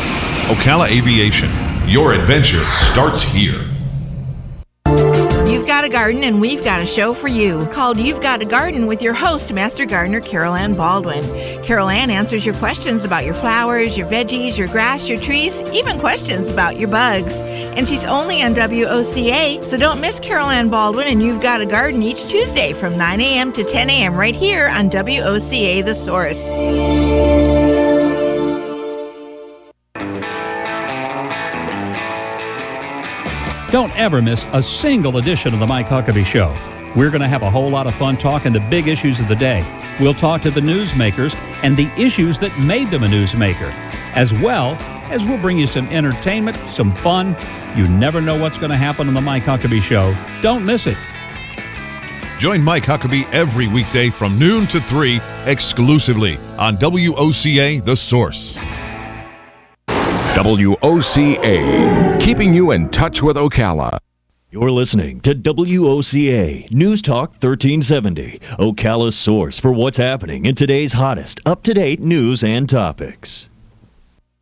Speaker 24: Ocala Aviation. Your adventure starts here.
Speaker 22: You've got a garden and we've got a show for you called You've Got a Garden with your host, Master Gardener Carol Ann Baldwin. Carol Ann answers your questions about your flowers, your veggies, your grass, your trees, even questions about your bugs. And she's only on WOCA, so don't miss Carol Ann Baldwin and You've Got a Garden each Tuesday from 9 a.m. to 10 a.m. right here on WOCA The Source.
Speaker 27: Don't ever miss a single edition of the Mike Huckabee Show. We're going to have a whole lot of fun talking the big issues of the day. We'll talk to the newsmakers and the issues that made them a newsmaker, as well as we'll bring you some entertainment, some fun. You never know what's going to happen on the Mike Huckabee Show. Don't miss it.
Speaker 24: Join Mike Huckabee every weekday from noon to 3 exclusively on WOCA The Source.
Speaker 21: WOCA, keeping you in touch with Ocala.
Speaker 17: You're listening to WOCA News Talk 1370, Ocala's source for what's happening in today's hottest, up-to-date news and topics.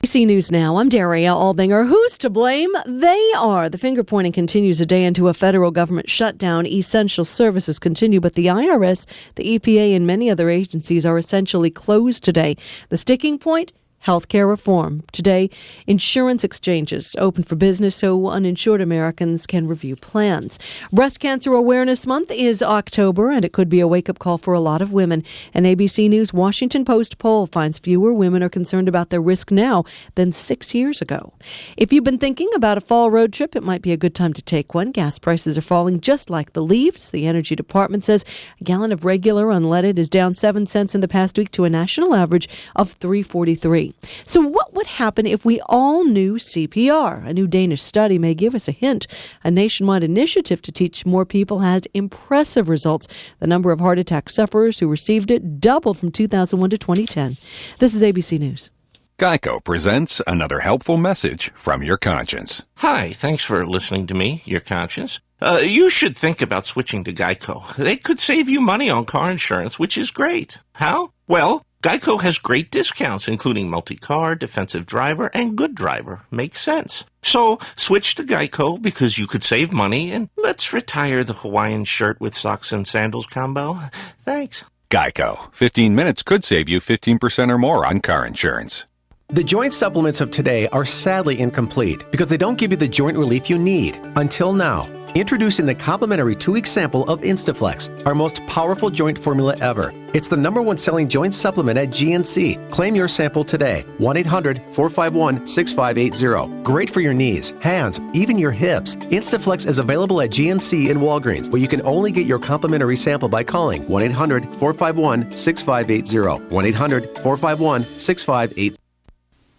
Speaker 28: ABC News Now, I'm Daria Albinger. Who's to blame? They are. The finger pointing continues a day into a federal government shutdown. Essential services continue, but the IRS, the EPA, and many other agencies are essentially closed today. The sticking point? Healthcare reform. Today, insurance exchanges open for business so uninsured Americans can review plans. Breast Cancer Awareness Month is October, and it could be a wake-up call for a lot of women. An ABC News Washington Post poll finds fewer women are concerned about their risk now than 6 years ago. If you've been thinking about a fall road trip, it might be a good time to take one. Gas prices are falling just like the leaves. The Energy Department says a gallon of regular unleaded is down 7 cents in the past week to a national average of $3.43. free. So what would happen if we all knew CPR? A new Danish study may give us a hint. A nationwide initiative to teach more people had impressive results. The number of heart attack sufferers who received it doubled from 2001 to 2010. This is ABC News.
Speaker 1: Geico presents another helpful message from your conscience.
Speaker 3: Hi, thanks for listening to me, your conscience. You should think about switching to Geico. They could save you money on car insurance, which is great. How? Well, Geico has great discounts, including multi-car, defensive driver, and good driver. Makes sense. So, switch to Geico because you could save money, and let's retire the Hawaiian shirt with socks and sandals combo. Thanks.
Speaker 1: Geico. 15 minutes could save you 15% or more on car insurance.
Speaker 4: The joint supplements of today are sadly incomplete because they don't give you the joint relief you need. Until now. Introducing the complimentary 2-week sample of Instaflex, our most powerful joint formula ever. It's the #1 selling joint supplement at GNC. Claim your sample today. 1-800-451-6580. Great for your knees, hands, even your hips. Instaflex is available at GNC and Walgreens, but you can only get your complimentary sample by calling 1-800-451-6580. 1-800-451-6580.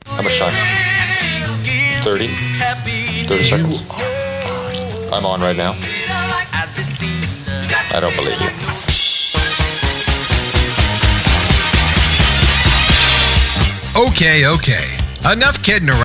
Speaker 5: How much time? 30 seconds. I'm on right now. I don't believe you.
Speaker 7: Okay. Enough kidding around.